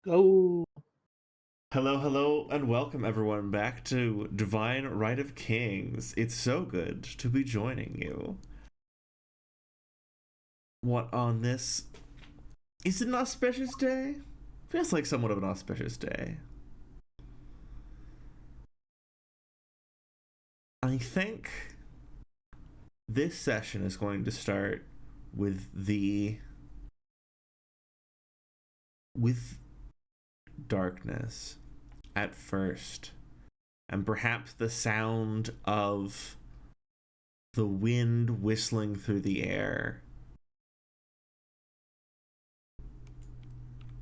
Go. Hello, hello, and welcome everyone back to Divine Right of Kings. It's so good to be joining you. What on this? Is it an auspicious day? Feels like somewhat of an auspicious day. I think this session is going to start with with darkness at first, and perhaps the sound of the wind whistling through the air.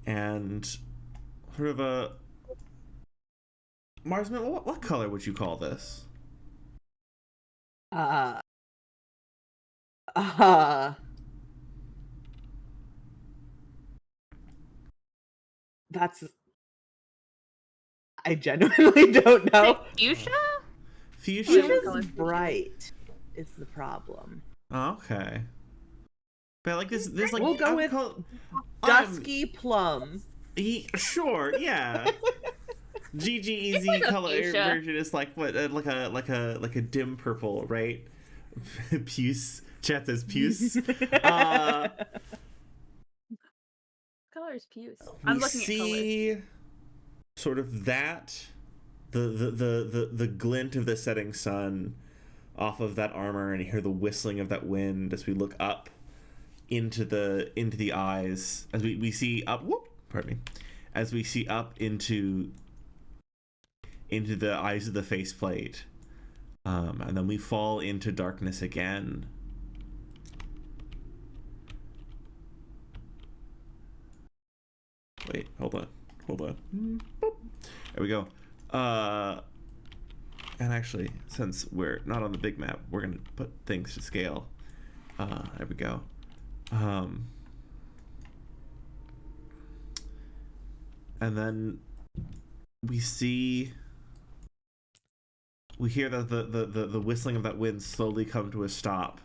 And sort of a Marsman, what color would you call this? Uh, uh, that's. I genuinely don't Is it know. fuchsia? Fuchsia's bright is the problem. Oh, okay. But like this like We'll go with dusky plum. Sure, yeah. GGEZ like color fuchsia. version is like what like a dim purple, right? Puce. Chat says puce. Color is puce. We I'm looking at see sort of that the glint of the setting sun off of that armor, and you hear the whistling of that wind as we look up into the eyes, as we see up, pardon me, as we see up into the eyes of the faceplate, and then we fall into darkness again. Wait, hold on. Boop. There we go. And actually, since we're not on the big map, we're gonna put things to scale. There we go. And then we hear the whistling of that wind slowly come to a stop.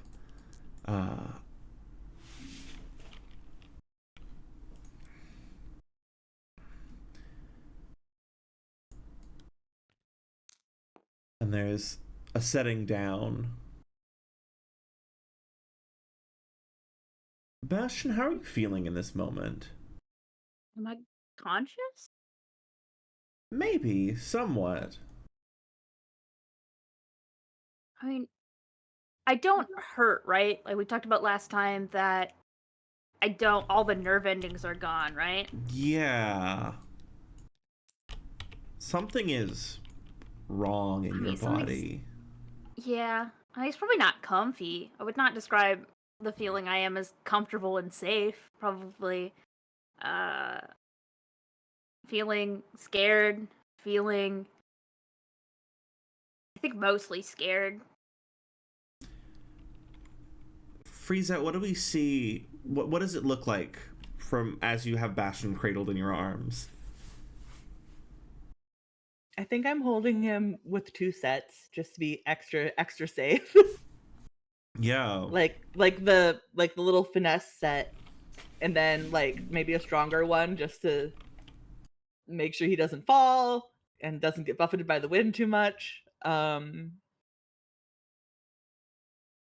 And there's a setting down. Bastian, how are you feeling in this moment? Am I conscious? Maybe, somewhat. I mean, I don't hurt, right? Like we talked about last time that I don't. All the nerve endings are gone, right? Yeah. Something is wrong in your body. Yeah. I mean, it's probably not comfy. I would not describe the feeling I am as comfortable and safe. Probably, uh, feeling scared. Feeling. I think mostly scared. Frieza, what do we see? What does it look like from as you have Bastian cradled in your arms? I think I'm holding him with two sets just to be extra safe. Yeah. like the little finesse set, and then like maybe a stronger one just to make sure he doesn't fall and doesn't get buffeted by the wind too much.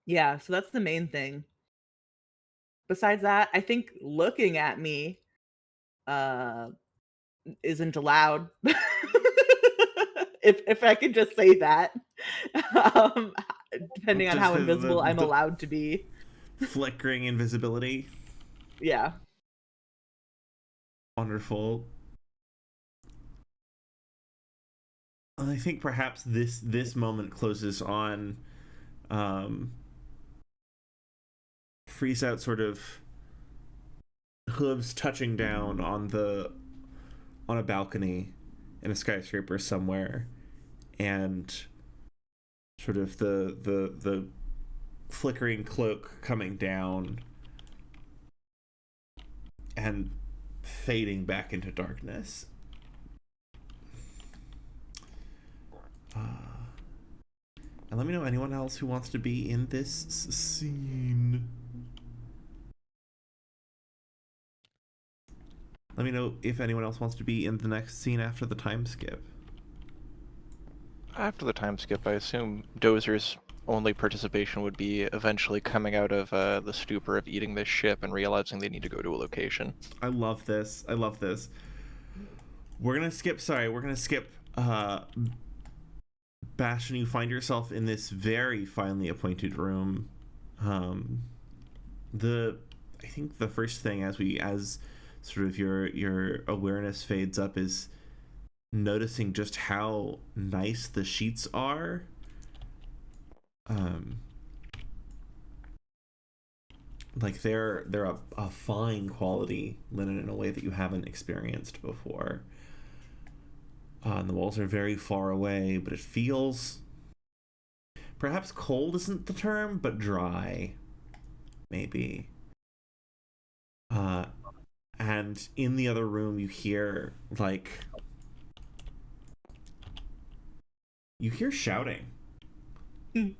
Yeah, so that's the main thing. Besides that, I think looking at me uh isn't allowed. if I can just say that. Um Depending on Just how invisible I'm the allowed to be. flickering invisibility. Yeah. Wonderful. I think perhaps this moment closes on freeze out sort of hooves touching down on a balcony in a skyscraper somewhere, and sort of the flickering cloak coming down and fading back into darkness. And let me know anyone else who wants to be in this scene. let me know if anyone else wants to be in the next scene after the time skip. After the time skip, I assume Dozer's only participation would be eventually coming out of the stupor of eating this ship and realizing they need to go to a location. I love this. We're gonna skip Bastian, you find yourself in this very finely appointed room. I think the first thing as sort of your awareness fades up is noticing just how nice the sheets are. Like they're a fine quality linen in a way that you haven't experienced before. And the walls are very far away, but it feels, perhaps cold isn't the term, but dry, maybe. And in the other room you hear shouting. You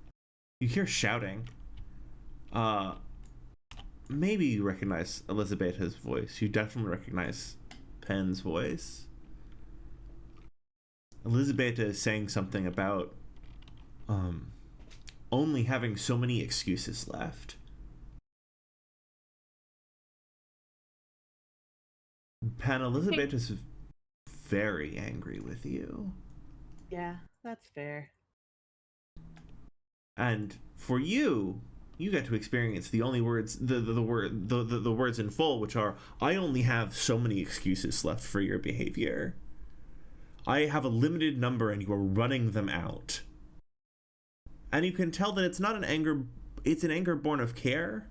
hear shouting. Maybe you recognize Elizabeth's voice. You definitely recognize Pen's voice. Elizabeth is saying something about only having so many excuses left. Pen, Elizabeth is very angry with you. Yeah, that's fair. And for you get to experience the only words, the words in full, which are, I only have so many excuses left for your behavior. I have a limited number and you are running them out. And you can tell that it's not an anger, it's an anger born of care.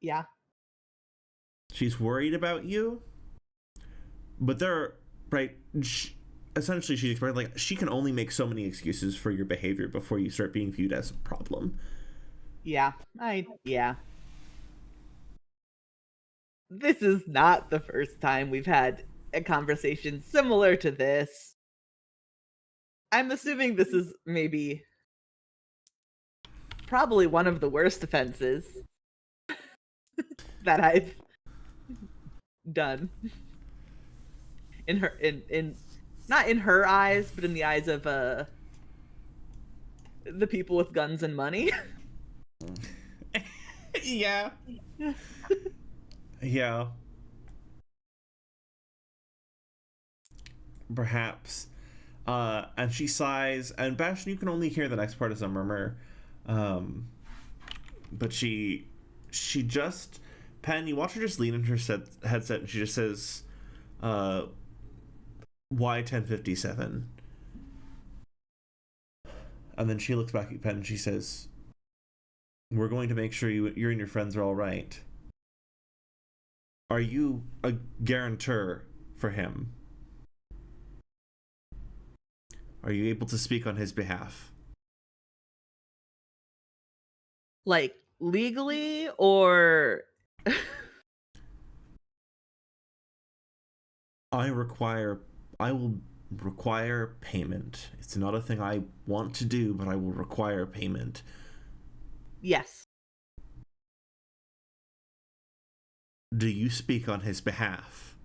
Yeah. She's worried about you. But essentially she's expressing, like, she can only make so many excuses for your behavior before you start being viewed as a problem. Yeah. This is not the first time we've had a conversation similar to this. I'm assuming this is probably one of the worst offenses that I've done. In not in her eyes, but in the eyes of the people with guns and money. Yeah. Yeah. Perhaps. And she sighs, and Bastian, you can only hear the next part as a murmur. But she just, Pen, you watch her just lean into her headset, and she just says, why 1057? And then she looks back at Pen and she says, we're going to make sure you and your friends are all right. Are you a guarantor for him? Are you able to speak on his behalf? Like, legally, or... I will require payment. It's not a thing I want to do, but I will require payment. Yes. Do you speak on his behalf?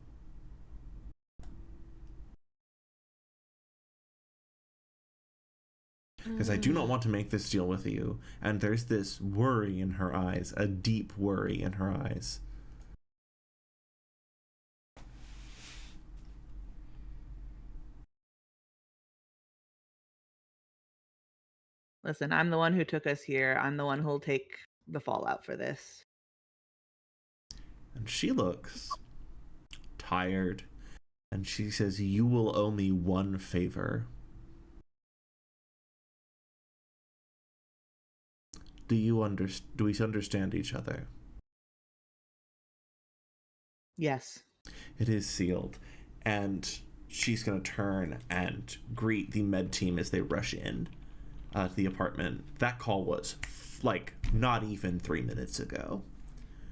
Because I do not want to make this deal with you. And there's this worry in her eyes, a deep worry in her eyes. Listen, I'm the one who took us here. I'm the one who'll take the fallout for this. And she looks tired. And she says, you will owe me one favor. Do we understand each other? Yes. It is sealed. And she's going to turn and greet the med team as they rush in to the apartment. That call was like not even 3 minutes ago.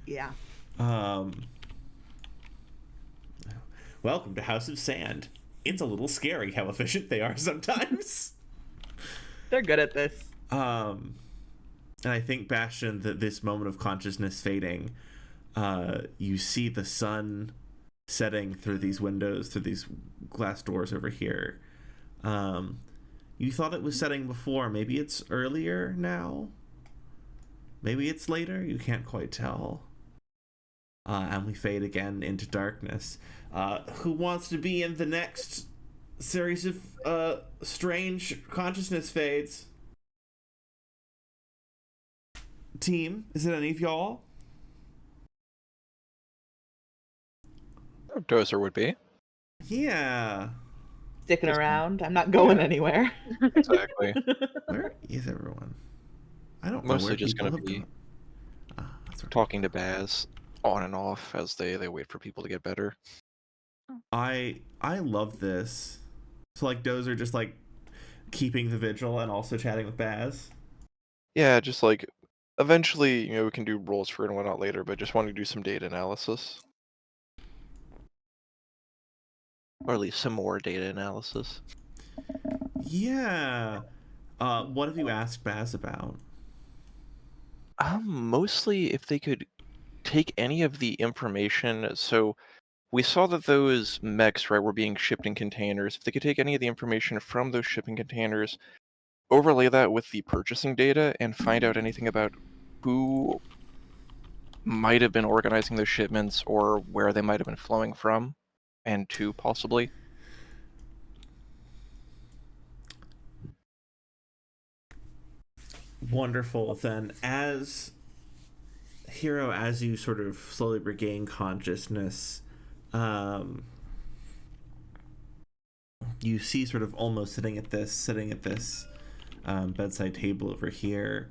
Yeah. Welcome to House of Sand. It's a little scary how efficient they are sometimes. They're good at this. And I think, Bastian, that this moment of consciousness fading, you see the sun setting through these windows, through these glass doors over here. You thought it was setting before. Maybe it's earlier now. Maybe it's later. You can't quite tell. And we fade again into darkness. Who wants to be in the next series of strange consciousness fades? Team, is it any of y'all? Dozer would be. Yeah. Sticking around. I'm not going anywhere. Exactly. Where is everyone? I don't know Mostly where just people gonna have be gone. That's right. talking to Baz on and off as they wait for people to get better. I love this. So like Dozer just like keeping the vigil and also chatting with Baz. Yeah, just like eventually, we can do rolls for it and whatnot later, but just want to do some data analysis. Or at least some more data analysis. Yeah. What have you asked Baz about? Mostly if they could take any of the information. So we saw that those mechs, right, were being shipped in containers. If they could take any of the information from those shipping containers, overlay that with the purchasing data, and find out anything about who might have been organizing those shipments or where they might have been flowing from and to, possibly. Wonderful. Then as Hero, as you sort of slowly regain consciousness, you see sort of almost sitting at this bedside table over here,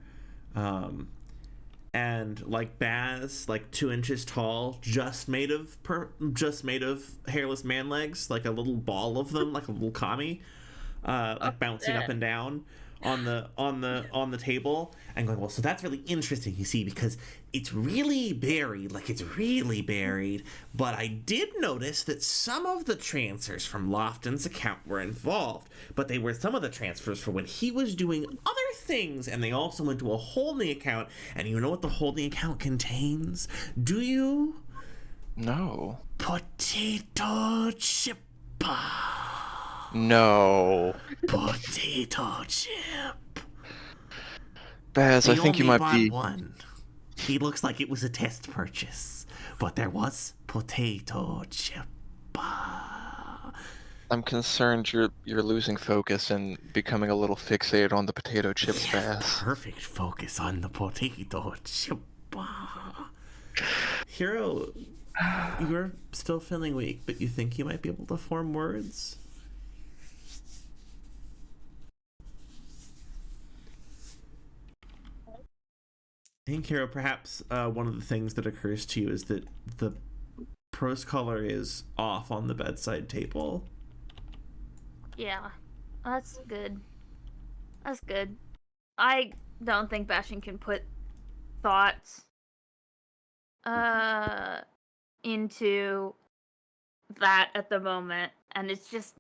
and like Baz, like 2 inches tall, just made of hairless man legs, like a little ball of them, like a little kami, like bouncing up and down on the table, and going, well, so that's really interesting, you see, because it's really buried, but I did notice that some of the transfers from Lofton's account were involved, but they were some of the transfers for when he was doing other things, and they also went to a holding account, and you know what the holding account contains? Do you? No. Potato chip. No. Potato chip. Baz, I think you might be... one. He looks like it was a test purchase, but there was potato chip. I'm concerned you're losing focus and becoming a little fixated on the potato chips, Baz. Perfect focus on the potato chip. Hero, you're still feeling weak, but you think you might be able to form words? I think, Hero, perhaps one of the things that occurs to you is that the prose color is off on the bedside table. Yeah, that's good. That's good. I don't think Bastian can put thoughts into that at the moment, and it's just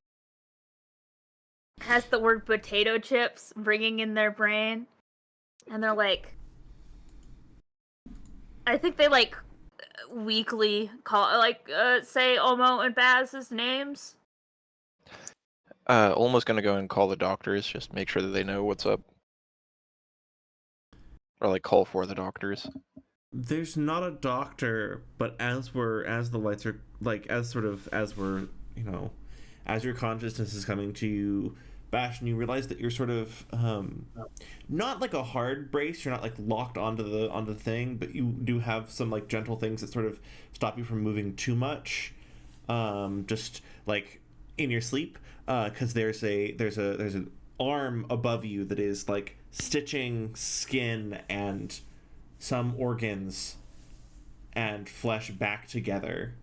has the word potato chips ringing in their brain, and they're like, I think they like weekly call say Omo and Baz's names. Almost gonna go and call the doctors, just make sure that they know what's up. Or like call for the doctors. There's not a doctor, but as the lights are like as your consciousness is coming to you, Bastian, you realize that you're sort of not like a hard brace, you're not like locked onto the thing, but you do have some like gentle things that sort of stop you from moving too much, just like in your sleep, because there's an arm above you that is like stitching skin and some organs and flesh back together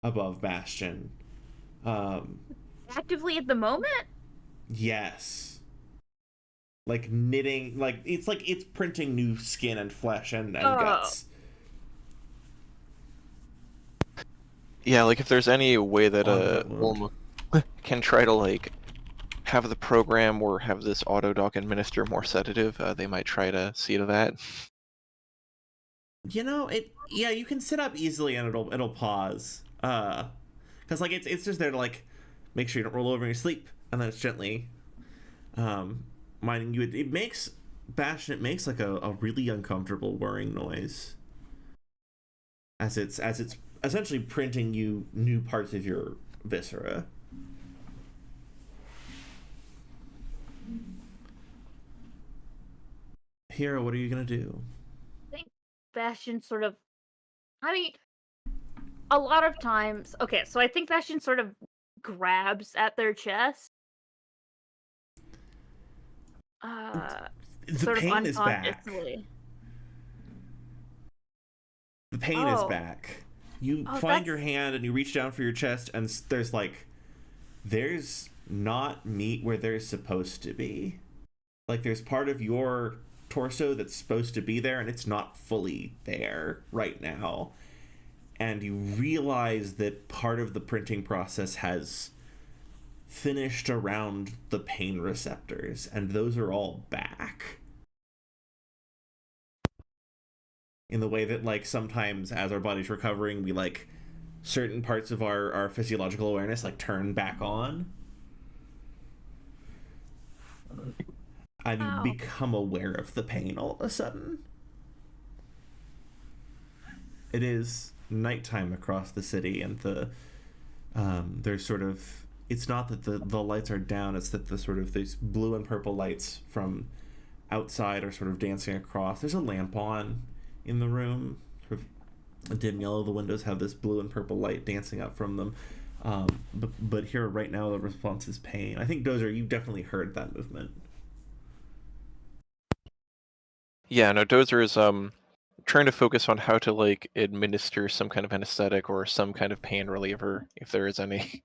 above Bastian. Actively at the moment? Yes. Like knitting, like it's printing new skin and flesh and guts. Yeah, like if there's any way that Ulma can try to like have the program or have this autodoc administer more sedative, they might try to see to that. You know, you can sit up easily and it'll pause. Because like it's just there to like make sure you don't roll over in your sleep, and then it's gently minding you. It makes Bastian. It makes like a really uncomfortable whirring noise as it's essentially printing you new parts of your viscera. Hero, what are you gonna do? I think Bastian sort of. I mean, a lot of times. Okay, so I think Bastian sort of grabs at their chest. The Sort of pain is back. unconsciously. The pain is back. You find your hand and you reach down for your chest, and there's not meat where there's supposed to be. Like there's part of your torso that's supposed to be there, and it's not fully there right now. And you realize that part of the printing process has finished around the pain receptors, and those are all back. In the way that, like, sometimes as our body's recovering, we, like, certain parts of our physiological awareness, like, turn back on. And you become aware of the pain all of a sudden. It is nighttime across the city, and there's sort of, it's not that the lights are down, it's that the sort of these blue and purple lights from outside are sort of dancing across. There's a lamp on in the room, sort of a dim yellow. The windows have this blue and purple light dancing up from them. But here right now the response is pain. I think Dozer, you definitely heard that movement. Yeah, no, Dozer is trying to focus on how to like administer some kind of anesthetic or some kind of pain reliever, if there is any.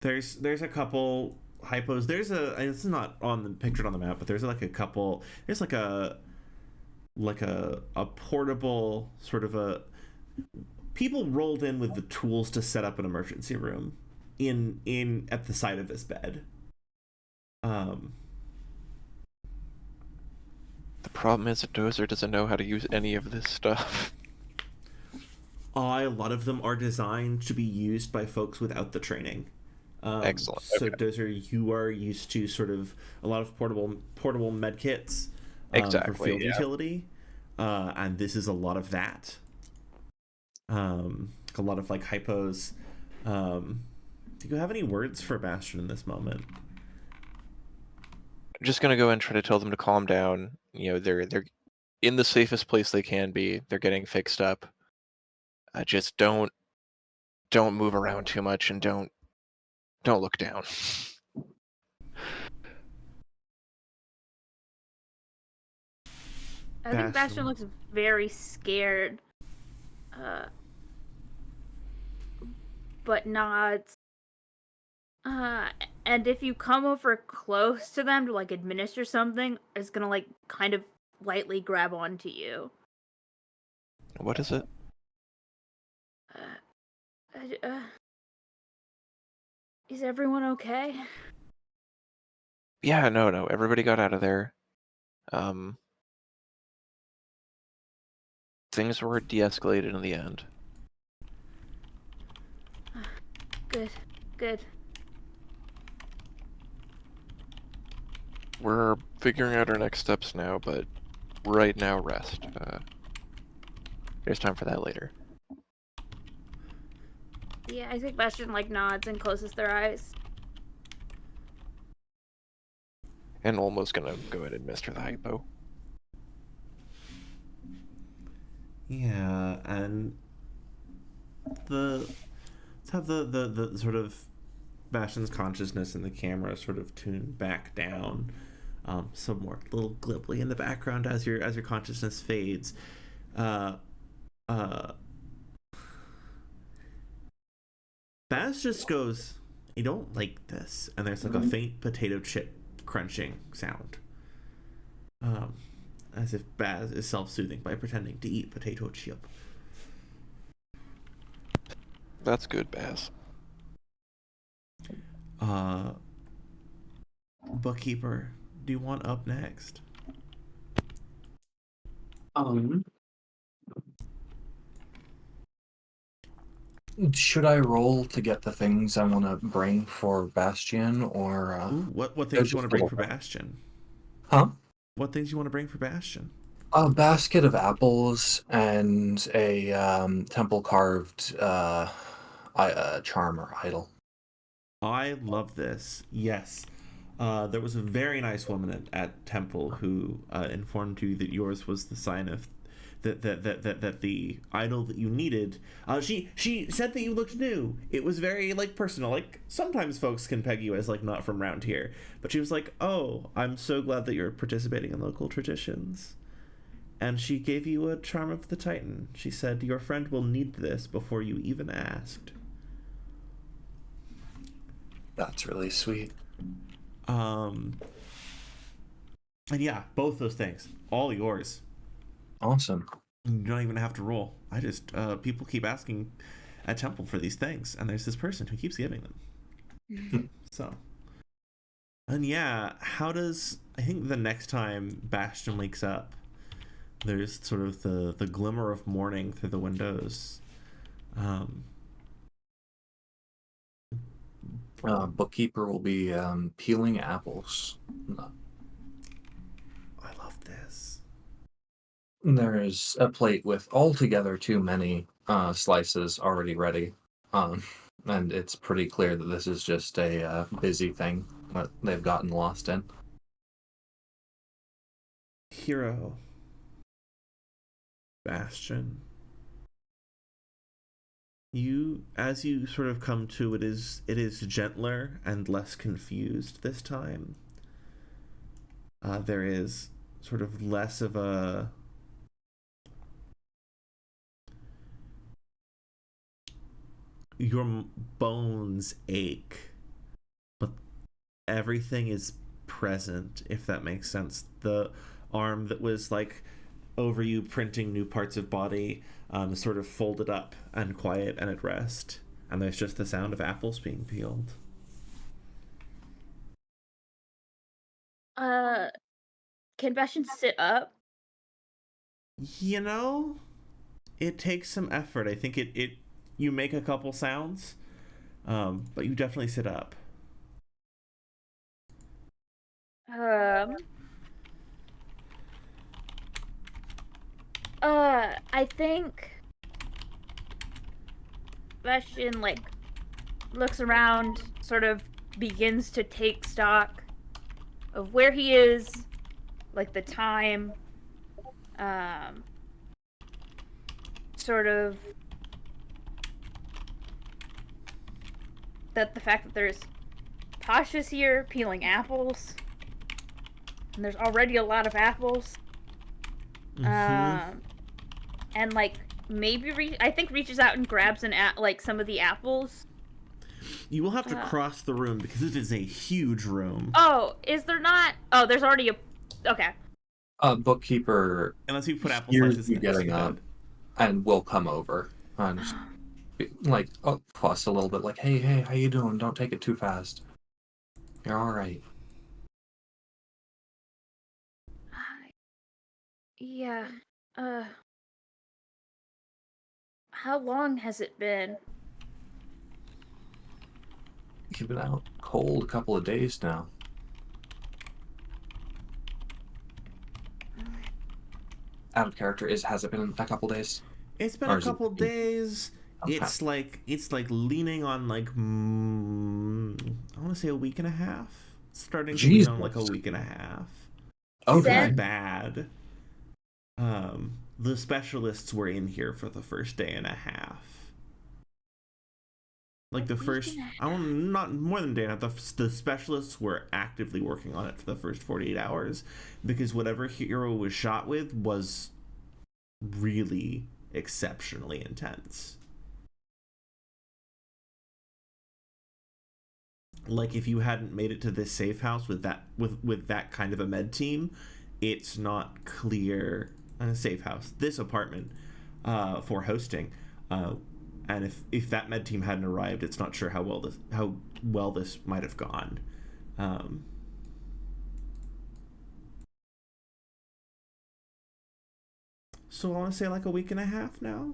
There's a couple hypos. It's not on the pictured on the map, but there's like a couple. There's like a portable sort of a. People rolled in with the tools to set up an emergency room in at the side of this bed. The problem is that Dozer doesn't know how to use any of this stuff. A lot of them are designed to be used by folks without the training. Excellent. So okay. Dozer, you are used to sort of a lot of portable med kits Exactly, for field yeah. utility, and this is a lot of that. A lot of like hypos. Do you have any words for Bastian in this moment? I'm just gonna go and try to tell them to calm down. You know, they're in the safest place they can be. They're getting fixed up. Just don't move around too much, and don't look down. I think Bastian looks very scared. But nods. And if you come over close to them to like administer something, it's gonna like kind of lightly grab onto you. What is it? Is everyone okay? Yeah, no. Everybody got out of there. Things were de-escalated in the end. Good. We're figuring out our next steps now, but right now, rest. There's time for that later. Yeah, I think Bastian like nods and closes their eyes. And almost gonna go ahead and administer the hypo. Yeah, and let's have the sort of Bastian's consciousness and the camera sort of tuned back down, some more little glibly in the background as your consciousness fades. Baz just goes, "I don't like this," and there's like a faint potato chip crunching sound. As if Baz is self-soothing by pretending to eat potato chip. That's good, Baz. Bookkeeper, do you want up next? Should I roll to get the things I want to bring for Bastian, or Ooh, what things there's do you want just to bring little for things? Bastion? Huh? What things do you want to bring for Bastion? A basket of apples and a temple carved charm or idol. I love this. Yes. There was a very nice woman at Temple who informed you that yours was the sign of that the idol that you needed. She said that you looked new. It was very like personal. Like sometimes folks can peg you as like not from around here, but she was like, "Oh, I'm so glad that you're participating in local traditions." And she gave you a charm of the Titan. She said your friend will need this before you even asked. That's really sweet. And yeah, both those things, all yours. Awesome. You don't even have to roll. I just people keep asking at Temple for these things, and there's this person who keeps giving them. So, and yeah, how does I think the next time Bastion wakes up, there's sort of the glimmer of morning through the windows. Bookkeeper will be peeling apples. I love this. There is a plate with altogether too many slices already ready. And it's pretty clear that this is just a busy thing that they've gotten lost in. Hero. Bastion. You, as you sort of come to, it is gentler and less confused this time. There is sort of less of a your bones ache, but everything is present, if that makes sense. The arm that was like over you printing new parts of body is sort of folded up and quiet and at rest, and there's just the sound of apples being peeled. Can Bastian sit up? You know, it takes some effort. I think it you make a couple sounds, but you definitely sit up. I think Bastian like looks around, sort of begins to take stock of where he is, like the time, sort of that the fact that there's Pasha's here peeling apples, and there's already a lot of apples. Mm-hmm. And like maybe I think reaches out and grabs like some of the apples. You will have to cross the room because it is a huge room. Oh, is there not? Oh, there's already a. Okay. Bookkeeper. Unless you put apple slices you next getting to up, it. and will come over and just like fuss a little bit, like, hey, how you doing? Don't take it too fast. You're all right. Yeah. How long has it been? You've been out cold a couple of days now. Out of character, has it been a couple days? It's been a couple days. Okay. It's like leaning on like I want to say a week and a half. Starting to lean on like a week and a half. Okay. It's bad. The specialists were in here for the first day and a half. Like the first, not more than a day and a half. The specialists were actively working on it for the first 48 hours because whatever hero was shot with was really exceptionally intense. Like if you hadn't made it to this safe house with that kind of a med team, it's not clear. A safe house, this apartment, for hosting, and if that med team hadn't arrived, it's not sure how well this might have gone. So I want to say like a week and a half now.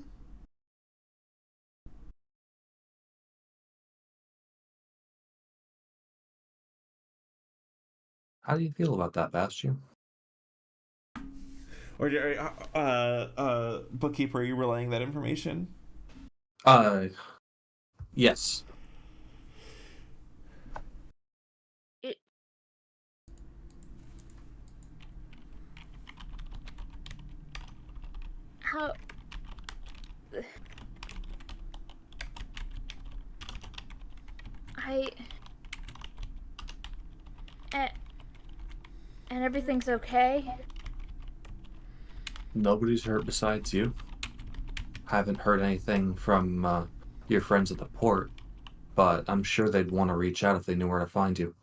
How do you feel about that, Bastian? Or bookkeeper, are you relaying that information? Yes. It. How? I. And, and everything's okay? Nobody's hurt besides you. Haven't heard anything from your friends at the port, but I'm sure they'd want to reach out if they knew where to find you.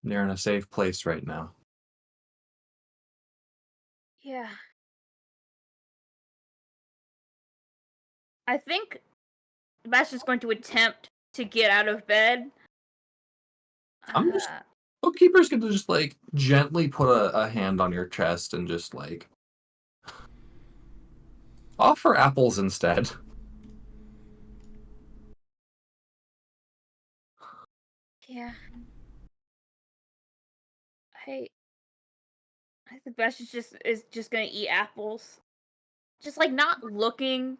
You're in a safe place right now. Yeah. I think Bastian's going to attempt to get out of bed. I'm just Bookkeeper's gonna just like gently put a hand on your chest and just like offer apples instead. Yeah. I think Bastian is just gonna eat apples. Just like not looking.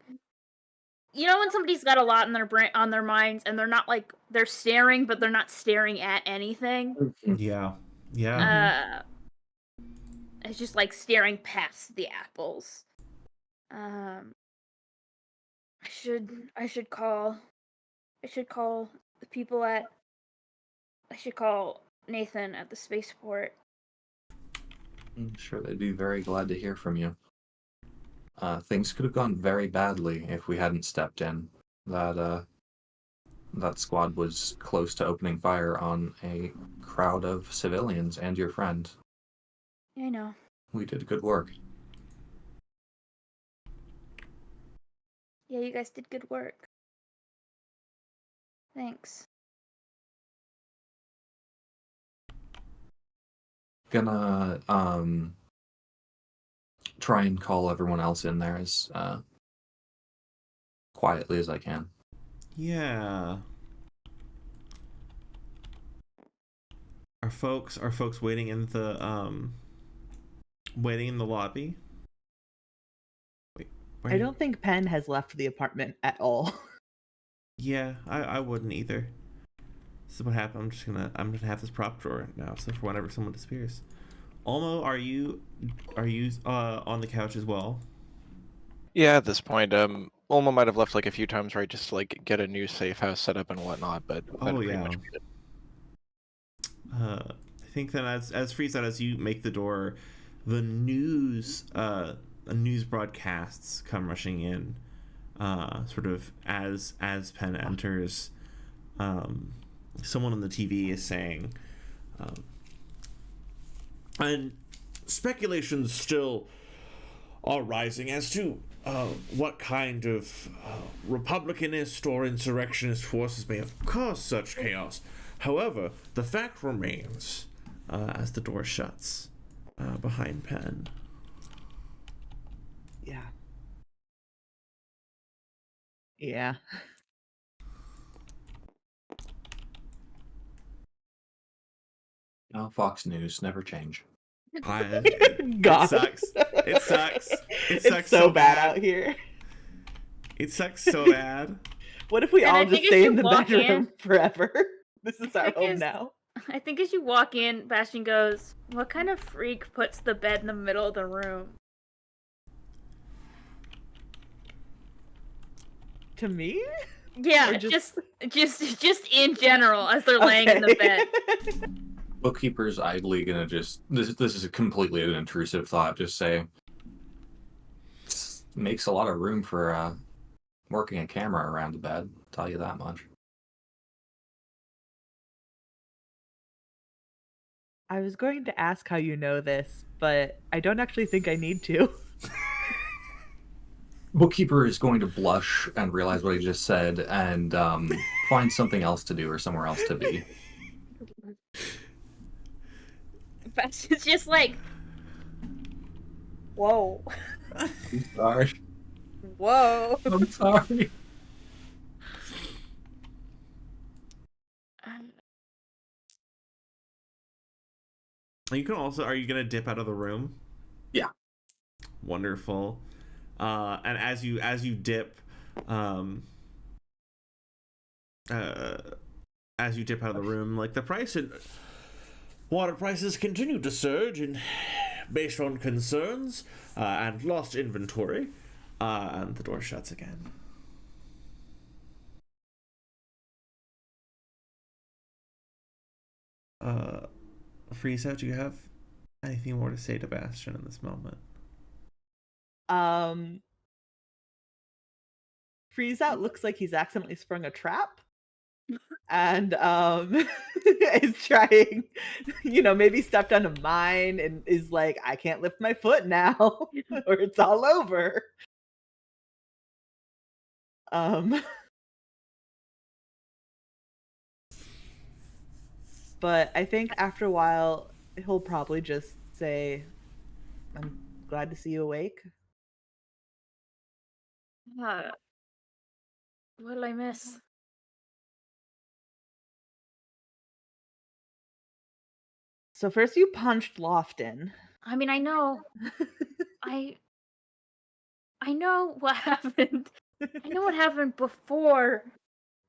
You know when somebody's got a lot in their brain on their minds and they're not like they're staring, but they're not staring at anything. Yeah. Yeah. It's just like staring past the apples. I should call the people at. I should call Nathan at the spaceport. I'm sure they'd be very glad to hear from you. Things could have gone very badly if we hadn't stepped in. That squad was close to opening fire on a crowd of civilians and your friend. I know. We did good work. Yeah, you guys did good work. Thanks. Gonna try and call everyone else in there as quietly as I can. Yeah. Are folks waiting in the lobby? Wait, I don't think Penn has left the apartment at all. Yeah, I wouldn't either. This is what happened. I'm gonna have this prop drawer now, so for whenever someone disappears. Olmo, are you on the couch as well? Yeah, at this point, Ulma might have left like a few times, right, just to like get a new safe house set up and whatnot, but that'd pretty much be it. I think then as Freeze out, as you make the door, the news broadcasts come rushing in, sort of as Penn enters. Someone on the TV is saying, and speculations still are rising as to what kind of Republicanist or insurrectionist forces may have caused such chaos. However, the fact remains, as the door shuts behind Penn. Yeah. Yeah. No, Fox News never change. God. It sucks. It sucks. It sucks It's so bad out here. It sucks so bad. What if we And all I just think as stay you in the walk bedroom forever? This is our think home as- now. I think as you walk in, Bastian goes, "What kind of freak puts the bed in the middle of the room?" To me? Yeah, Or just in general as they're laying in the bed. Bookkeeper's idly gonna just this is completely an intrusive thought. Just say makes a lot of room for working a camera around the bed. I'll tell you that much. I was going to ask how you know this, but I don't actually think I need to. Bookkeeper is going to blush and realize what he just said and find something else to do or somewhere else to be. Bastian's just like, whoa. I'm sorry. Whoa. I'm sorry. You can also. Are you gonna dip out of the room? Yeah. Wonderful. And as you dip, as you dip out of the room, like the price in water prices continue to surge, and based on concerns and lost inventory, and the door shuts again. Frieza, do you have anything more to say to Bastian in this moment? Freeze out looks like he's accidentally sprung a trap and is trying, maybe stepped on a mine and is like, I can't lift my foot now or it's all over. But I think after a while he'll probably just say, I'm glad to see you awake. What did I miss? So first you punched Lofton. I mean, I know what happened. I know what happened before.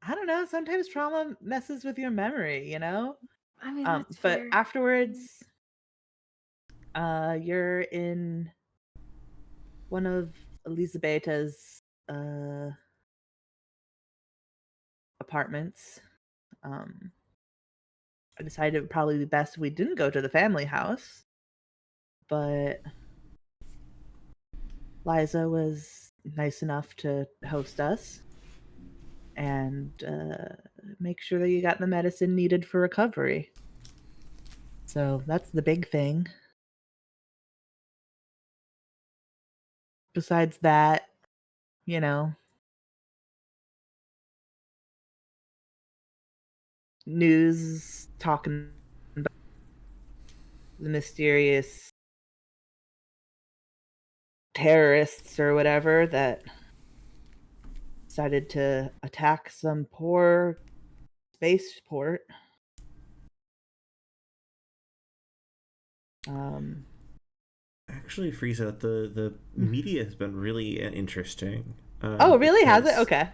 I don't know, sometimes trauma messes with your memory, I mean, that's but fair. afterwards you're in one of Elisabeta's apartments. I decided it would probably be best if we didn't go to the family house, but Liza was nice enough to host us and make sure that you got the medicine needed for recovery. So that's the big thing. Besides that, news talking about the mysterious terrorists or whatever that decided to attack some poor spaceport. Actually, Frieza, the media has been really interesting. Oh, really? Has it? Okay.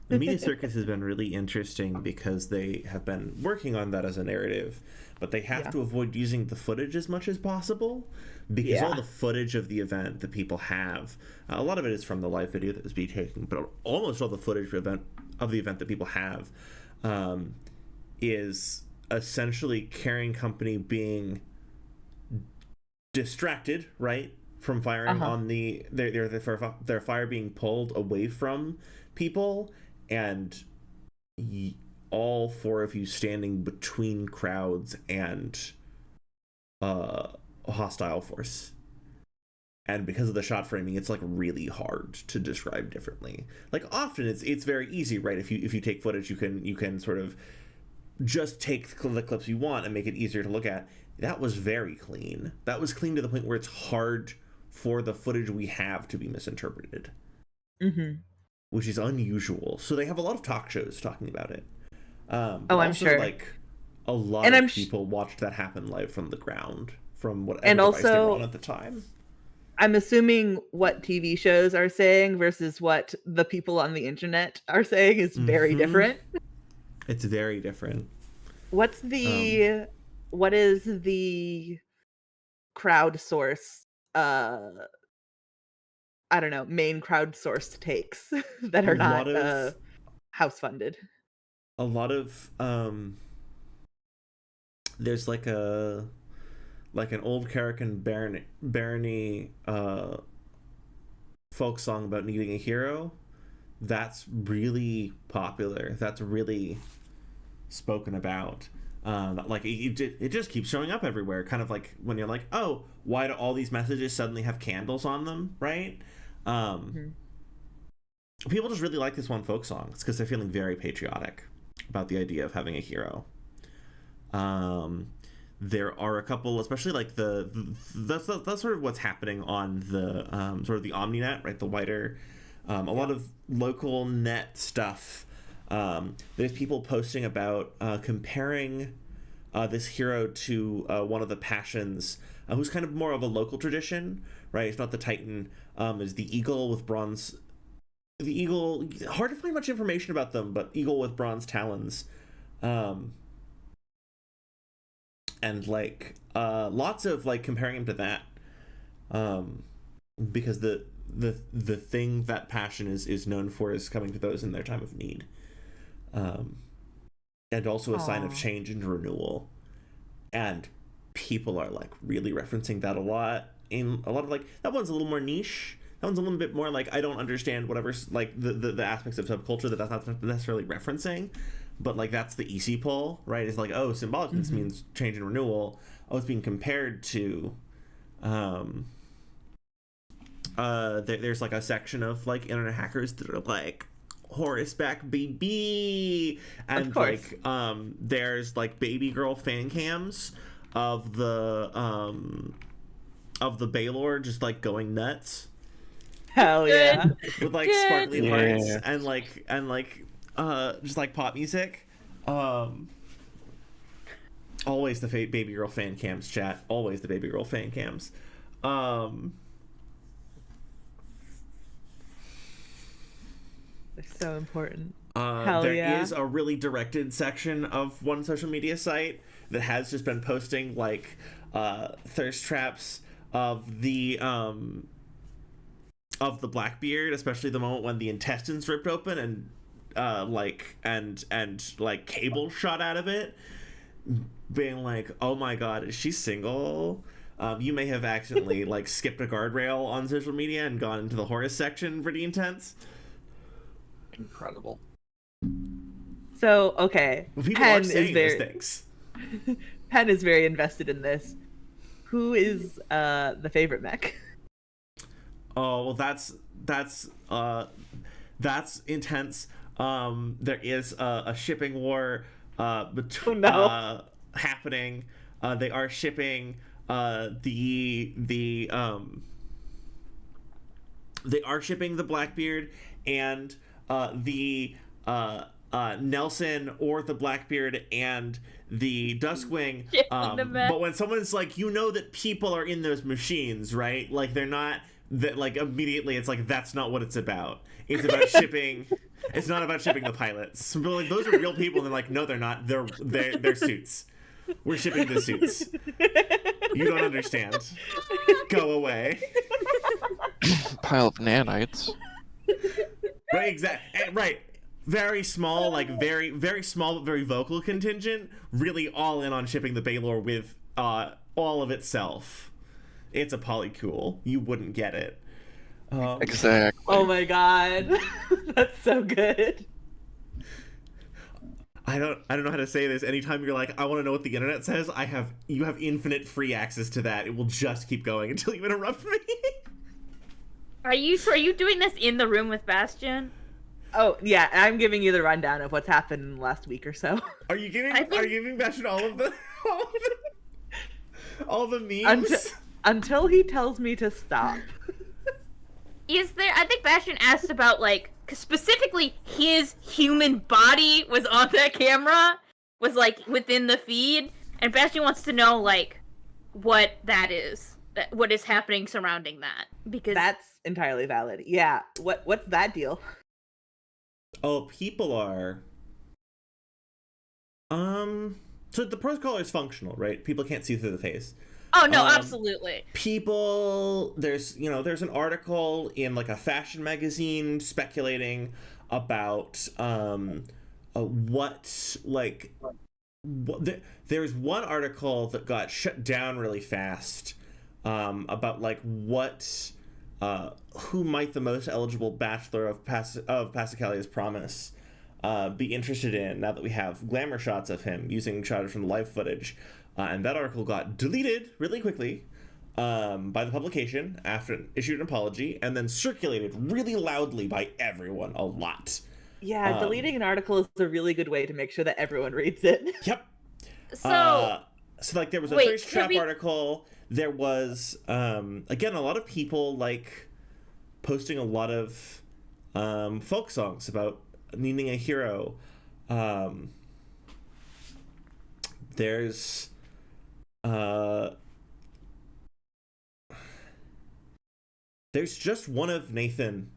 The media circus has been really interesting because they have been working on that as a narrative, but they have to avoid using the footage as much as possible because all the footage of the event that people have, a lot of it is from the live video that was being taken, but almost all the footage of the event that people have is essentially Carrying Company being distracted, right, from firing on their fire being pulled away from people, and all four of you standing between crowds and a hostile force. And because of the shot framing, it's like really hard to describe differently. Like often it's very easy, right? If you take footage, you can sort of just take the clips you want and make it easier to look at. That was very clean. That was clean to the point where it's hard for the footage we have to be misinterpreted. Mm-hmm. Which is unusual. So they have a lot of talk shows talking about it. I'm also, sure. Like a lot of people watched that happen live from the ground, from whatever device they were on at the time. I'm assuming what TV shows are saying versus what the people on the internet are saying is very different. It's very different. What is the crowdsource I don't know, main crowdsourced takes that are not house funded? A lot of there's like an old Carrick and Barony folk song about needing a hero. That's really popular. That's really spoken about. Like it just keeps showing up everywhere. Kind of like when you're like, oh, why do all these messages suddenly have candles on them, right? People just really like this one folk song. It's because they're feeling very patriotic about the idea of having a hero. There are a couple, especially like that's sort of what's happening on the sort of the OmniNet, right? The wider, a lot of local net stuff. There's people posting about comparing this hero to one of the passions, who's kind of more of a local tradition, right? It's not the Titan, is the eagle with bronze. The eagle, hard to find much information about them, but eagle with bronze talons. And like lots of like comparing him to that, because the thing that passion is known for is coming to those in their time of need, and also a sign of change and renewal, and people are like really referencing that a lot in a lot of like, that one's a little more niche. That one's a little bit more like, I don't understand whatever's like the aspects of subculture that's not necessarily referencing. But like, that's the EC pull, right? It's like, oh, symbolic means change and renewal. Oh, it's being compared to there's like a section of like internet hackers that are like, Horus back baby, and like there's like baby girl fan cams of the Baylor just like going nuts. Hell yeah. With like sparkly hearts and just like pop music. Always the baby girl fan cams, chat. Always the baby girl fan cams. They're so important. There is a really directed section of one social media site that has just been posting like thirst traps of the Blackbeard, especially the moment when the intestines ripped open and like cable shot out of it, being like, oh my god, is she single? You may have accidentally like skipped a guardrail on social media and gone into the Horus section pretty intense. Incredible. So okay, people are saying these things. Penn is very invested in this. Who is the favorite mech? Oh well, that's intense. There is a shipping war happening. They are shipping they are shipping the Blackbeard and the Nelson, or the Blackbeard and the Duskwing. But when someone's like, you know that people are in those machines, right? Like they're not that, like immediately it's like, that's not what it's about. It's about shipping. It's not about shipping the pilots. But like, those are real people, and they're like, no, they're not. They're suits. We're shipping the suits. You don't understand. Go away. Pile of nanites. Right, exactly. Right. Very small, like very, very small but very vocal contingent. Really all in on shipping the Baylor with all of itself. It's a polycool. You wouldn't get it. Exactly. Oh my god, that's so good. I don't know how to say this. Anytime you're like, I want to know what the internet says, you have infinite free access to that. It will just keep going until you interrupt me. Are you doing this in the room with Bastian? Oh yeah, I'm giving you the rundown of what's happened in the last week or so. Are you giving Bastian all the memes? Until he tells me to stop. I think Bastian asked about, like, specifically his human body was on that camera, was, like, within the feed, and Bastian wants to know, like, what that is, what is happening surrounding that, because... That's entirely valid. Yeah, what's that deal? Oh, people are... So the protocol is functional, right? People can't see through the face. Oh no, absolutely. People, there's an article in like a fashion magazine speculating about there's one article that got shut down really fast about like who might the most eligible bachelor of Passacalia's Promise be interested in, now that we have glamour shots of him using shots from the live footage. And that article got deleted really quickly by the publication after it issued an apology, and then circulated really loudly by everyone a lot. Yeah, deleting an article is a really good way to make sure that everyone reads it. Yep. So like there was a thirst trap article. There was again a lot of people like posting a lot of folk songs about needing a hero. There's just one of Nathan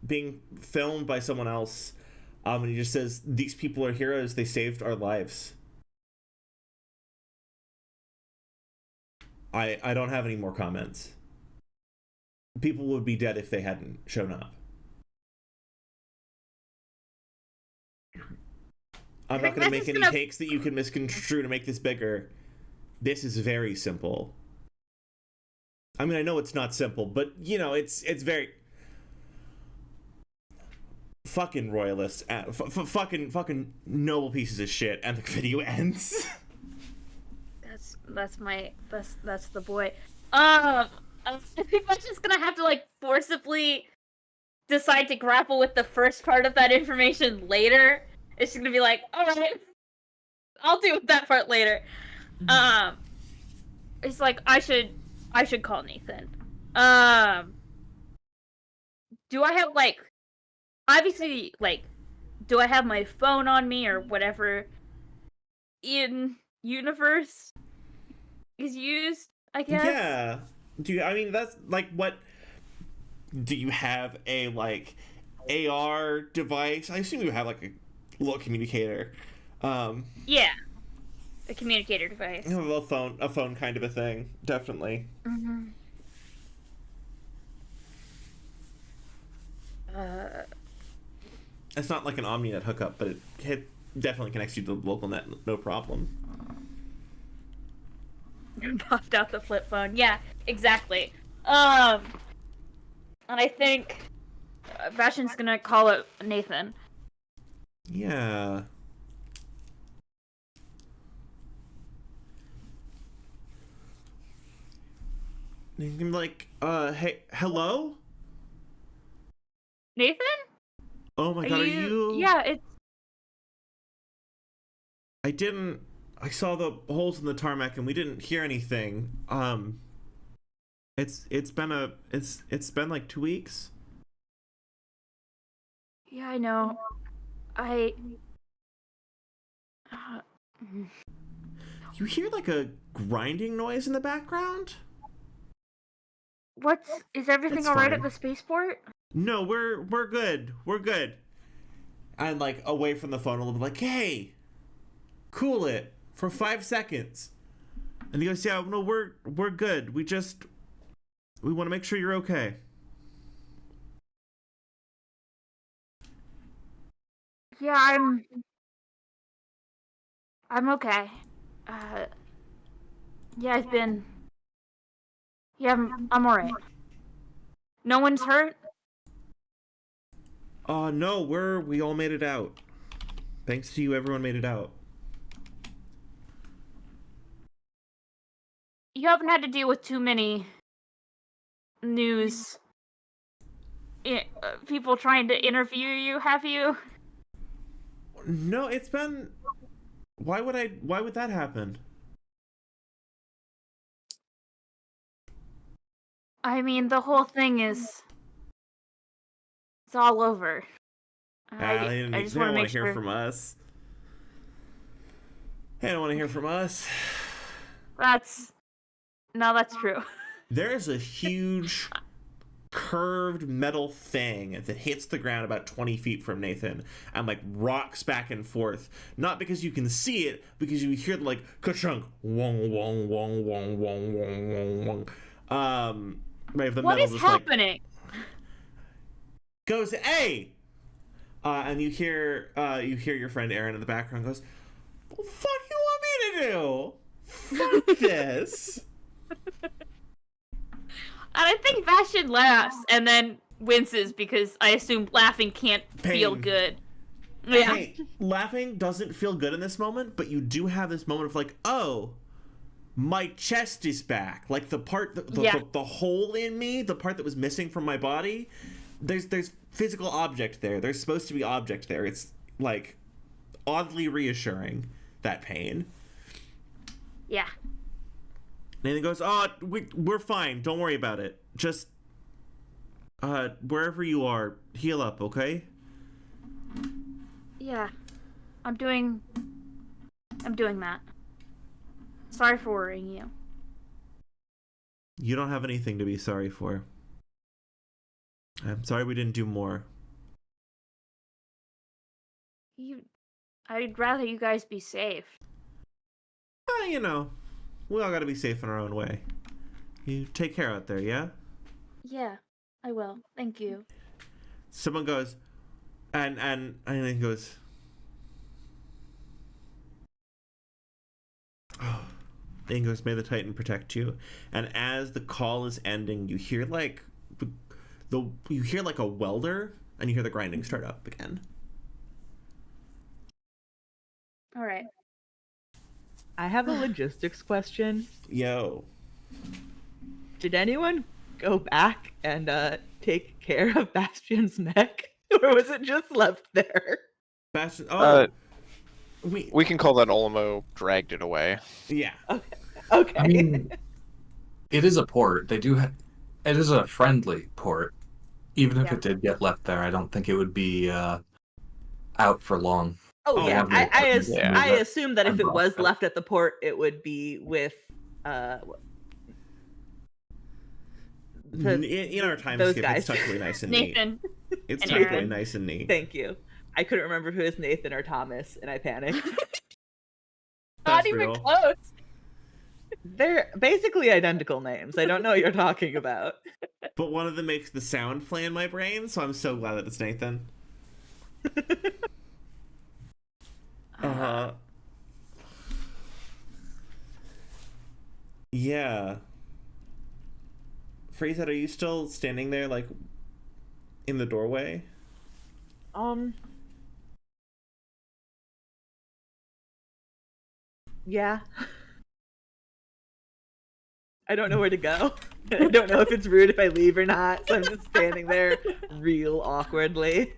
being filmed by someone else, and he just says, "These people are heroes. They saved our lives." I don't have any more comments. People would be dead if they hadn't shown up. I'm not going to make any takes that you can misconstrue to make this bigger. This is very simple. I mean, I know it's not simple, but, you know, it's very... Fucking royalists. Fucking noble pieces of shit. And the video ends. That's the boy. I think I'm just gonna have to, like, forcibly decide to grapple with the first part of that information later. It's just gonna be like, alright, I'll deal with that part later. It's like, I should call Nathan. Do I have, like, obviously, like, do I have my phone on me or whatever in universe is used, I guess? Yeah. I mean, that's, like, what... Do you have a, like, AR device? I assume you have, like, a little communicator. Yeah. A communicator device. You know, a phone kind of a thing. Definitely. Mm-hmm. It's not like an OmniNet hookup, but it definitely connects you to the local net, no problem. Popped out the flip phone. Yeah, exactly. And I think Bastian's gonna call it Nathan. Yeah. You can be like, hey, hello? Nathan? Oh my god, are you... Yeah, it's... I saw the holes in the tarmac and we didn't hear anything. It's been like 2 weeks. Yeah, I know. You hear like a grinding noise in the background? Is everything alright at the spaceport? No, we're good. We're good. And like away from the phone a little bit, like, hey, cool it for 5 seconds. And he goes, yeah, no, we're good. We want to make sure you're okay. Yeah, I'm okay. Yeah, I'm alright. No one's hurt? No, we all made it out. Thanks to you, everyone made it out. You haven't had to deal with too many news people trying to interview you, have you? No, it's been... Why would that happen? I mean, the whole thing is... It's all over. I just want to make sure. Hear from us. They don't want to hear from us. That's true. There's a huge curved metal thing that hits the ground about 20 feet from Nathan and like rocks back and forth. Not because you can see it, because you hear like ka-chunk, wong wong wong wong wong wong wong wong. Right, the what metal is just happening? Like, goes, hey! And you hear your friend Aaron in the background goes, what the fuck you want me to do? Fuck this. And I think Bastian laughs and then winces because I assume laughing can't feel good. Yeah. Hey, laughing doesn't feel good in this moment, but you do have this moment of like, oh, my chest is back. Like the part, the hole in me, the part that was missing from my body. There's physical object there. There's supposed to be object there. It's like oddly reassuring, that pain. Yeah. Nathan goes, oh, we're fine. Don't worry about it. Just, wherever you are, heal up, okay? Yeah. I'm doing I'm doing that. Sorry for worrying you. You don't have anything to be sorry for. I'm sorry we didn't do more. I'd rather you guys be safe. You know, we all gotta be safe in our own way. You take care out there, yeah? Yeah, I will. Thank you. Someone goes, and he goes, oh. And he goes, may the Titan protect you. And as the call is ending, you hear like a welder, and you hear the grinding start up again. All right. I have a logistics question. Yo. Did anyone go back and take care of Bastian's neck? Or was it just left there? Bastian, oh. We can call that Olmo dragged it away. Yeah. Okay. I mean, it is a port. They do. It is a friendly port. Even if it did get left there, I don't think it would be out for long. Oh yeah, yeah. I assume that if it was left at the port, it would be with in our time skip, it's tucked really nice and Nathan. Neat. It's and tucked Aaron. really nice and neat. Thank you. I couldn't remember if it was Nathan or Thomas, and I panicked. Not even real. close. They're basically identical names. I don't know what you're talking about. But one of them makes the sound play in my brain, so I'm so glad that it's Nathan. Yeah. Frieza, are you still standing there, like, in the doorway? Yeah. I don't know where to go. I don't know if it's rude if I leave or not, so I'm just standing there real awkwardly.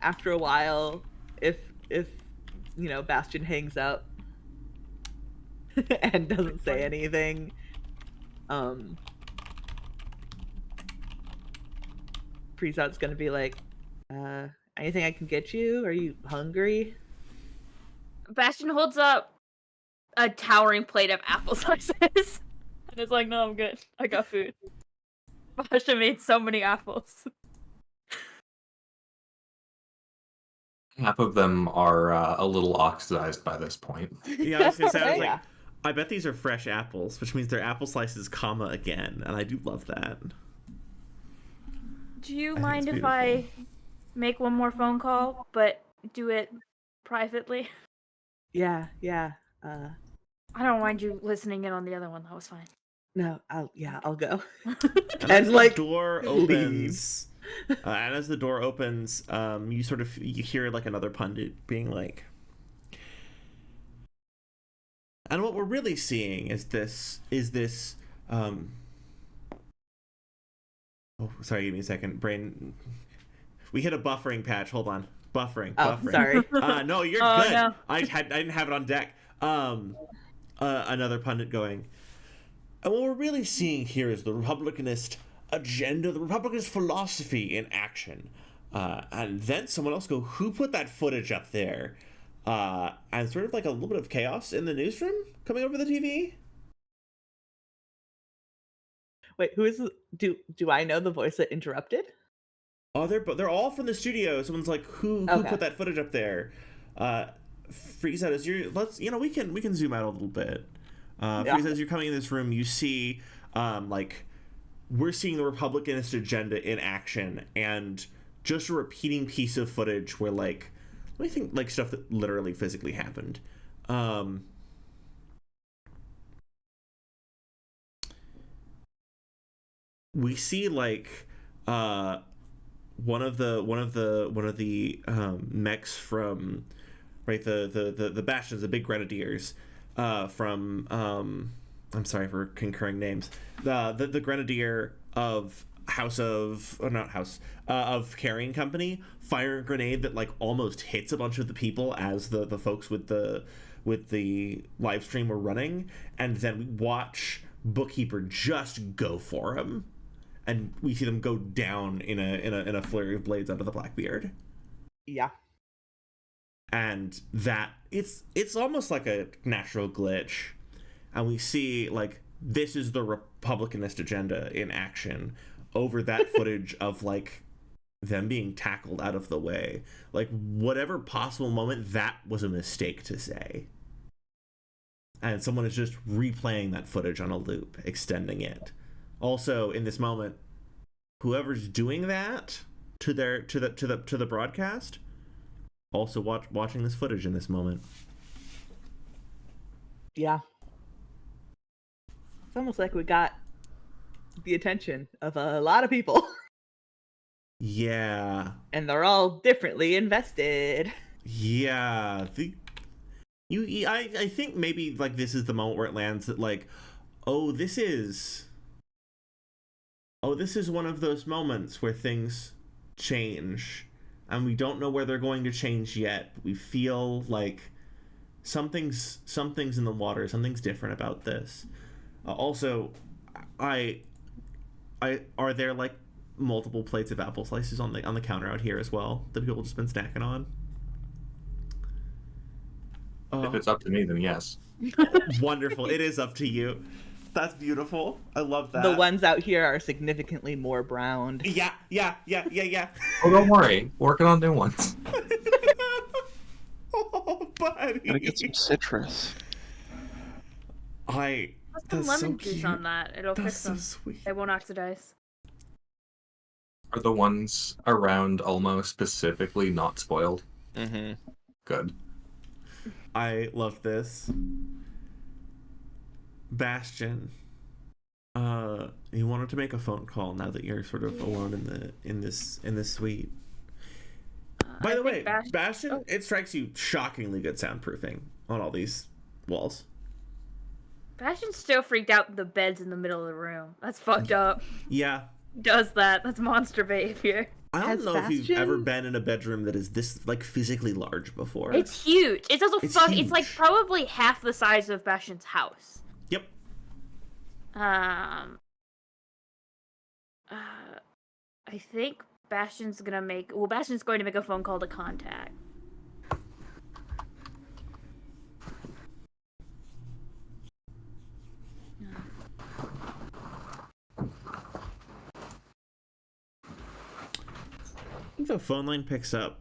After a while, if you know, Bastian hangs up and doesn't say anything, Freezout's gonna be like, anything I can get you? Are you hungry? Bastian holds up a towering plate of apple slices. And it's like, no, I'm good. I got food. Bastian made so many apples. Half of them are a little oxidized by this point. Yeah, I was gonna say, I was Yeah. like, I bet these are fresh apples, which means they're apple slices, comma, again, and I do love that. Do you I think mind it's if I make one more phone call, but do it privately? Yeah. I don't mind you listening in on the other one. That was fine. No, I'll go. And as the door opens, and as the door opens, you hear like another pundit being like, and what we're really seeing is this. Oh, sorry, give me a second. Brain. We hit a buffering patch. Hold on. Buffering. Oh, sorry. No, you're Oh, good. no. I didn't have it on deck. Another pundit going. And what we're really seeing here is the Republicanist agenda, the Republicanist philosophy in action. And then someone else go, who put that footage up there? And sort of like a little bit of chaos in the newsroom coming over the TV. Wait, who is? Do I know the voice that interrupted? Oh, they're all from the studio. Someone's like, who put that footage up there? Frieza, as we can zoom out a little bit. Frieza, as you're coming in this room, you see like we're seeing the Republicanist agenda in action, and just a repeating piece of footage where like let me think, like stuff that literally physically happened. We see like one of the mechs from the Bastions, the big grenadiers from I'm sorry for concurring names, the grenadier of of Carrying Company fire a grenade that like almost hits a bunch of the people as the folks with the live stream were running, and then we watch Bookkeeper just go for him, and we see them go down in a flurry of blades under the Blackbeard. Yeah. And that it's almost like a natural glitch, and we see like this is the Republicanist agenda in action over that footage of like them being tackled out of the way. Like whatever possible moment that was a mistake to say, and someone is just replaying that footage on a loop, extending it. Also in this moment, whoever's doing that to the broadcast also watching this footage in this moment. Yeah. It's almost like we got the attention of a lot of people. Yeah. And they're all differently invested. Yeah. I think maybe like this is the moment where it lands that like, this is one of those moments where things change. And we don't know where they're going to change yet. But we feel like something's in the water. Something's different about this. Also, are there like multiple plates of apple slices on the counter out here as well that people just been snacking on? If it's up to me, then yes. Wonderful. It is up to you. That's beautiful. I love that. The ones out here are significantly more browned. Yeah. Oh, don't worry. Working on new ones. Oh, buddy. Gotta get some citrus. Put some That's lemon so juice cute. on that. It'll That's fix so them. sweet. They won't oxidize. Are the ones around Ulmo specifically not spoiled? Mm-hmm. Good. I love this. Bastian, you wanted to make a phone call now that you're sort of alone in this suite. By the way, Bastian, it strikes you shockingly good soundproofing on all these walls. Bastian's still freaked out the bed's in the middle of the room. That's fucked up. Yeah. Does that. That's monster behavior. I don't Has know if you've Bastian- ever been in a bedroom that is this like physically large before. It's huge. It's also It's It's like huge. probably half the size of Bastian's house. Yep. I think Bastian's going to make a phone call to contact. I think the phone line picks up,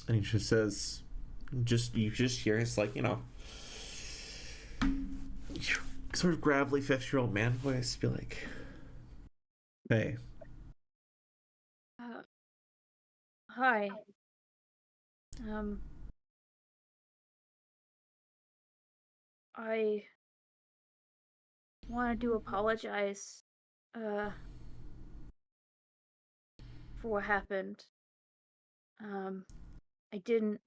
and he just says, you just hear his like, sort of gravelly 50-year-old man voice be like, "Hey, Hi. I wanted to apologize, for what happened. I didn't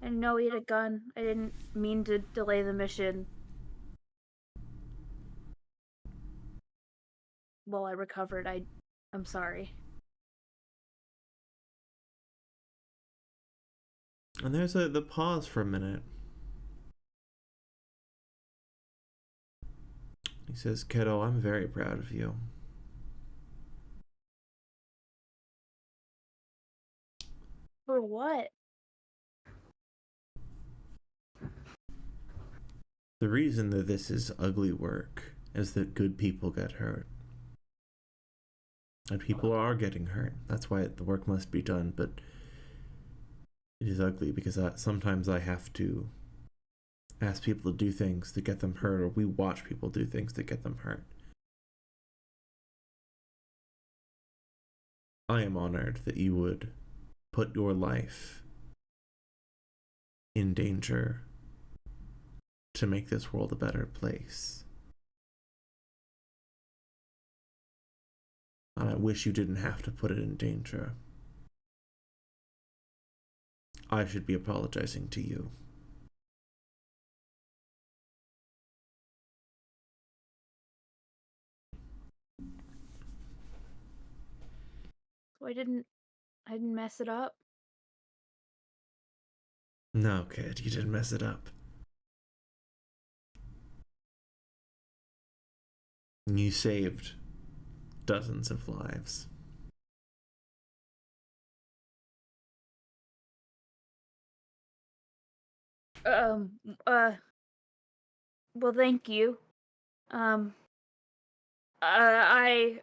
know he had a gun. I didn't mean to delay the mission. While I recovered, I'm sorry." And there's the pause for a minute. He says, "Kiddo, I'm very proud of you." For what? The reason that this is ugly work is that good people get hurt. And people are getting hurt. That's why the work must be done, but it is ugly because sometimes I have to ask people to do things to get them hurt, or we watch people do things to get them hurt. I am honored that you would put your life in danger to make this world a better place. And I wish you didn't have to put it in danger. I should be apologizing to you. So I didn't mess it up. No, kid, you didn't mess it up. You saved dozens of lives. Um, uh, well, thank you. Um, I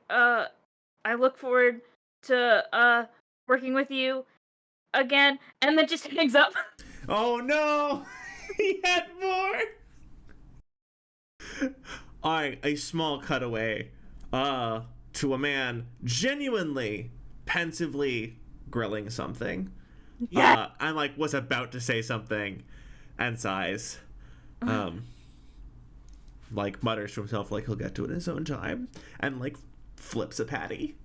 look forward to, working with you again, and then just hangs up. Oh no! He had more! Alright, a small cutaway to a man genuinely, pensively grilling something. Yeah. I'm like, was about to say something and sighs. Like mutters to himself like he'll get to it in his own time and like flips a patty.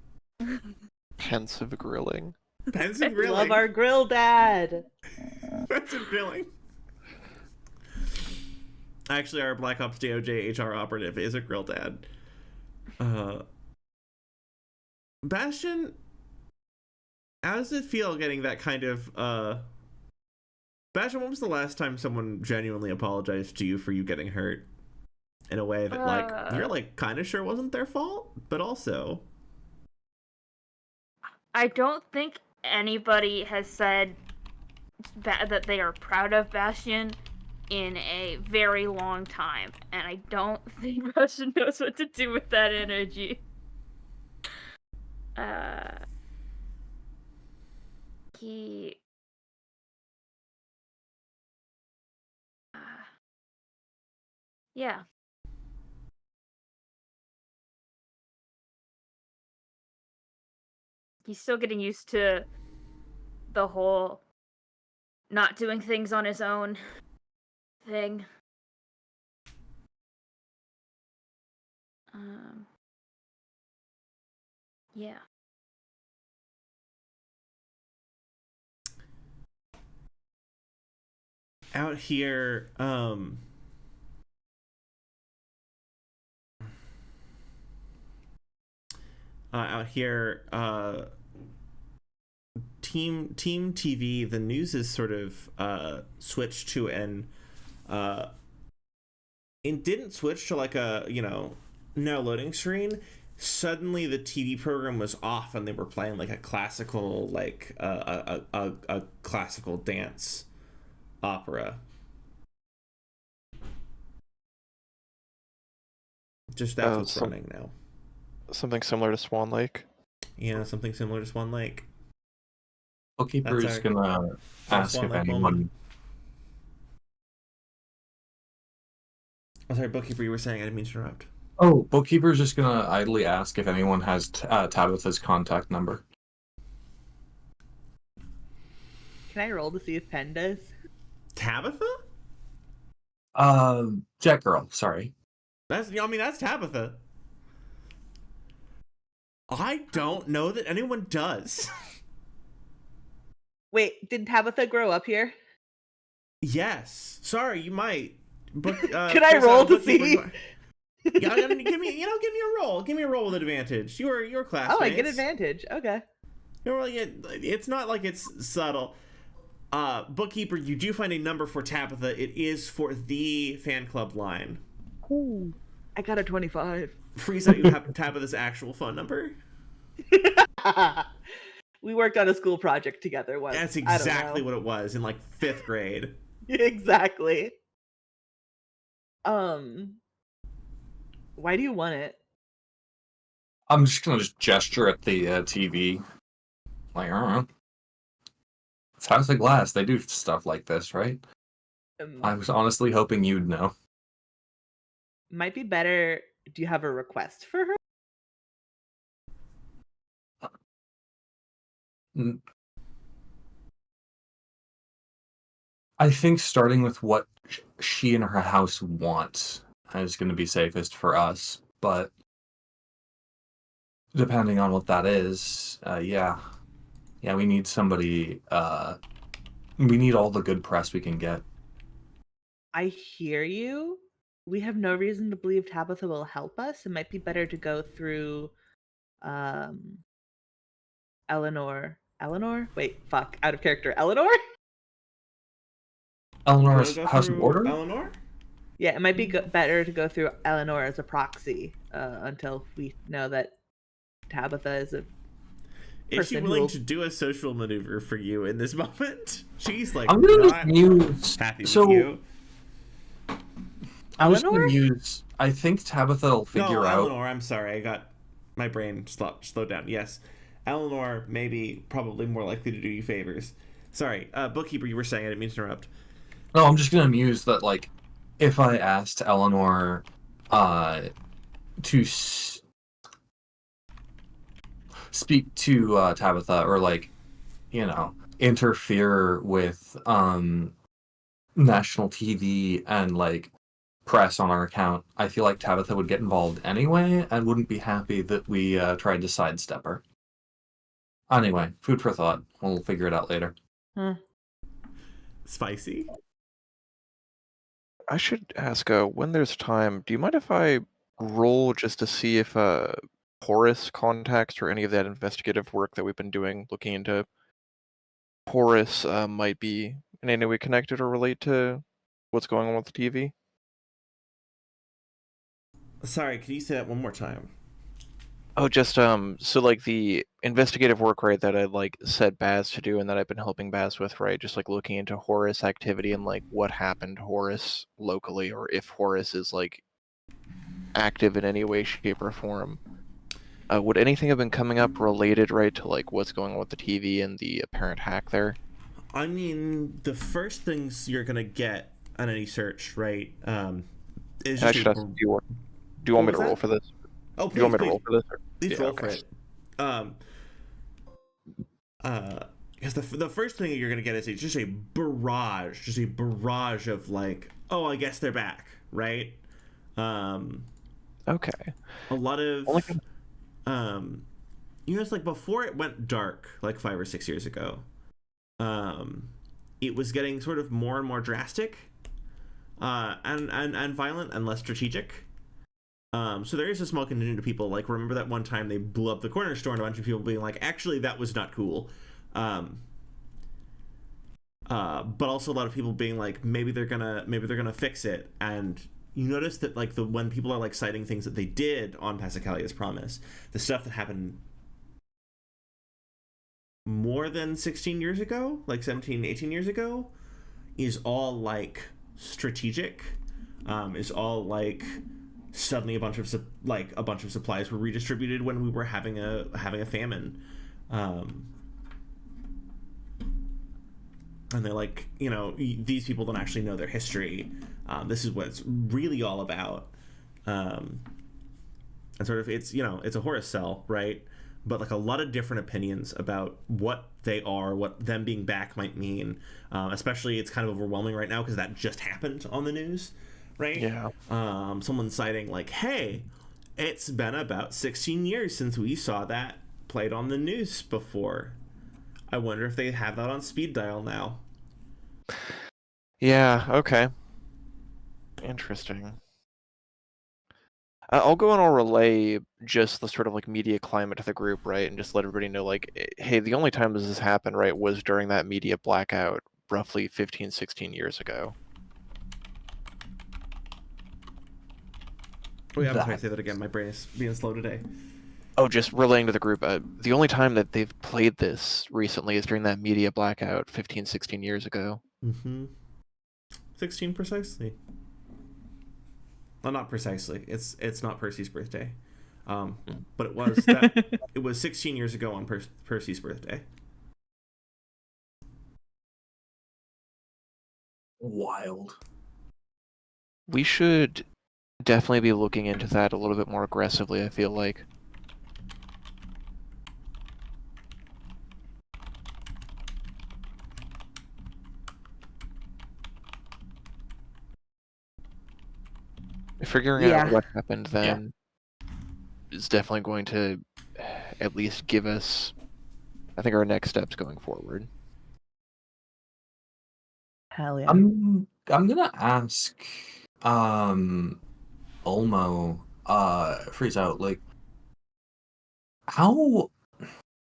Pensive grilling. Pensive Love grilling. our grill dad. Pensive grilling. Actually, our Black Ops DOJ HR operative is a grill dad. Bastian, how does it feel getting that kind of Bastian, when was the last time someone genuinely apologized to you for you getting hurt? In a way that like you're like kind of sure wasn't their fault, but also I don't think anybody has said that they are proud of Bastian in a very long time, and I don't think Bastian knows what to do with that energy. He yeah. He's still getting used to the whole not doing things on his own thing. Yeah. out here, team TV, the news is sort of switched to an it didn't switch to like a no loading screen. Suddenly the TV program was off and they were playing like a classical like a classical dance opera. Just that's what's running now. Something similar to Swan Lake. Yeah, something similar to Swan Lake. Bookkeeper is gonna ask Swan if Lake anyone. moment. Oh, sorry, Bookkeeper, you were saying, I didn't mean to interrupt. Oh, Bookkeeper's just gonna idly ask if anyone has Tabitha's contact number. Can I roll to see if Penn does? Tabitha? Jet Girl, sorry. That's Tabitha. I don't know that anyone does. Wait, did Tabitha grow up here? Yes. Sorry, you might. But Can I roll to see? Yeah, give me a roll. Give me a roll with advantage. Your classmates. Oh, I get advantage. Okay. It's not like it's subtle. Bookkeeper, you do find a number for Tabitha. It is for the fan club line. Ooh, I got a 25. Freeze out, you have Tabitha's actual phone number. We worked on a school project together once. That's exactly what it was in like 5th grade. Exactly. Why do you want it? I'm just gonna gesture at the TV. Like, I don't know. It's House of Glass. They do stuff like this, right? I was honestly hoping you'd know. Might be better. Do you have a request for her? I think starting with what she and her house want is going to be safest for us, but depending on what that is, yeah, we need somebody. We need all the good press we can get. I hear you. We have no reason to believe Tabitha will help us. It might be better to go through Eleanor? Wait, fuck. Out of character. Eleanor? Eleanor's House of Order? Eleanor? Yeah, it might be better to go through Eleanor as a proxy until we know that Tabitha is a Is she person who willing will. to do a social maneuver for you in this moment? She's like I'm gonna just not muse. happy with So you. I'm just Eleanor? gonna muse. I think Tabitha will No, figure out. Eleanor. I'm sorry, I got my brain slowed down. Yes, Eleanor maybe probably more likely to do you favors. Sorry, bookkeeper, you were saying. I didn't mean to interrupt. No, I'm just gonna muse that. Like, if I asked Eleanor, to speak to Tabitha, or like, interfere with national TV and like press on our account, I feel like Tabitha would get involved anyway and wouldn't be happy that we tried to sidestep her. Anyway, food for thought. We'll figure it out later. Spicy. I should ask, when there's time, do you mind if I roll just to see if Horus contacts or any of that investigative work that we've been doing, looking into Horus, might be in any way connected or relate to what's going on with the TV? Sorry, can you say that one more time? Oh, just so like the investigative work, right, that I like set Baz to do and that I've been helping Baz with, right? Just like looking into Horus activity and like what happened to Horus locally, or if Horus is like active in any way, shape, or form. Would anything have been coming up related, right, to like what's going on with the TV and the apparent hack there? I mean, the first things you're gonna get on any search, right? Is And I just should a. ask, do you want me What to was roll that? for this? Oh, Do you want please, me to please, roll for this? Or? please Yeah, roll okay. for it. Because the first thing you're gonna get is just a barrage of like, oh, I guess they're back, right? Okay. A lot Only of, it's like before it went dark, like 5 or 6 years ago. It was getting sort of more and more drastic, and violent and less strategic. So there is a small contingent of people, like, remember that one time they blew up the corner store and a bunch of people being like, actually, that was not cool. But also a lot of people being like, maybe they're gonna fix it. And you notice that like when people are like citing things that they did on Passacalia's Promise, the stuff that happened more than 16 years ago, like 17, 18 years ago, is all like strategic, is all like suddenly a bunch of supplies were redistributed when we were having a famine, and they're like, these people don't actually know their history. This is what it's really all about. And sort of it's a Horus cell, right? But like a lot of different opinions about what they are, what them being back might mean. Especially it's kind of overwhelming right now because that just happened on the news, right? Yeah. Someone citing like, hey, it's been about 16 years since we saw that played on the news before. I wonder if they have that on speed dial now. Yeah, okay. Interesting. I'll go and I'll relay just the sort of like media climate to the group, right? And just let everybody know, like, hey, the only time this happened, right, was during that media blackout roughly 15, 16 years ago. Oh yeah, I'm sorry to say that again. My brain is being slow today. Oh, just relaying to the group, the only time that they've played this recently is during that media blackout 15, 16 years ago. 16 precisely. Well, not precisely. It's not Percy's birthday. But it was it was 16 years ago on Percy's birthday. Wild. We should definitely be looking into that a little bit more aggressively, I feel like. Figuring out what happened then is definitely going to at least give us, I think, our next steps going forward. Hell yeah. I'm gonna ask Olmo, freeze out, like, how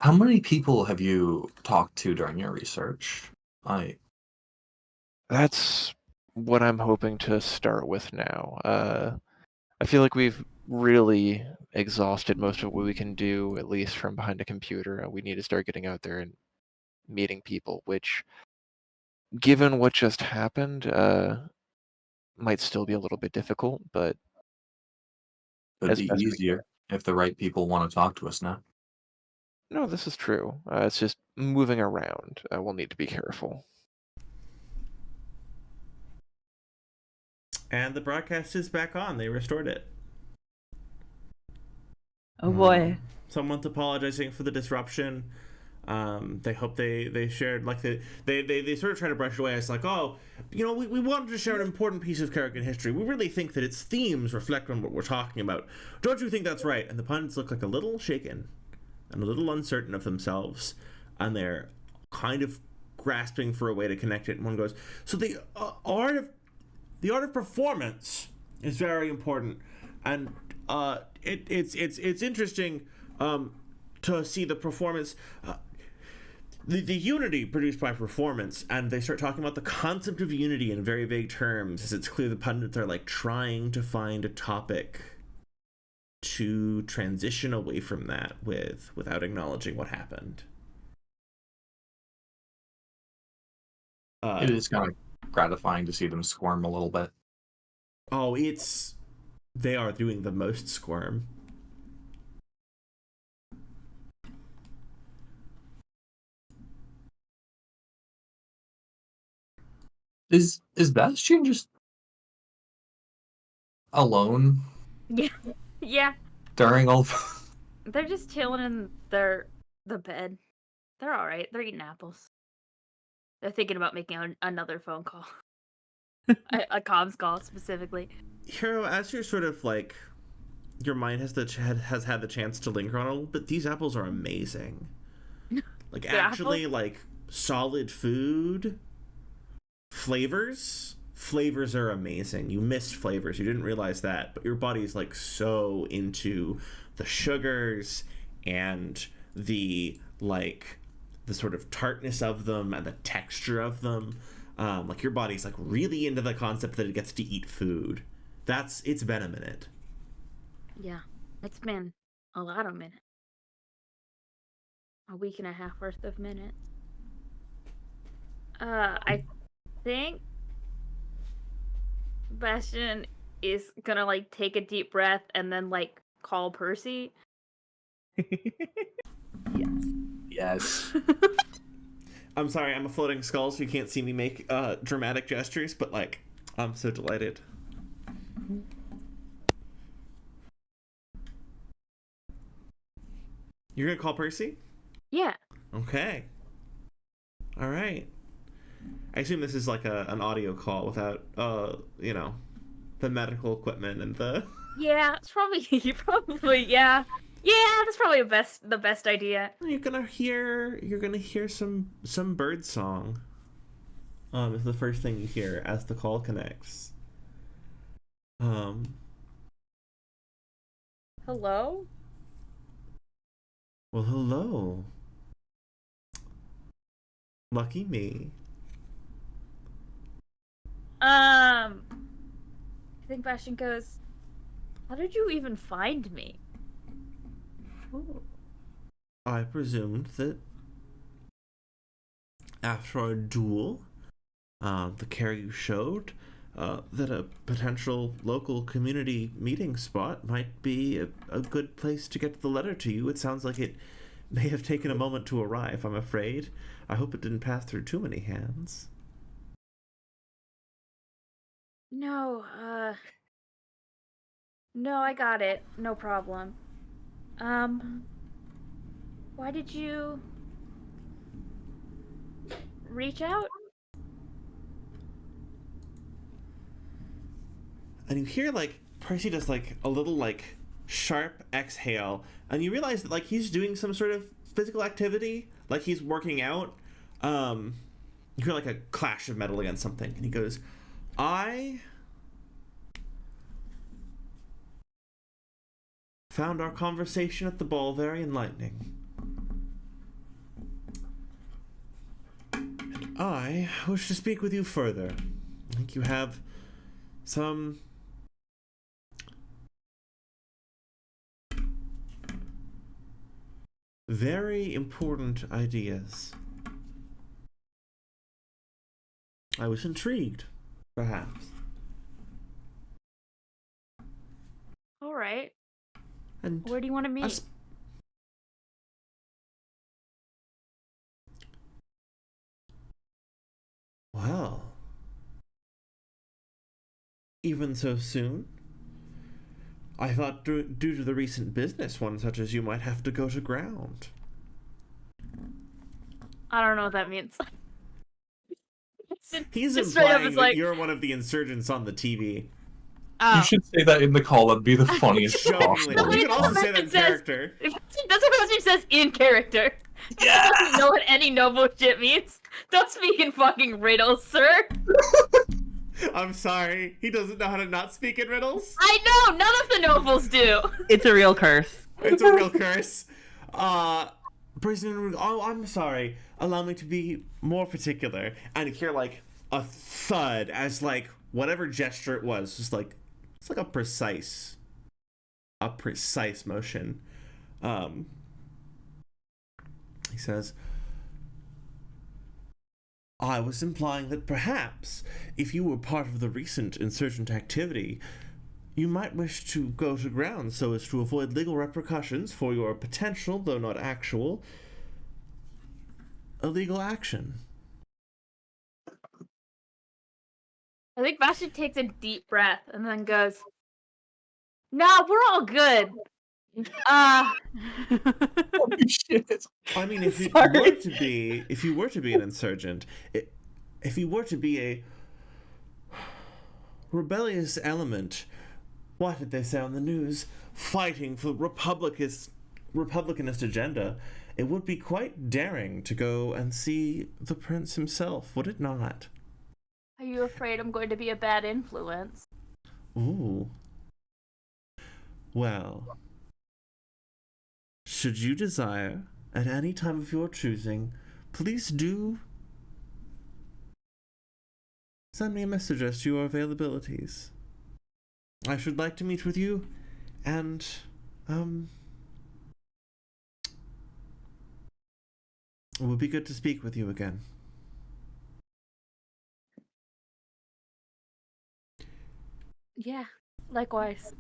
many people have you talked to during your research? That's what I'm hoping to start with now. I feel like we've really exhausted most of what we can do, at least from behind a computer. We need to start getting out there and meeting people, which, given what just happened, might still be a little bit difficult, but It'd as be best we can. easier if the right people want to talk to us now. No, this is true. It's just moving around. We'll need to be careful. And the broadcast is back on. They restored it. Oh boy. Someone's apologizing for the disruption. They hope they shared, like, they sort of try to brush it away. It's like, oh, we wanted to share an important piece of Karrakin history. We really think that its themes reflect on what we're talking about. Don't you think that's right? And the pundits look like a little shaken and a little uncertain of themselves, and they're kind of grasping for a way to connect it. And one goes, so the art of performance is very important, and it's interesting to see the performance, the unity produced by performance. And they start talking about the concept of unity in very vague terms, as it's clear the pundits are like trying to find a topic to transition away from that without acknowledging what happened. It is kind of gratifying to see them squirm a little bit. Oh, they are doing the most squirm. Is Bastian just alone Yeah. Yeah. during all? They're just chilling in the bed. They're all right. They're eating apples. They're thinking about making another phone call. a comms call specifically. Hero, as you're sort of like, your mind has had the chance to linger on a little bit, these apples are amazing. Like, actually, like, solid food. Flavors are amazing. You missed flavors. You didn't realize that, but your body's like so into the sugars and the sort of tartness of them and the texture of them. Like, your body's like really into the concept that it gets to eat food. It's been a minute. Yeah, it's been a lot of minutes. A week and a half worth of minutes. I think Bastian is gonna like take a deep breath and then like call Percy. Yes. Yes. I'm sorry, I'm a floating skull, so you can't see me make dramatic gestures, but like, I'm so delighted. You're gonna call Percy? Yeah. Okay. All right. I assume this is like an audio call without, the medical equipment and the. Yeah, it's probably yeah. Yeah, that's probably the best idea. You're gonna hear some bird song. Is the first thing you hear as the call connects. Hello? Well, hello. Lucky me. I think Bastian goes, how did you even find me? I presumed that after our duel, the care you showed, that a potential local community meeting spot might be a good place to get the letter to you. It sounds like it may have taken a moment to arrive, I'm afraid. I hope it didn't pass through too many hands. No, no, I got it. No problem. Why did you reach out? And you hear, like, Percy does, like, a little, like, sharp exhale, and you realize that, like, he's doing some sort of physical activity, like he's working out. You hear, like, a clash of metal against something, and he goes, I found our conversation at the ball very enlightening. I wish to speak with you further. He think you have some very important ideas. I was intrigued, perhaps. All right. And Where do you want to meet? Well, even so soon? I thought due to the recent business, one such as you might have to go to ground. I don't know what that means. He's Just straight up implying is that like, you're one of the insurgents on the TV. oh. You should say that in the call. It'd be the funniest Shockingly. possible. You can also say that in character. That's what Bastian says in character. Yeah! Doesn't know what any noble shit means. Don't speak in fucking riddles, sir. I'm sorry. He doesn't know how to not speak in riddles. I know, none of the nobles do. It's a real curse. It's a real curse. President, oh, I'm sorry. Allow me to be more particular. And you hear like a thud as like whatever gesture it was, just like it's like a precise motion. He says, I was implying that perhaps, if you were part of the recent insurgent activity, you might wish to go to ground so as to avoid legal repercussions for your potential, though not actual, illegal action. I think Bastian takes a deep breath and then goes, nah, we're all good. Holy shit. I mean, if you were to be an insurgent, if you were to be a rebellious element, what did they say on the news? Fighting for Republicanist agenda, it would be quite daring to go and see the prince himself, would it not? Are you afraid I'm going to be a bad influence? Ooh. Well, should you desire, at any time of your choosing, please do send me a message as to your availabilities. I should like to meet with you, and, it would be good to speak with you again. Yeah, likewise.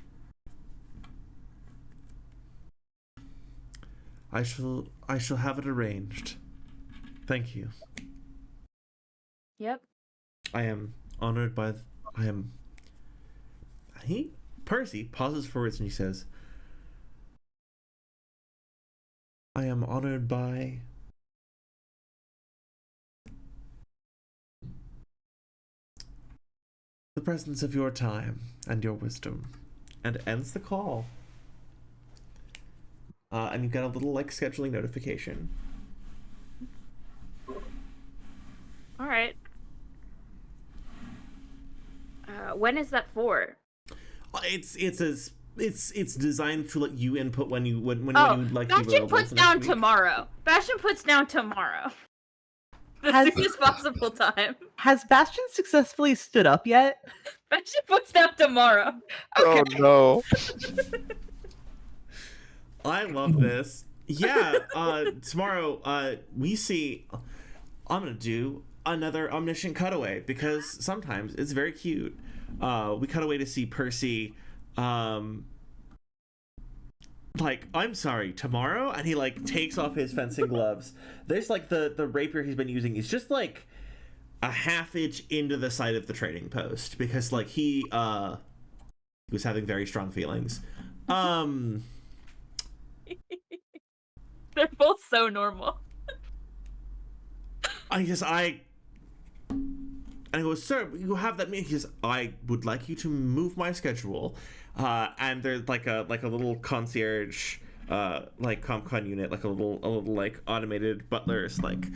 I shall have it arranged. Thank you. Yep. I am honored by... Percy pauses for words and he says, I am honored by... the presence of your time and your wisdom. And ends the call. And you get a little, like, scheduling notification. Alright. When is that for? It's designed to let you input when you would like to be Bastian available puts for next down week. tomorrow. Bastian puts down tomorrow. The Has- soonest possible time. Has Bastian successfully stood up yet? Bastian puts down tomorrow. Oh no. I love this. Yeah, tomorrow we see I'm gonna do another omniscient cutaway because sometimes it's very cute. We cut away to see Percy like, I'm sorry, tomorrow? And he like takes off his fencing gloves. There's like the rapier he's been using is just like a half inch into the side of the trading post because like he was having very strong feelings. They're both so normal. And I go, sir, you have that meeting. He says, I would like you to move my schedule. And there's like a little concierge, like ComCon unit, like a little like automated butler's like,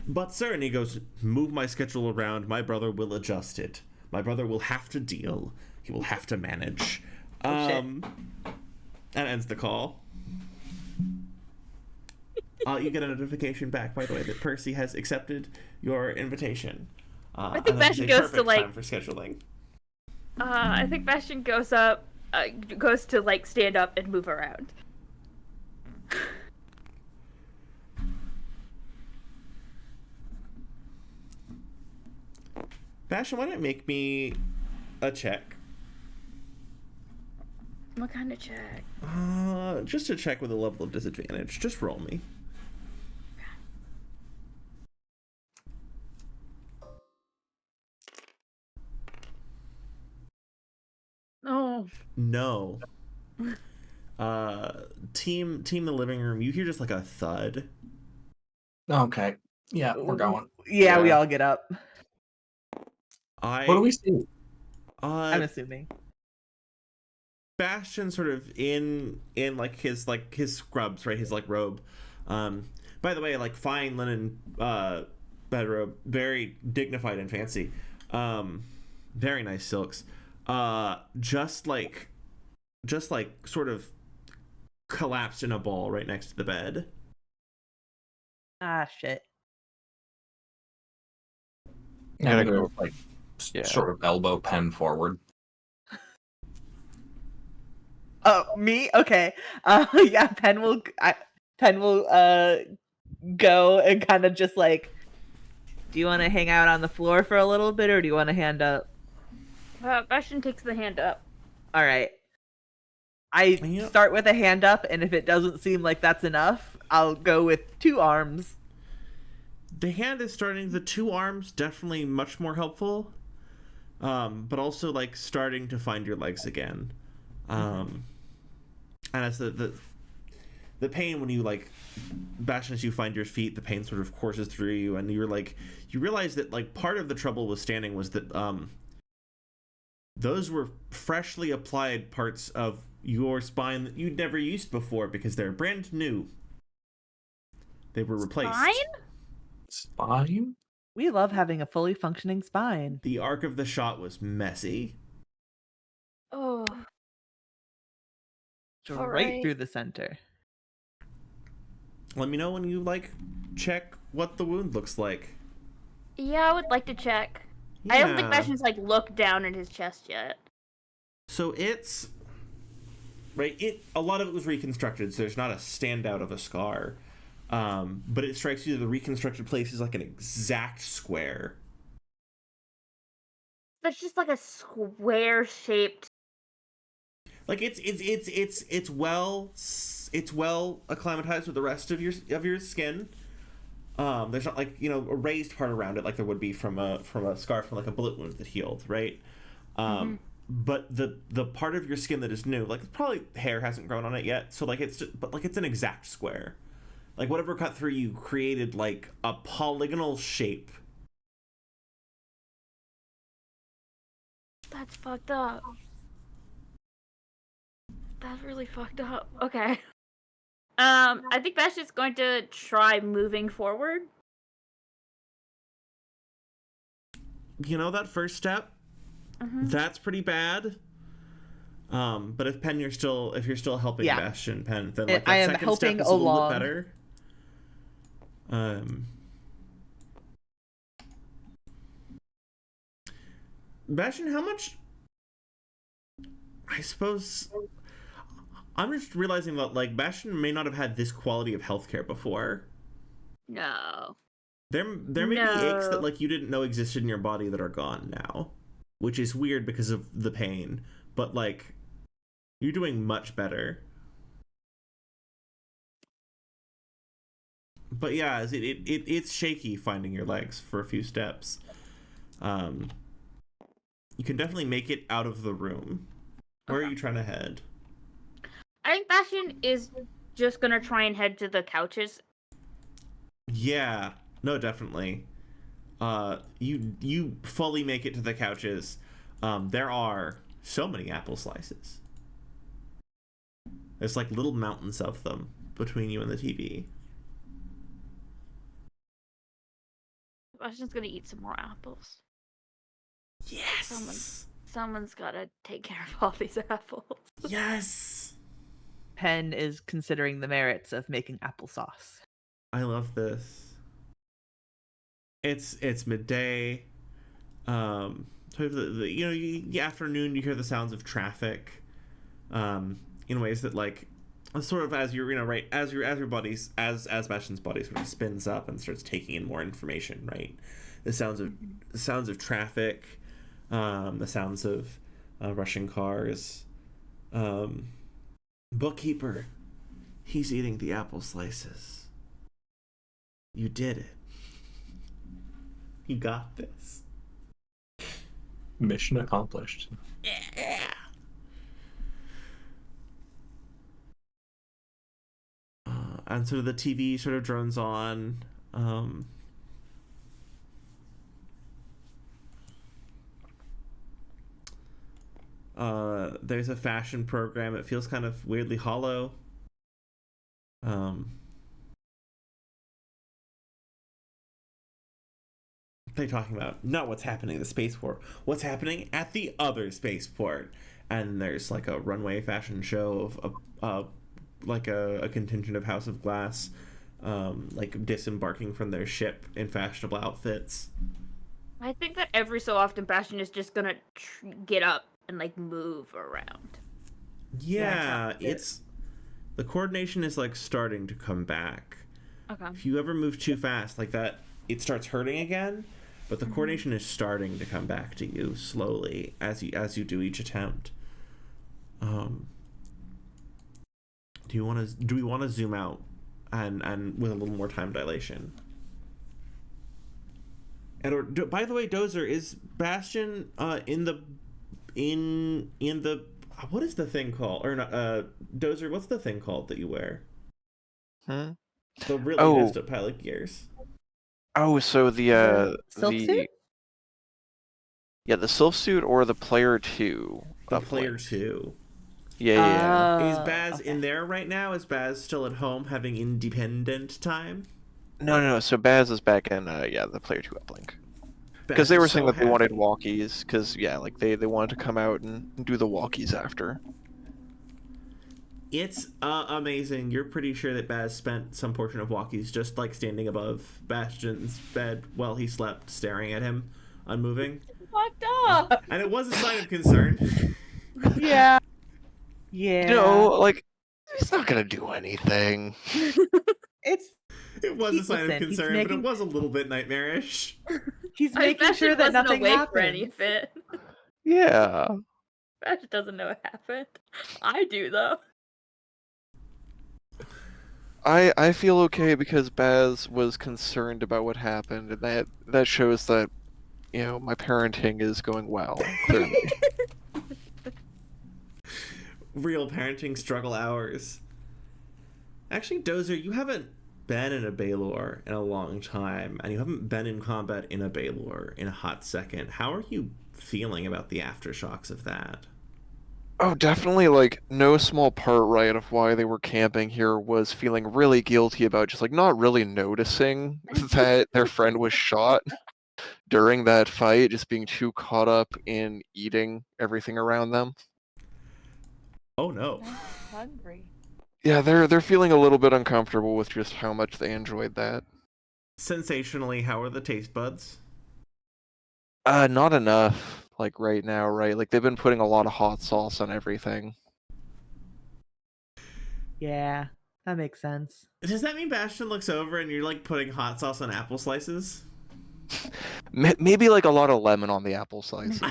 but sir, and he goes, move my schedule around. My brother will adjust it. My brother will have to deal. He will have to manage. And ends the call. You get a notification back, by the way, that Percy has accepted your invitation. I And think this is Bastian a goes to perfect like. time for scheduling. I think Bastian goes up, goes to like stand up and move around. Bastian, why don't you make me a check? What kind of check? Just to check with a level of disadvantage. Just roll me. Oh. No. Team the living room, you hear just like a thud. Okay. Yeah, we're going. Yeah, we Yeah. all get up. What do we see? I'm assuming. Bastian sort of in like his scrubs, right? His like robe. By the way, like fine linen bedrobe, very dignified and fancy. Very nice silks. Just like sort of collapsed in a ball right next to the bed. Ah, shit. Yeah, gotta I'm gonna go. like Yeah. sort of elbow Pen forward. Oh, me? Okay. Yeah, Pen will go and kind of just like, do you want to hang out on the floor for a little bit, or do you want to hand up? Bastian takes the hand up. All right. I Yeah. start with a hand up, and if it doesn't seem like that's enough, I'll go with 2 arms. The hand is starting. The 2 arms definitely much more helpful. But also like starting to find your legs again. And as the pain when you like Bastian, as you find your feet, the pain sort of courses through you, and you realize that like part of the trouble with standing was that those were freshly applied parts of your spine that you'd never used before because they're brand new. They were replaced. Spine? We love having a fully functioning spine. The arc of the shot was messy. Oh. Straight Alright. through the center. Let me know when you like check what the wound looks like. Yeah, I would like to check. Yeah. I don't think Bastian's like looked down at his chest yet. So it's right. A lot of it was reconstructed, so there's not a standout of a scar. But it strikes you that the reconstructed place is like an exact square. That's just like a square shaped. Like it's well acclimatized with the rest of your skin. There's not like a raised part around it like there would be from a scar from like a bullet wound that healed, right? But the part of your skin that is new, like probably hair hasn't grown on it yet, so like it's an exact square. Like whatever cut through you created like a polygonal shape. That's fucked up. That's really fucked up. Okay. I think Bastian's going to try moving forward. That first step, that's pretty bad. But if Pen, if you're still helping Yeah. Bastian, Pen, then like that I am second helping step is a little along. bit better. Bastian, how much? I suppose I'm just realizing that like Bastian may not have had this quality of healthcare before. No. There may be aches that No. like you didn't know existed in your body that are gone now, which is weird because of the pain. But like, you're doing much better. But yeah, it's shaky finding your legs for a few steps. You can definitely make it out of the room. Where are you trying to head? I think Bastian is just gonna try and head to the couches. Yeah, no, definitely. You fully make it to the couches. There are so many apple slices. There's like little mountains of them between you and the TV. Bastian's gonna eat some more apples. Yes. Someone's gotta take care of all these apples. Yes. Pen is considering the merits of making applesauce. I love this. It's midday. sort of the afternoon, you hear the sounds of traffic, in ways that like sort of as you're right as your body's as Bastian's body sort of spins up and starts taking in more information, right? The sounds of traffic, the sounds of rushing cars. Bookkeeper, he's eating the apple slices. You did it. You got this. Mission accomplished. Yeah. And sort of the TV sort of drones on. There's a fashion program. It feels kind of weirdly hollow. They're talking about not what's happening at the spaceport, what's happening at the other spaceport. And there's like a runway fashion show of like a contingent of House of Glass, like disembarking from their ship in fashionable outfits. I think that every so often Bastian is just gonna get up and like move around. Yeah, it's the coordination is like starting to come back. Okay. If you ever move too fast like that, it starts hurting again. But the coordination is starting to come back to you slowly as you do each attempt. Do we want to zoom out and with a little more time dilation? And by the way, Dozer, is Bastian in the what is the thing called? Or not, Dozer, what's the thing called that you wear? The really messed up pilot gears. Oh, so the Silk suit? the Silph suit or the Player 2. The Player 2. Yeah. Is Baz in there right now? Is Baz still at home having independent time? No. So Baz is back in the Player 2 uplink. Because they were saying that they wanted walkies, because like they wanted to come out and do the walkies after. It's amazing. You're pretty sure that Baz spent some portion of walkies just like standing above Bastian's bed while he slept, staring at him, unmoving. Fucked up. And it was a sign of concern. Yeah. Yeah. Like, he's not gonna do anything. It was a sign of concern, but it was a little bit nightmarish. He's making sure that nothing happens. For any of it. Yeah. Bash doesn't know what happened. I do though. I feel okay because Baz was concerned about what happened, and that shows that, my parenting is going well, clearly. Real parenting struggle hours. Actually, Dozer, you haven't been in a Baylor in a long time, and you haven't been in combat in a Baylor in a hot second. How are you feeling about the aftershocks of that? Oh, definitely, like, no small part, right, of why they were camping here was feeling really guilty about just, like, not really noticing that their friend was shot during that fight, just being too caught up in eating everything around them. Oh, no. I'm hungry. Yeah, they're feeling a little bit uncomfortable with just how much they enjoyed that. Sensationally, how are the taste buds? Not enough. Like right now, right? Like they've been putting a lot of hot sauce on everything. Yeah, that makes sense. Does that mean Bastian looks over and you're like putting hot sauce on apple slices? Maybe like a lot of lemon on the apple slices.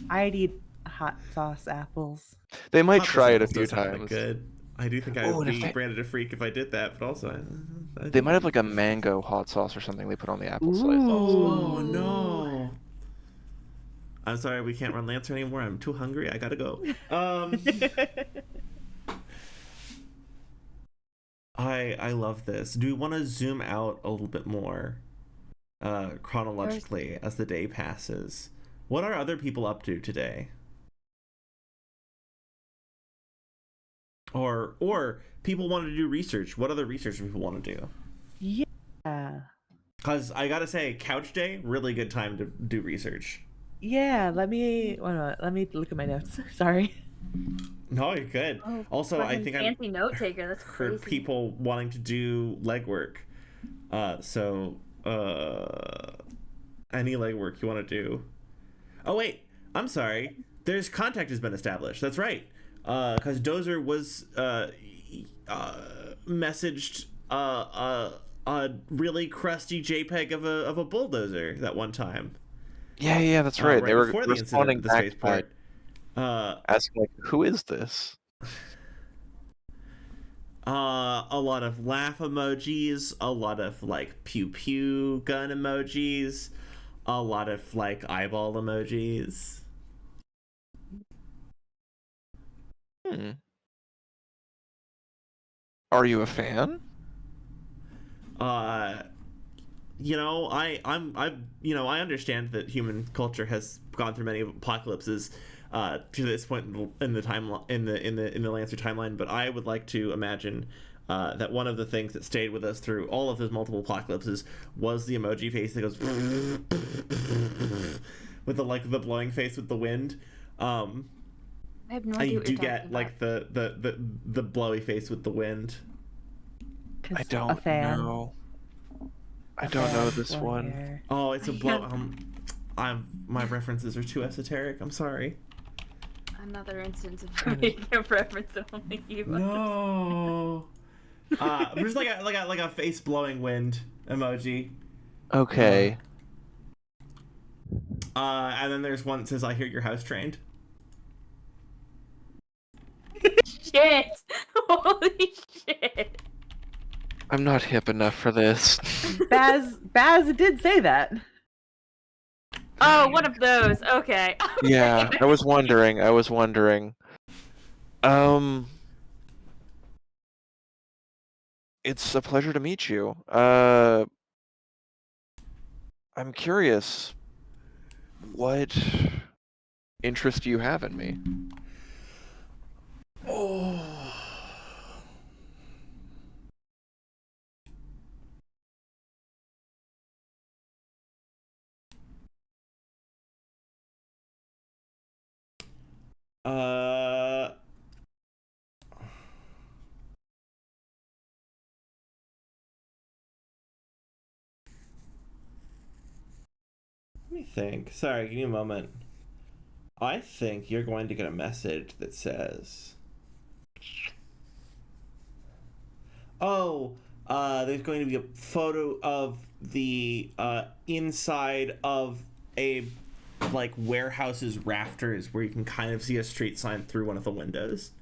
I'd eat hot sauce apples. They might Hot try sauce it a few does sound times. Good. I do think I would be branded a freak if I did that, but also they might have like a mango hot sauce or something they put on the apple slices. Oh no! I'm sorry, we can't run Lancer anymore. I'm too hungry. I gotta go. I love this. Do we want to zoom out a little bit more chronologically as the day passes? What are other people up to today? Or people want to do research. What other research do people want to do? Yeah. Because I gotta say, couch day, really good time to do research. Yeah, let me look at my notes. Sorry. No, you're good. Also, I think I'm fancy note taker. That's crazy. heard people wanting to do legwork. So any legwork you want to do. Oh wait, I'm sorry. There's contact has been established. That's right. Because Dozer was messaged a really crusty JPEG of a bulldozer that one time. Yeah, that's right. They were before the incident responding at the back spaceport. asking like, "Who is this?" A lot of laugh emojis, a lot of like pew pew gun emojis, a lot of like eyeball emojis. Are you a fan? I understand that human culture has gone through many apocalypses to this point in the timeline in the Lancer timeline, but I would like to imagine that one of the things that stayed with us through all of those multiple apocalypses was the emoji face that goes with the blowing face with the wind. I have no idea I what do you're get talking like the blowy face with the wind. I don't know. I don't know this one. Here. Oh, it's a blow. My references are too esoteric. I'm sorry. Another instance of making a reference that only you No. Just like a face blowing wind emoji. Okay. And then there's one that says, "I hear your house trained." Shit! Holy shit! I'm not hip enough for this. Baz did say that. Oh, one of those. Okay. Yeah, I was wondering. It's a pleasure to meet you. I'm curious, what interest do you have in me? Oh. Let me think. Sorry, give me a moment. I think you're going to get a message that says, "Oh, there's going to be a photo of the inside of a like warehouse's rafters where you can kind of see a street sign through one of the windows."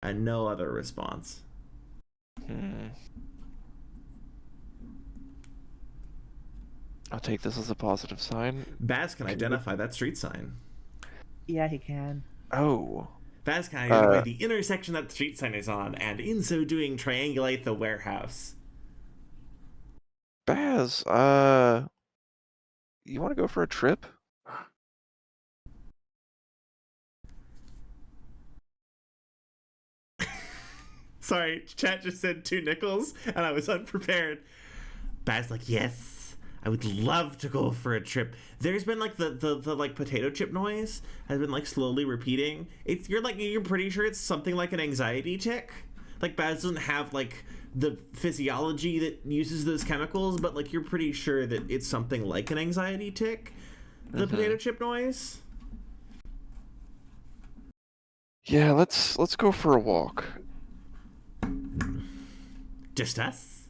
And no other response. I'll take this as a positive sign. Baz can identify that street sign. Yeah, he can. Oh. Baz can identify the intersection that the street sign is on, and in so doing, triangulate the warehouse. Baz, you want to go for a trip? Sorry, chat just said 2 nickels, and I was unprepared. Baz like, yes, I would love to go for a trip. There's been like the like potato chip noise has been like slowly repeating. You're pretty sure it's something like an anxiety tick. Like Baz doesn't have like the physiology that uses those chemicals, but like you're pretty sure that it's something like an anxiety tick. The potato chip noise. Yeah, let's go for a walk. Just us?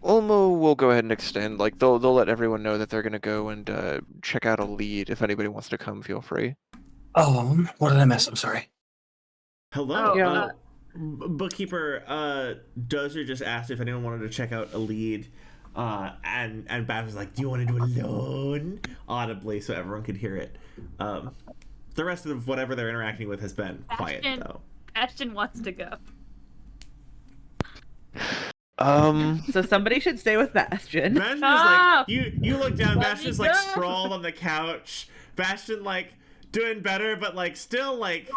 Ulmo will go ahead and extend. Like they'll let everyone know that they're gonna go and check out a lead. If anybody wants to come, feel free. What did I miss? I'm sorry. Hello. Oh, yeah. Bookkeeper Dozer just asked if anyone wanted to check out a lead. And Baz was like, "Do you want to do it alone?" audibly so everyone could hear it. The rest of whatever they're interacting with has been quiet though. Bastian wants to go. So somebody should stay with Bastian. Bastion is Ah! like you look down, Let Bastion's me like go. sprawled on the couch. Bastion like doing better, but like still like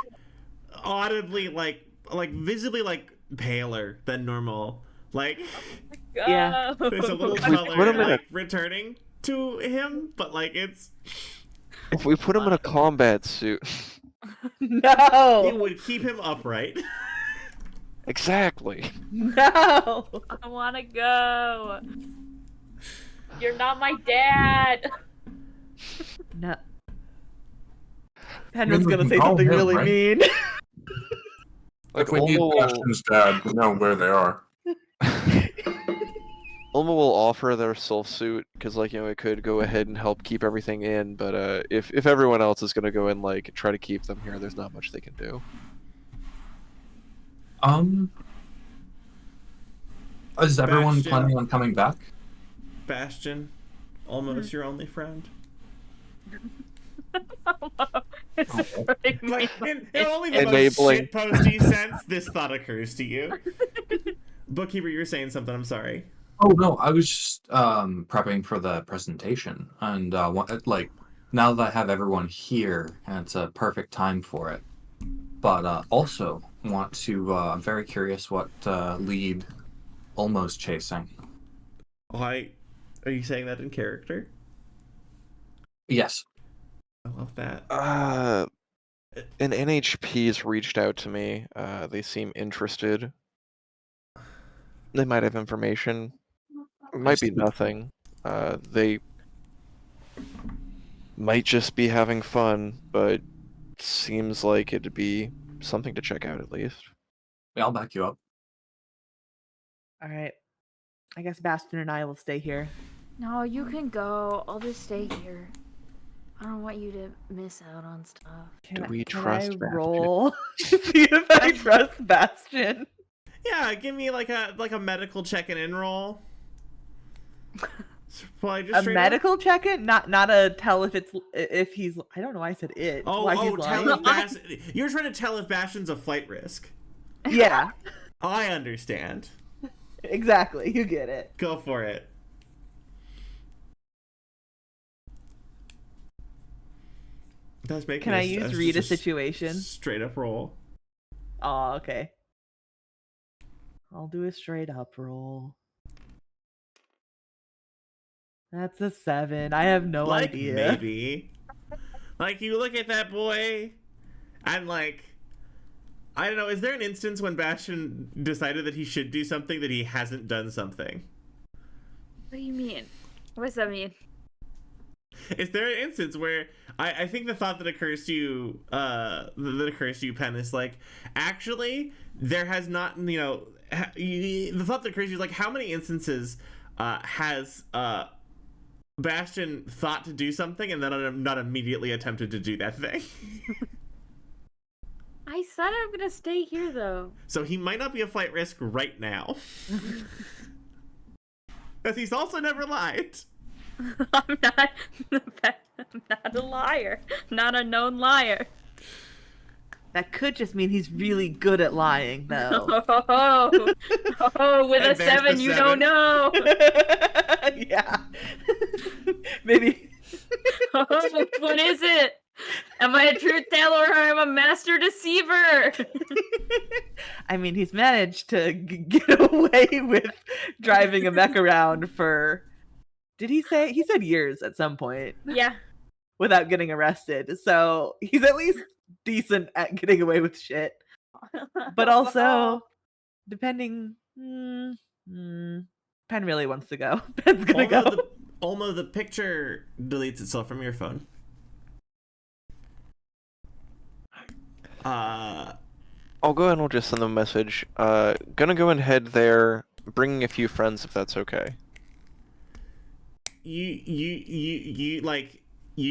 audibly like visibly like paler than normal. Like Yeah. there's a little Wait, what color am I- like returning to him, but like it's If we put him in a combat suit. It No. would keep him upright. Exactly. No. I want to go. You're not my dad. No. Penman's we gonna can say call something him, really right? mean. Like, If we need Ulma will, Bastian's dad, we know where they are. Ulma will offer their self suit because, like, it could go ahead and help keep everything in. But if everyone else is gonna go and like try to keep them here, there's not much they can do. Is everyone Bastian. planning on coming back? Bastion, almost your only friend. It's hurting me. Like, in only the Enabling. most shitposty sense, this thought occurs to you. Bookkeeper, you were saying something. I'm sorry. Oh no, I was just prepping for the presentation, and like now that I have everyone here, and it's a perfect time for it. But also want to. I'm very curious what lead almost chasing. Why are you saying that in character? Yes. I love that. An NHP's reached out to me. They seem interested. They might have information. It might be nothing. They might just be having fun, but seems like it'd be something to check out at least. Yeah, I'll back you up. All right. I guess Bastion and I will stay here. No, you can go. I'll just stay here. I don't want you to miss out on stuff. Do we Can trust I Bastion? roll to see if I trust Bastion? Yeah, give me like a medical check-in roll. Well, I just A straight up- medical check-in, not a tell if he's. I don't know why I said it. Why he's tell lying. if Bastion. You're trying to tell if Bastion's a flight risk. Yeah, I understand. exactly. You get it. Go for it. That's making Can I use read a situation? Straight up roll. Oh, okay. I'll do a straight up roll. That's a 7. I have no Like idea. maybe. Like you look at that boy, and like, I don't know. Is there an instance when Bastion decided that he should do something that he hasn't done something? What do you mean? What does that mean? Is there an instance where I think the thought that occurs to you, Pen, is like, actually, there has not, the thought that occurs to you is like, how many instances has Bastion thought to do something and then not immediately attempted to do that thing? I said I'm gonna stay here though. So he might not be a flight risk right now. Because he's also never lied. I'm not a liar. Not a known liar. That could just mean he's really good at lying, though. Oh, with And a there's 7, the you 7. don't know. Yeah. Maybe. What is it? Am I a truth teller or am I a master deceiver? I mean, he's managed to get away with driving a mech around for. Did he say? He said years at some point Yeah. without getting arrested. So he's at least decent at getting away with shit. But also, depending. Pen really wants to go. Pen's gonna go. Olmo, the picture deletes itself from your phone. I'll go ahead and we'll just send them a message. Gonna go and head there, bringing a few friends if that's okay. You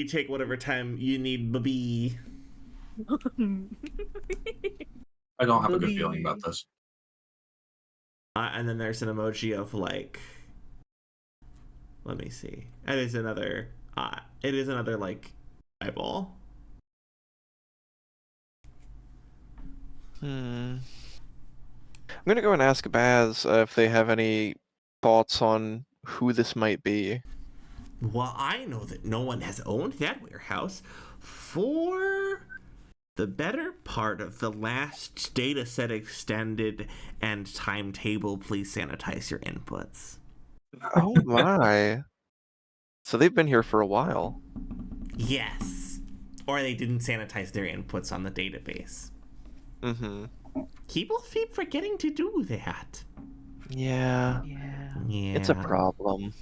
take whatever time you need, baby. I don't have a good feeling about this. And then there's an emoji of like, let me see. It is another like eyeball. I'm gonna go and ask Baz if they have any thoughts on who this might be. Well, I know that no one has owned that warehouse for the better part of the last data set extended and timetable. Please sanitize your inputs. Oh my. So they've been here for a while. Yes. Or they didn't sanitize their inputs on the database. Mm-hmm. People keep forgetting to do that. Yeah. Yeah. Yeah. It's a problem.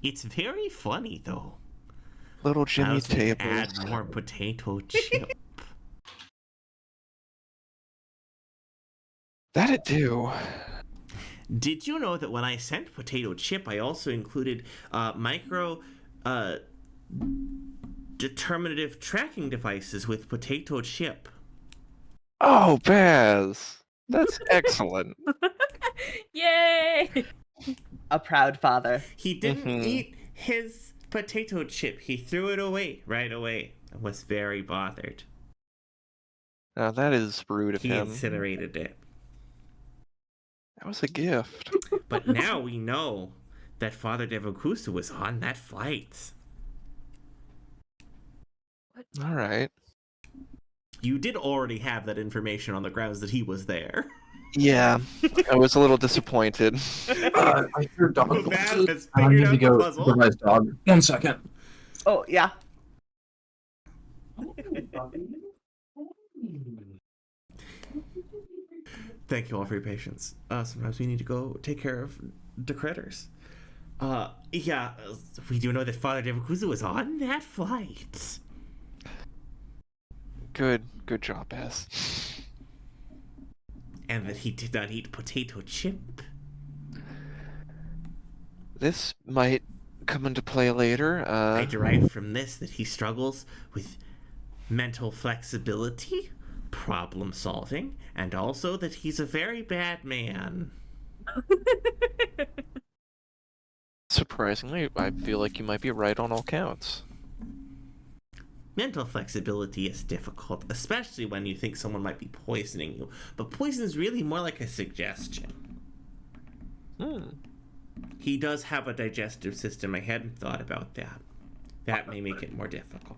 It's very funny, though. Little Jimmy Allows me to tables. add more potato chip. That'd do. Did you know that when I sent potato chip, I also included micro determinative tracking devices with potato chip? Oh, Baz. That's excellent. Yay! A proud father. He didn't Mhm. eat his potato chip. He threw it away right away and was very bothered. Now that is rude of He him. incinerated it. That was a gift. But now we know that Father Devakusa was on that flight. All right. You did already have that information on the grounds that he was there. Yeah, I was a little disappointed. I hear dog Baz voices. has I figured need out to the go puzzle. supervise dog. 1 second. Oh, yeah. Thank you all for your patience. Sometimes we need to go take care of the critters. Yeah, we do know that Father Devakusa was on that flight. Good job, Baz. And that he did not eat potato chip. This might come into play later. I derive from this that he struggles with mental flexibility, problem solving, and also that he's a very bad man. Surprisingly, I feel like you might be right on all counts. Mental flexibility is difficult, especially when you think someone might be poisoning you. But poison is really more like a suggestion. He does have a digestive system. I hadn't thought about that. That may make it more difficult.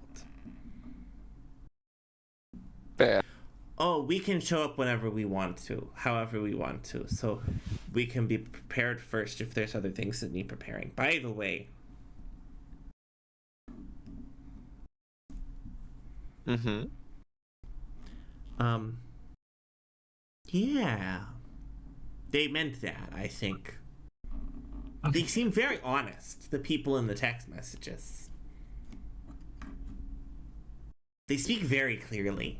Bad. Oh, we can show up whenever we want to, however we want to. So we can be prepared first if there's other things that need preparing. By the way, Mm-hmm. yeah. They meant that, I think. They seem very honest, the people in the text messages. They speak very clearly.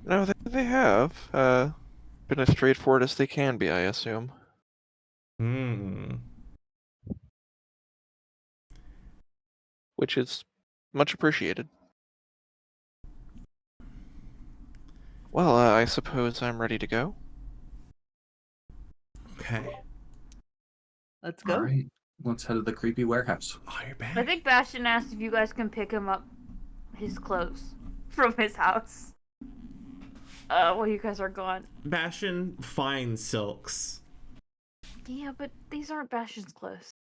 No, they have. Been as straightforward as they can be, I assume. Which is much appreciated. Well, I suppose I'm ready to go. Okay. Let's go. All right, let's head to the creepy warehouse. Oh, you're back. I think Bastian asked if you guys can pick him up his clothes from his house. While you guys are gone. Bastian finds silks. Yeah, but these aren't Bastian's clothes.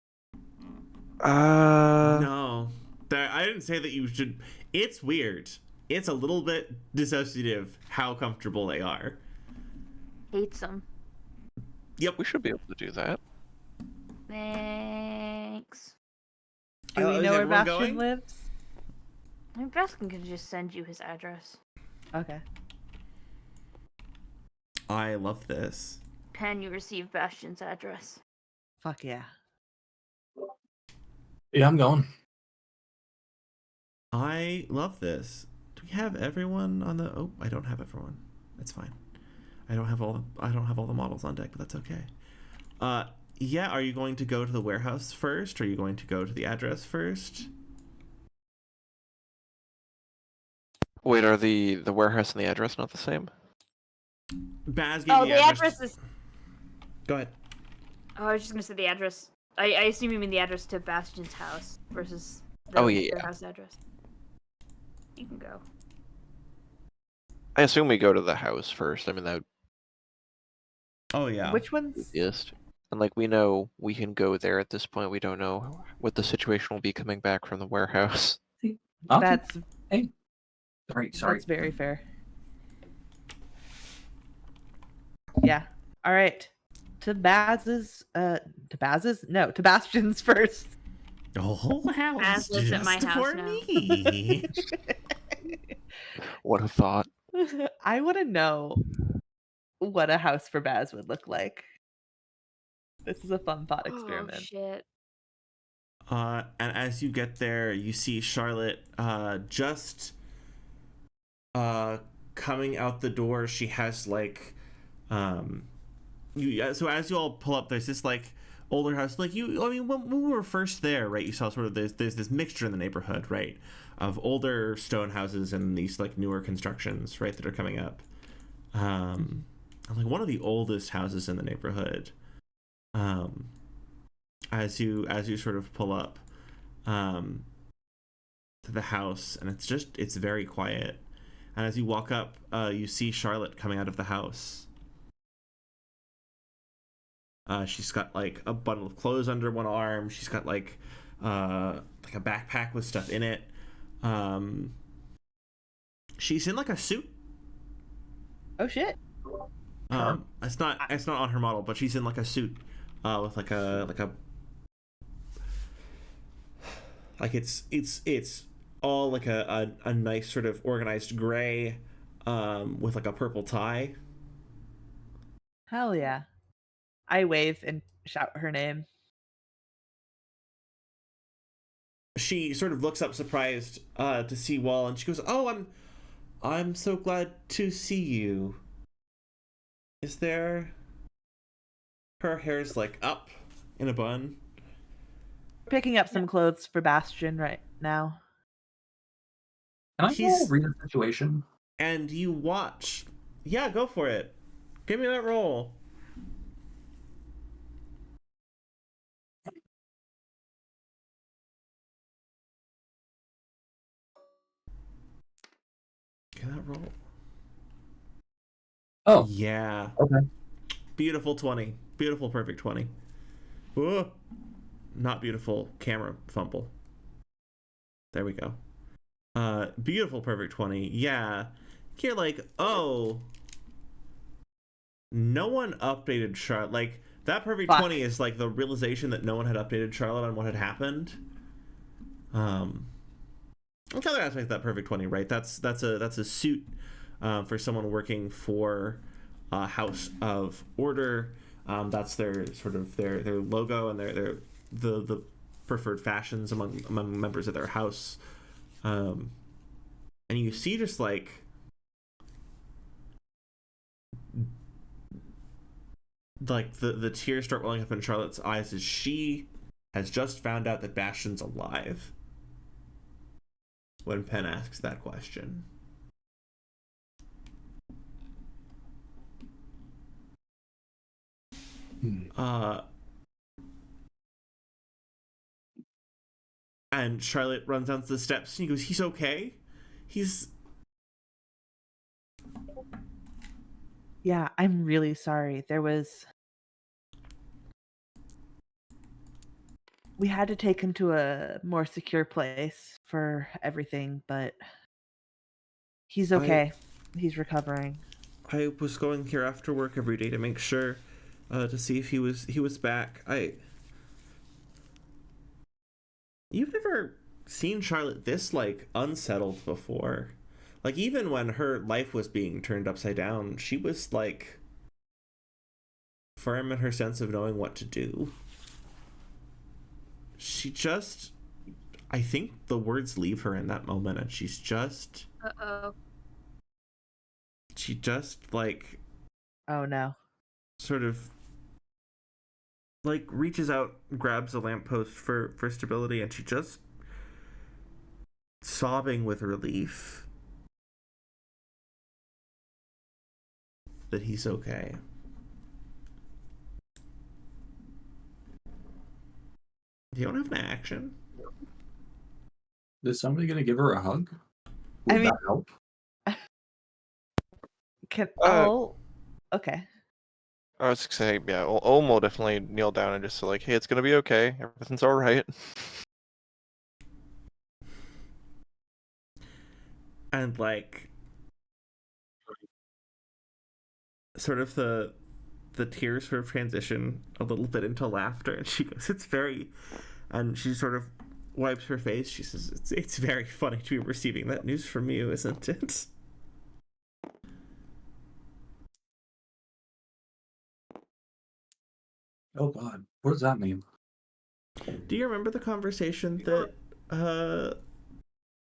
No. I didn't say that you should. It's weird. It's a little bit dissociative how comfortable they are. Hates them. Yep. We should be able to do that. Thanks. Do we is know where everyone Bastian going? lives? I mean, Bastian can just send you his address. Okay. I love this. Pen, you receive Bastian's address. Fuck yeah. Yeah, I'm going. I love this. Do we have everyone on the? Oh, I don't have everyone. That's fine. I don't have all the models on deck, but that's okay. Yeah. Are you going to go to the warehouse first? Or are you going to go to the address first? Wait, are the warehouse and the address not the same? Baz gave Oh, the the address is. Go ahead. Oh, I was just gonna say the address. I assume you mean the address to Bastian's house versus the Oh, yeah. warehouse address. You can go. I assume we go to the house first. I mean, that would Oh yeah. Which be one's? easiest. And like, we know we can go there at this point. We don't know what the situation will be coming back from the warehouse. Okay. That's Sorry. that's very fair. Yeah. All right. To Bastian's first. The whole house Baz lives at my just house for now. me. What a thought. I want to know what a house for Baz would look like. This is a fun thought Oh experiment. shit. And as you get there, you see Charlotte just coming out the door. She has like so as you all pull up, there's this like older house. Like I mean, when we were first there, right? You saw sort of there's this mixture in the neighborhood, right, of older stone houses and these like newer constructions, right, that are coming up. Like one of the oldest houses in the neighborhood. As you sort of pull up to the house, and it's very quiet. And as you walk up, you see Charlotte coming out of the house. She's got like a bundle of clothes under one arm. She's got like a backpack with stuff in it. She's in like a suit. Oh shit. It's not on her model, but she's in like a suit with like it's all like a nice sort of organized gray with like a purple tie. Hell yeah. I wave and shout her name. She sort of looks up surprised to see Wall, and she goes, "Oh, I'm so glad to see you. Is there?" Her hair's like up in a bun. Picking up some clothes for Bastian right now. Can I He's- roll read the situation? And you watch. Yeah, go for it. Give me that roll. Get that roll. Oh, Yeah. okay. Beautiful 20. Beautiful perfect 20. Whoa. Not beautiful camera fumble. There we go. Beautiful perfect 20. Yeah. You're like, oh, no one updated Charlotte. Like, that perfect Fuck. 20 is like the realization that no one had updated Charlotte on what had happened. What's the other aspect of that perfect 20, right? That's a suit for someone working for a House of Order. That's their sort of their logo and their the preferred fashions among members of their house. And you see just like the tears start welling up in Charlotte's eyes as she has just found out that Bastian's alive when Penn asks that question. And Charlotte runs down the steps and he goes, "He's okay. He's..." Yeah, I'm really sorry. We had to take him to a more secure place for everything, but he's okay. He's recovering. I was going here after work every day to make sure to see if he was back. You've never seen Charlotte this like unsettled before. Like even when her life was being turned upside down, she was like firm in her sense of knowing what to do. She just, I think the words leave her in that moment, and she just like, Oh no. sort of like reaches out, grabs a lamppost for stability, and she just sobbing with relief that he's okay. Do you don't have an action? Is somebody gonna give her a hug? I Would mean- that help? Okay. I was gonna say, yeah, Olm will definitely kneel down and just say, like, hey, it's gonna be okay. Everything's all right. And like sort of the tears sort of transition a little bit into laughter, and she goes, "It's very..." And she sort of wipes her face. She says, "It's very funny to be receiving that news from you, isn't it?" Oh God, what does that mean? Do you remember the conversation that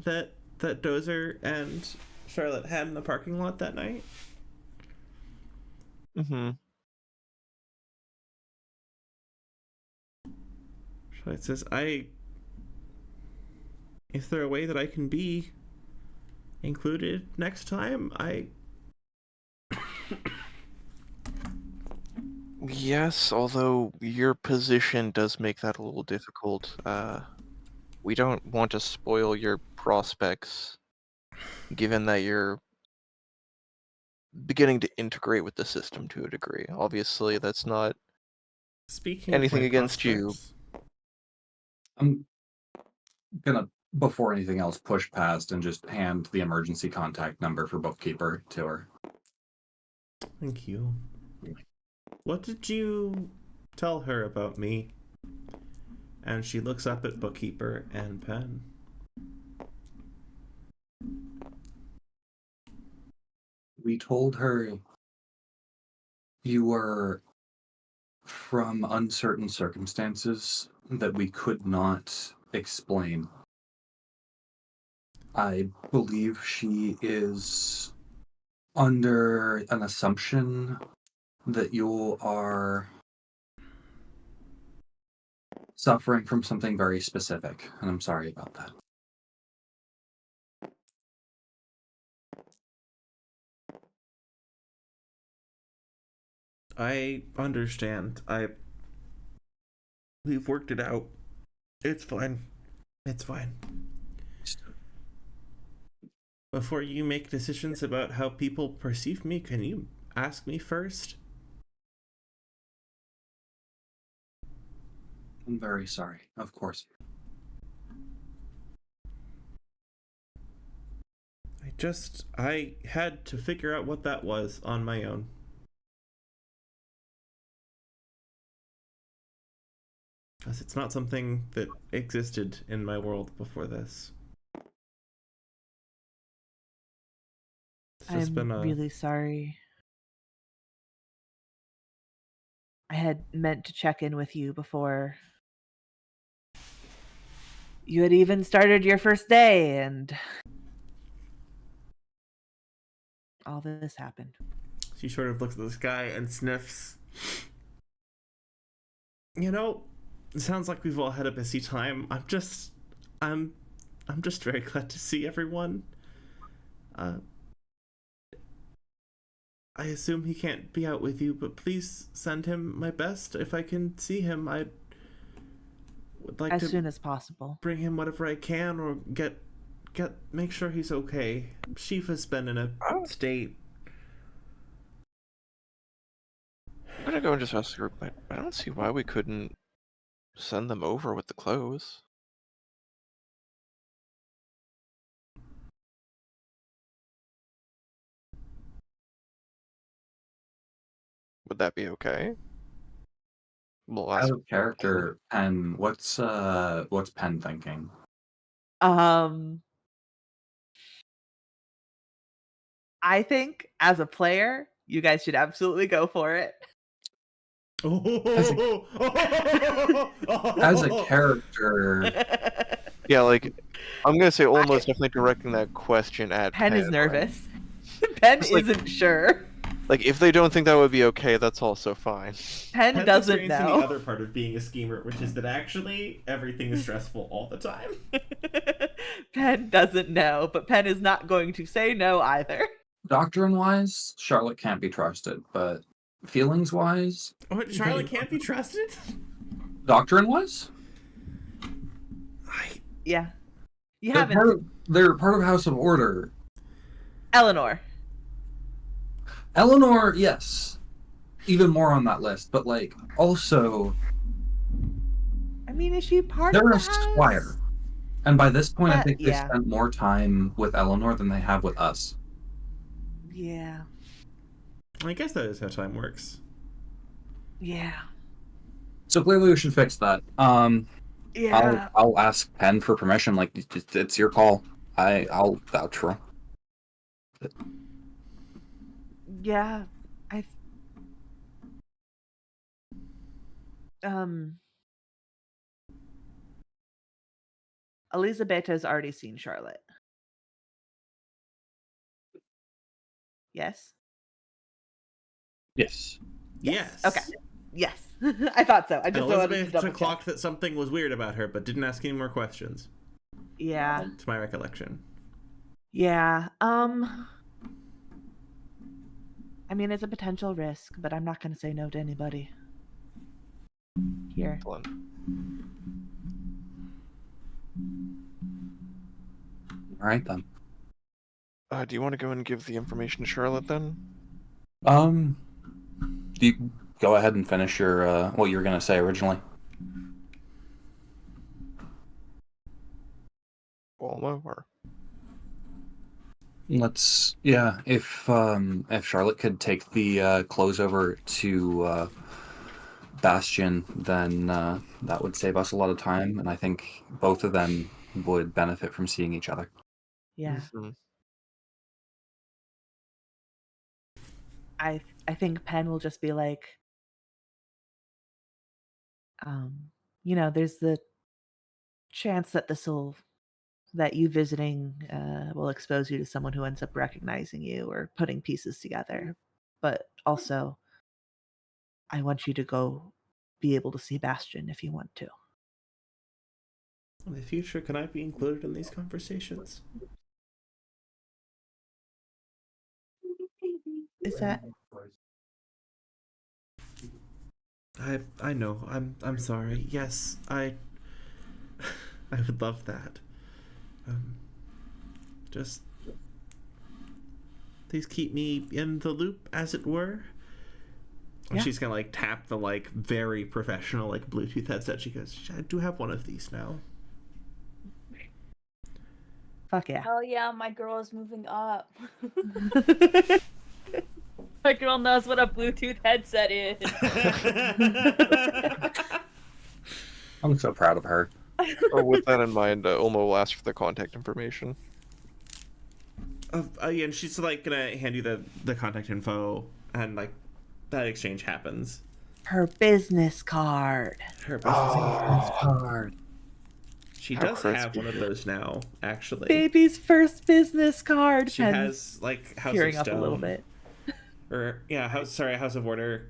that Dozer and Charlotte had in the parking lot that night? Mm-hmm. Charlotte says, is there a way that I can be included next time? Yes, although your position does make that a little difficult. We don't want to spoil your prospects, given that you're beginning to integrate with the system to a degree. Obviously, that's not Speaking of my anything against you. prospects, I'm gonna, before anything else, push past and just hand the emergency contact number for Bookkeeper to her. thank you. What did you tell her about me? And she looks up at Bookkeeper and Pen. We told her you were from uncertain circumstances that we could not explain. I believe she is under an assumption that you are suffering from something very specific, and I'm sorry about that. I understand. We've worked it out. It's fine. It's fine. Before you make decisions about how people perceive me, can you ask me first? I'm very sorry, of course. I had to figure out what that was on my own. Because it's not something that existed in my world before this. I'm really sorry. I had meant to check in with you before you had even started your first day, and all this happened. She sort of looks at the sky and sniffs. You know, it sounds like we've all had a busy time. I'm just very glad to see everyone. I assume he can't be out with you, but please send him my best. If I can see him, I would like As to soon as possible. bring him whatever I can, or make sure he's okay. Shifa's been in a state. I'm gonna go and just ask the group. I don't see why we couldn't send them over with the clothes. Would that be okay? We'll Out ask. of character, and what's Penn thinking? I think as a player, you guys should absolutely go for it. As a character, Yeah, like I'm gonna say almost definitely directing that question at Penn is right? nervous. Penn Just like- isn't sure. Like if they don't think that would be okay, that's also fine. Penn Penn's doesn't experiencing know. the other part of being a schemer, which is that actually everything is stressful all the time. Penn doesn't know, but Penn is not going to say no either. doctrine-wise, Charlotte can't be trusted, but feelings-wise, What, Charlotte can't be trusted? doctrine-wise, Yeah. You they're haven't. they're part of House of Order. Eleanor. Eleanor, yes, even more on that list, but like also I mean, is she part they're of a the house? squire, and by this point, I think they've Yeah. spent more time with Eleanor than they have with us. Yeah. I guess that is how time works. Yeah. So clearly, we should fix that. Yeah. I'll ask Penn for permission. Like, it's your call. I'll vouch for him. Yeah. I um Elizabeta's already seen Charlotte. Yes? Yes. Yes. Okay. Yes. I thought so. I And just wanted to Elizabeth double check. clocked that something was weird about her, but didn't ask any more questions. Yeah. To my recollection. Yeah. I mean, it's a potential risk, but I'm not going to say no to anybody. Here. Excellent. All right then. Do you want to go and give the information to Charlotte then? You go ahead and finish your what you were gonna say originally. Almo, or If Charlotte could take the clothes over to Bastian, then that would save us a lot of time, and I think both of them would benefit from seeing each other. Yeah. Mhm. I think Penn will just be like, there's the chance that that you visiting will expose you to someone who ends up recognizing you or putting pieces together. But also, I want you to go be able to see Bastian if you want to. In the future, can I be included in these conversations? Is that I know. I'm sorry. Yes, I would love that. Just please keep me in the loop, as it were. And Yeah. she's gonna like tap the like very professional like Bluetooth headset. She goes, I do have one of these now. fuck yeah? Hell yeah, my girl is moving up. My girl knows what a Bluetooth headset is. I'm so proud of her. With that in mind, Olmo will ask for the contact information. Yeah, and she's like gonna hand you the contact info, and like that exchange happens. Her business card. Her business Hard. She How does have one of those now, actually. Baby's first business card. She Penn's has like House tearing of up Stone, a little bit. or yeah, House of Order,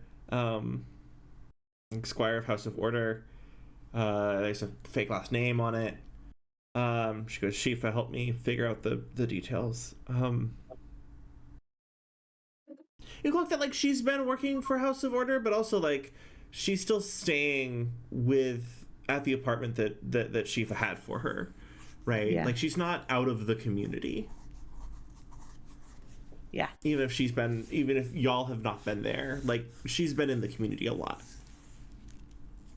Squire of House of Order. There's a fake last name on it. She goes, Shifa, help me figure out the details. You look that like she's been working for House of Order, but also like she's still staying at the apartment that Shifa had for her, right? Yeah. Like she's not out of the community. Yeah. Even if y'all have not been there, like she's been in the community a lot.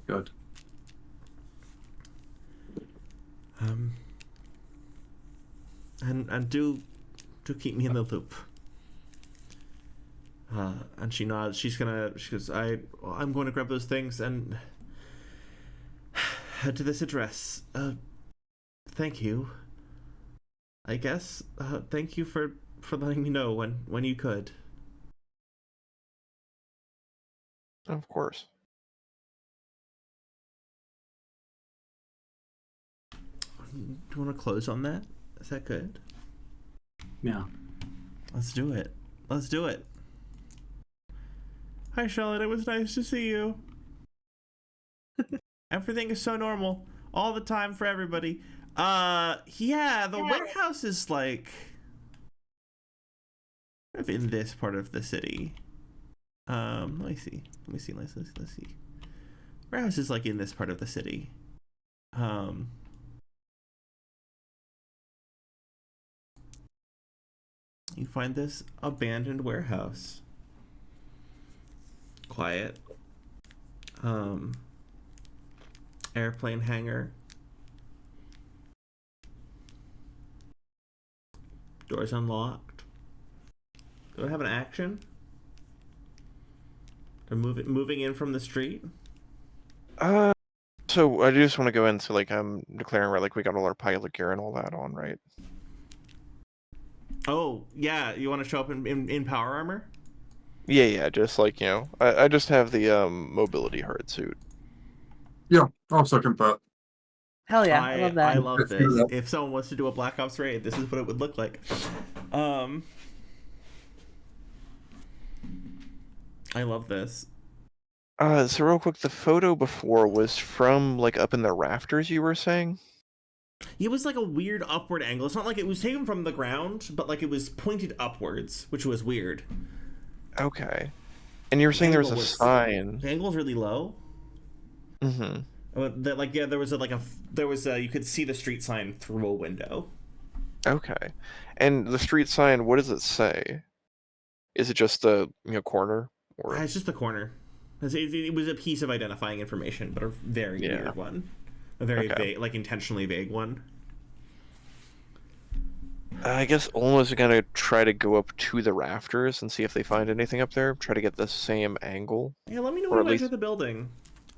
Good. And do keep me in the loop. And she nods. She goes, I'm going to grab those things and head to this address. Thank you. I guess. Thank you for letting me know when you could. Of course. Do you want to close on that? Is that good? Yeah. Let's do it. Let's do it. Hi, Charlotte. It was nice to see you. Everything is so normal. All the time for everybody. Yeah, the warehouse is like in this part of the city. Let me see. Let's see. Warehouse is like in this part of the city. You find this abandoned warehouse. Quiet. Airplane hangar. Doors unlocked. Do I have an action? They're moving in from the street. So So I just want to go into like I'm declaring right, like we got all our pilot gear and all that on, right? Oh, yeah, you want to show up in power armor? Yeah, just like, I just have the mobility hard suit. Yeah, I'll second that. Hell yeah, I love that. I love Let's do this. that. If someone wants to do a Black Ops raid, this is what it would look like. I love this. So real quick, the photo before was from like up in the rafters, you were saying? It was like a weird upward angle. It's not like it was taken from the ground, but like it was pointed upwards, which was weird. Okay. And you were saying there was a sign. The angle's really low. Mm-hmm. That like there was you could see the street sign through a window. Okay. And the street sign, what does it say? Is it just the corner? Or It's just the corner. It was a piece of identifying information, but a very weird one. A very vague, like intentionally vague one. I guess almost gonna try to go up to the rafters and see if they find anything up there. Try to get the same angle. Yeah, let me know when you enter the building.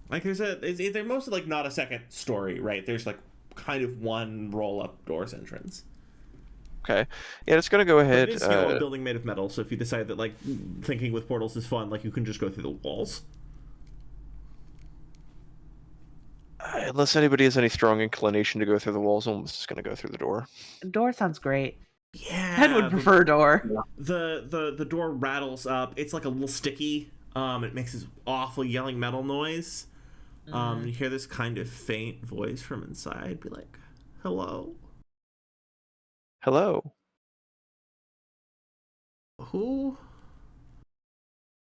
Like they're mostly like not a second story, right? There's like kind of one roll up doors entrance. Okay. Yeah, it's gonna go ahead. But it is a building made of metal, so if you decide that like thinking with portals is fun, like you can just go through the walls. Unless anybody has any strong inclination to go through the walls, I'm just gonna go through the door. Door sounds great. Yeah. Pen would prefer door. The door rattles up. It's like a little sticky. It makes this awful yelling metal noise. You hear this kind of faint voice from inside, be like, "Hello." Hello. Who?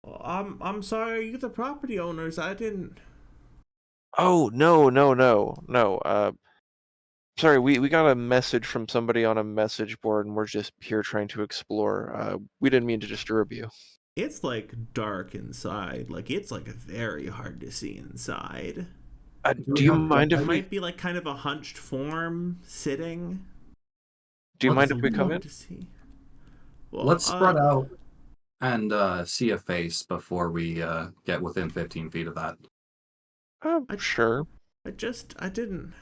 I'm sorry. Are you the property owners? I didn't. Oh no. Sorry, we got a message from somebody on a message board, and we're just here trying to explore. We didn't mean to disturb you. It's like dark inside. Like it's like very hard to see inside. Do you mind if It we? might be like kind of a hunched form sitting. Do you mind if we come in? To see. Well, Let's spread out and see a face before we get within 15 feet of that. Sure. I didn't.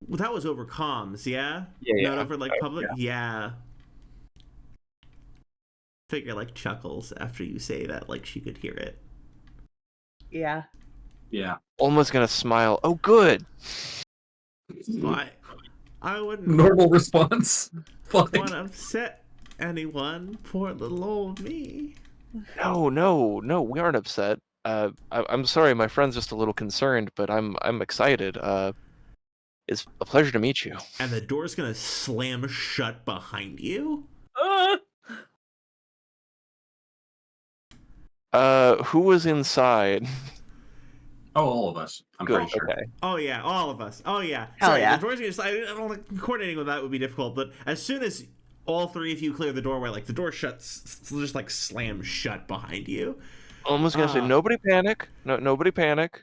Well, that was over comms, yeah? Yeah. Not over like public? Yeah. Figure like chuckles after you say that, like she could hear it. Yeah. Yeah. Almost gonna smile. Oh, good. I wouldn't Normal response. want to upset anyone. Poor little old me. No, we aren't upset. I'm sorry, my friend's just a little concerned, but I'm excited. It's a pleasure to meet you. And the door's gonna slam shut behind you? Who was inside? Oh, all of us. I'm Good, pretty sure. okay. Oh yeah, all of us. Oh yeah. Hell Sorry, yeah. the door's gonna slide. I don't think coordinating with that would be difficult, but as soon as all three of you clear the doorway, like the door shuts, just like slams shut behind you. Almost gonna say, nobody panic. No, nobody panic.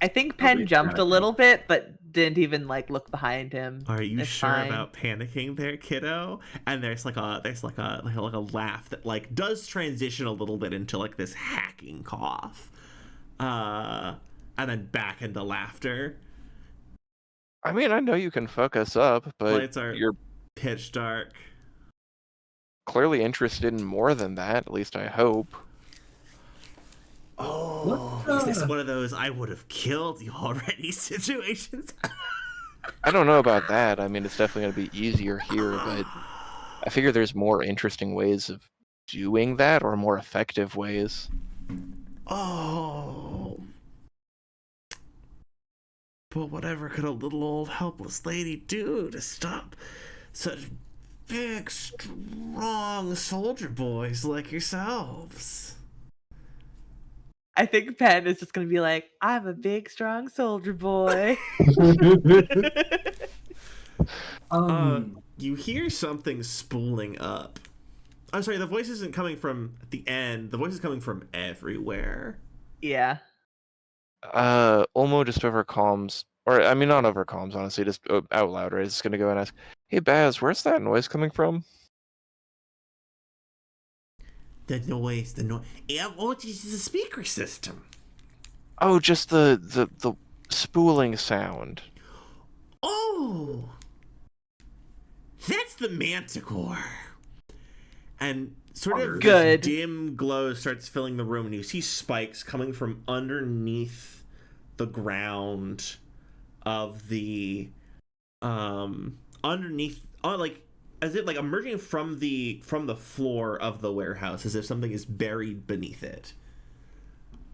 I think Pen jumped a little bit, but didn't even like look behind him. Are you It's sure fine. about panicking there, kiddo? And there's like a laugh that like does transition a little bit into like this hacking cough. And then back into laughter. I mean, I know you can fuck us up, but Lights are you're pitch dark. clearly interested in more than that. At least I hope. Oh, is this one of those I would have killed you already situations? I don't know about that. I mean, it's definitely gonna be easier here, but I figure there's more interesting ways of doing that, or more effective ways. Oh. But whatever could a little old helpless lady do to stop such big, strong soldier boys like yourselves? I think Pen is just gonna be like, I'm a big, strong soldier boy. You hear something spooling up. I'm sorry, the voice isn't coming from at the end. The voice is coming from everywhere. Yeah. Olmo just over comms, or I mean, not over comms, honestly, just out loud, right? It's gonna go and ask, "Hey, Baz, where's that noise coming from?" The noise. Yeah, oh, it's the speaker system. Oh, just the spooling sound. Oh, that's the manticore. And sort of this Good. dim glow starts filling the room, and you see spikes coming from underneath the ground of the underneath, like as if like emerging from the floor of the warehouse, as if something is buried beneath it.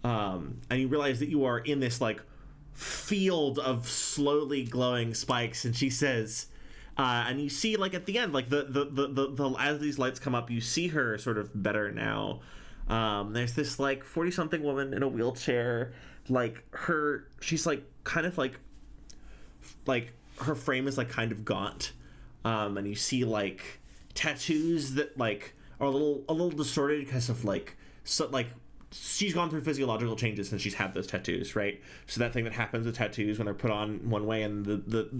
And you realize that you are in this like field of slowly glowing spikes, and she says, and you see like at the end, like the as these lights come up, you see her sort of better now. There's this like 40-something woman in a wheelchair, like she's like kind of like her frame is like kind of gaunt, and you see like tattoos that like are a little distorted because of like she's gone through physiological changes since she's had those tattoos, right? So that thing that happens with tattoos when they're put on one way and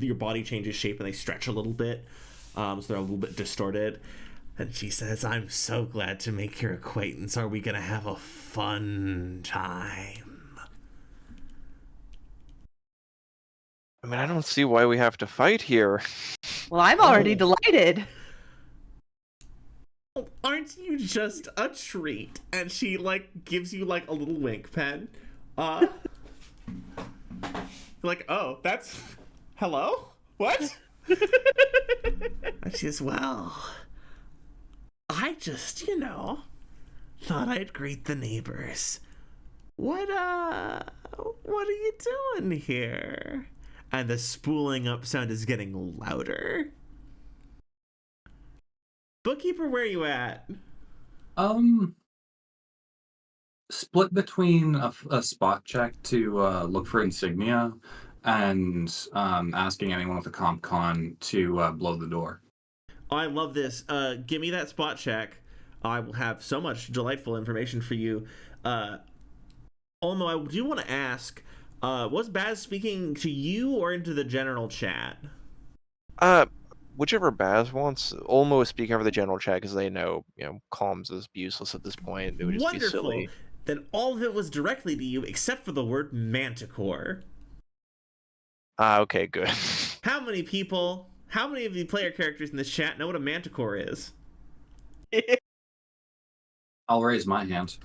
your body changes shape and they stretch a little bit, so they're a little bit distorted. And she says, "I'm so glad to make your acquaintance. Are we gonna have a fun time?" I mean, I don't see why we have to fight here. Well, I'm already Oh. delighted. Aren't you just a treat? And she like gives you like a little wink pen. Like, oh, that's hello? What? And she says, "Well, I just, thought I'd greet the neighbors. What are you doing here?" And the spooling up sound is getting louder. Bookkeeper, where are you at? Split between a spot check to look for insignia and asking anyone with a comp con to blow the door. I love this. Give me that spot check. I will have so much delightful information for you. Olmo, I do want to ask, was Baz speaking to you or into the general chat? Whichever Baz wants. Olmo is speaking over the general chat because they know, comms is useless at this point. It would just be Wonderful. silly. Then all of it was directly to you except for the word manticore. Okay, good. How many of the player characters in this chat know what a manticore is? I'll raise my hand.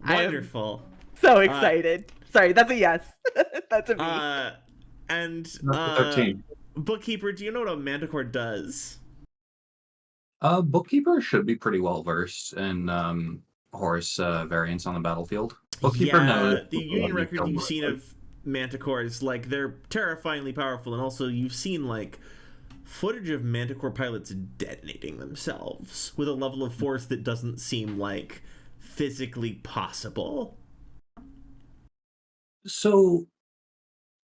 I am Wonderful. so excited. Sorry, that's a yes. That's a me. And That's a 13. Bookkeeper, do you know what a manticore does? Bookkeeper should be pretty well versed in Horus variants on the battlefield. Bookkeeper knows the Union when you record kill you've the- seen of manticores, like, they're terrifyingly powerful, and also you've seen, like, footage of manticore pilots detonating themselves with a level of force that doesn't seem, like, physically possible. So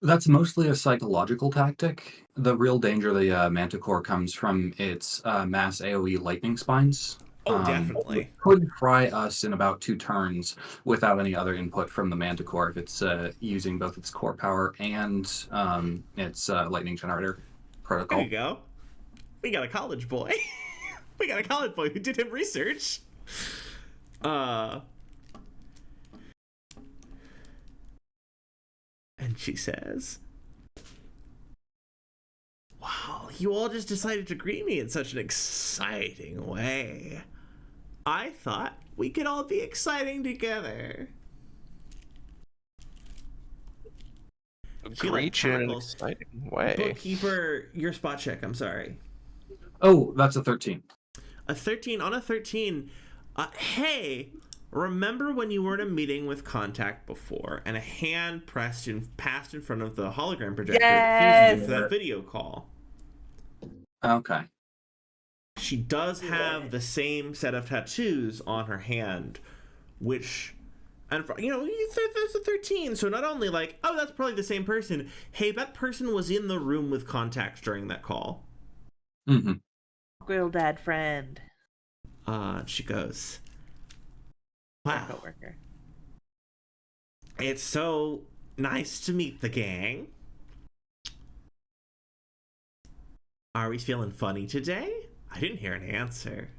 that's mostly a psychological tactic. The real danger of the Manticore comes from its mass AoE lightning spines. Oh, definitely. It could fry us in about 2 turns without any other input from the Manticore if it's using both its core power and its lightning generator There protocol. you go. We got a college boy. We got a college boy who did him research. And she says, "Wow, you all just decided to greet me in such an exciting way. I thought we could all be exciting together." She, like, Greet you in an cackles. exciting way. Bookkeeper, your spot check, I'm sorry. Oh, that's a 13. A 13. On a 13, hey, remember when you were in a meeting with Contact before and a hand passed in front of the hologram projector that Yes! used for that video call? Okay. She does have the same set of tattoos on her hand, which, and there's a 13, so not only like, oh, that's probably the same person, hey, that person was in the room with Contact during that call. Mm-hmm. Grill dad friend. She goes, My "Wow, coworker. it's so nice to meet the gang. Are we feeling funny today?" I didn't hear an answer.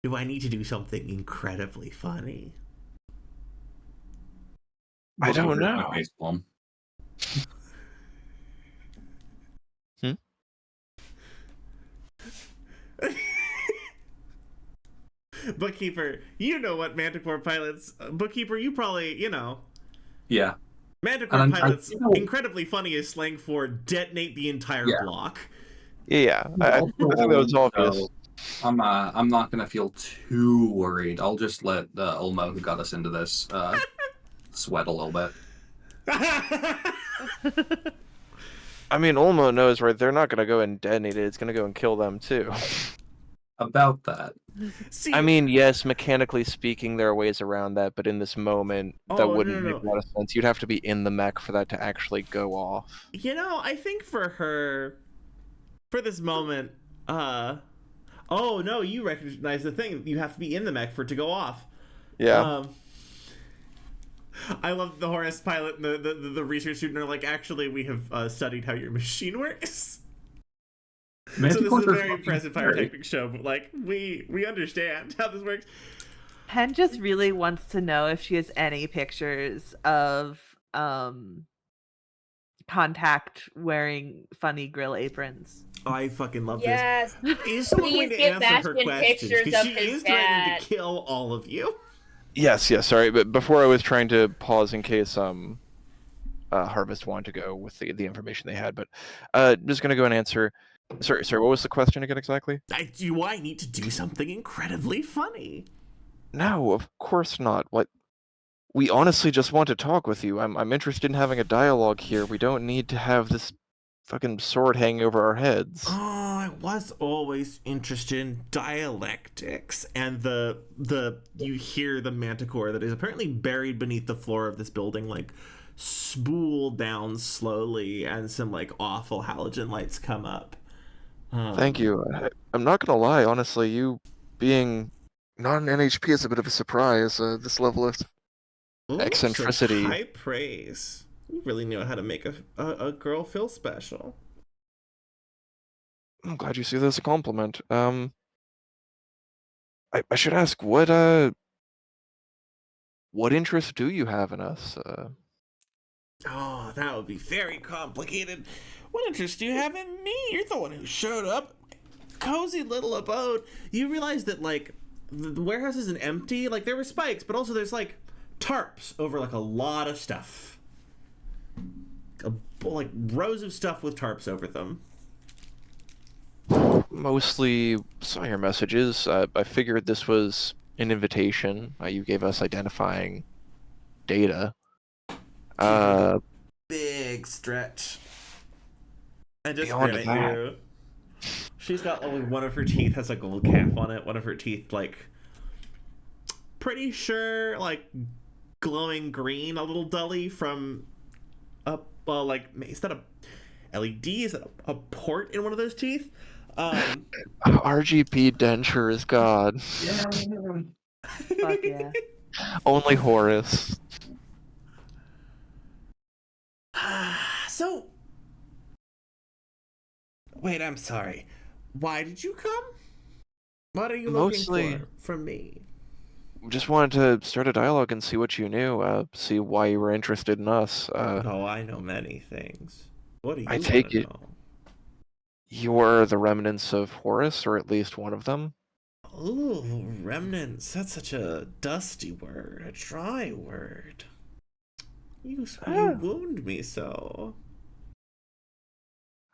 Do I need to do something incredibly funny? I don't My know. face palm. Bookkeeper, you know what Manticore pilots. Bookkeeper, you probably, Yeah. Manticore And pilots, feel, incredibly funny is slang for detonate the entire Yeah. block. Yeah, I think that was obvious. so I'm not gonna feel too worried. I'll just let Ulmo, who got us into this, sweat a little bit. I mean, Ulmo knows, right? They're not going to go and detonate it. It's going to go and kill them, too. About that. See, I mean, yes, mechanically speaking, there are ways around that, but in this moment, that wouldn't make a lot of sense. You'd have to be in the mech for that to actually go off. I think for her, for this moment, oh no, you recognize the thing. You have to be in the mech for it to go off. Yeah. I love the Horus pilot and the research student are like, actually, we have studied how your machine works. So this is a very impressive pyrotechnic show, but like we understand how this works. Pen just really wants to know if she has any pictures of Contact wearing funny grill aprons. I fucking love Yes. this. Is someone going to answer her Bastian question? pictures Because of she his is threatening cat. to kill all of you. Yes, sorry, but before I was trying to pause in case Harvest wanted to go with the information they had, but just gonna go and answer. Sorry, what was the question again exactly? Do I need to do something incredibly funny? No, of course not. What? We honestly just want to talk with you. I'm interested in having a dialogue here. We don't need to have this fucking sword hanging over our heads. Oh, I was always interested in dialectics, and you hear the manticore that is apparently buried beneath the floor of this building, like spool down slowly, and some like awful halogen lights come up. Thank you. I'm not gonna lie, honestly, you being not an NHP is a bit of a surprise. This level of eccentricity. High praise. You really know how to make a girl feel special. I'm glad you see that as a compliment. I should ask, what interest do you have in us? Oh, that would be very complicated. What interest do you have in me? You're the one who showed up. Cozy little abode. You realize that, like, the warehouse isn't empty? Like, there were spikes, but also there's, like, tarps over, like, a lot of stuff. Like, rows of stuff with tarps over them. Mostly saw your messages. I figured this was an invitation. You gave us identifying data. Big stretch. And just Beyond grin at that. you. She's got, like, one of her teeth has a gold cap on it. One of her teeth, like, pretty sure, like, glowing green, a little dully from like, is that a LED? Is that a port in one of those teeth? RGB dentures, God. Yeah. Fuck yeah. Only Horus. So, wait, I'm sorry. Why did you come? What are you Mostly- looking for from me? Just wanted to start a dialogue and see what you knew. See why you were interested in us. Oh, I know many things. What do you I want take to it- know? You're the remnants of Horus, or at least one of them. Ooh, remnants. That's such a dusty word, a dry word. You wound me so.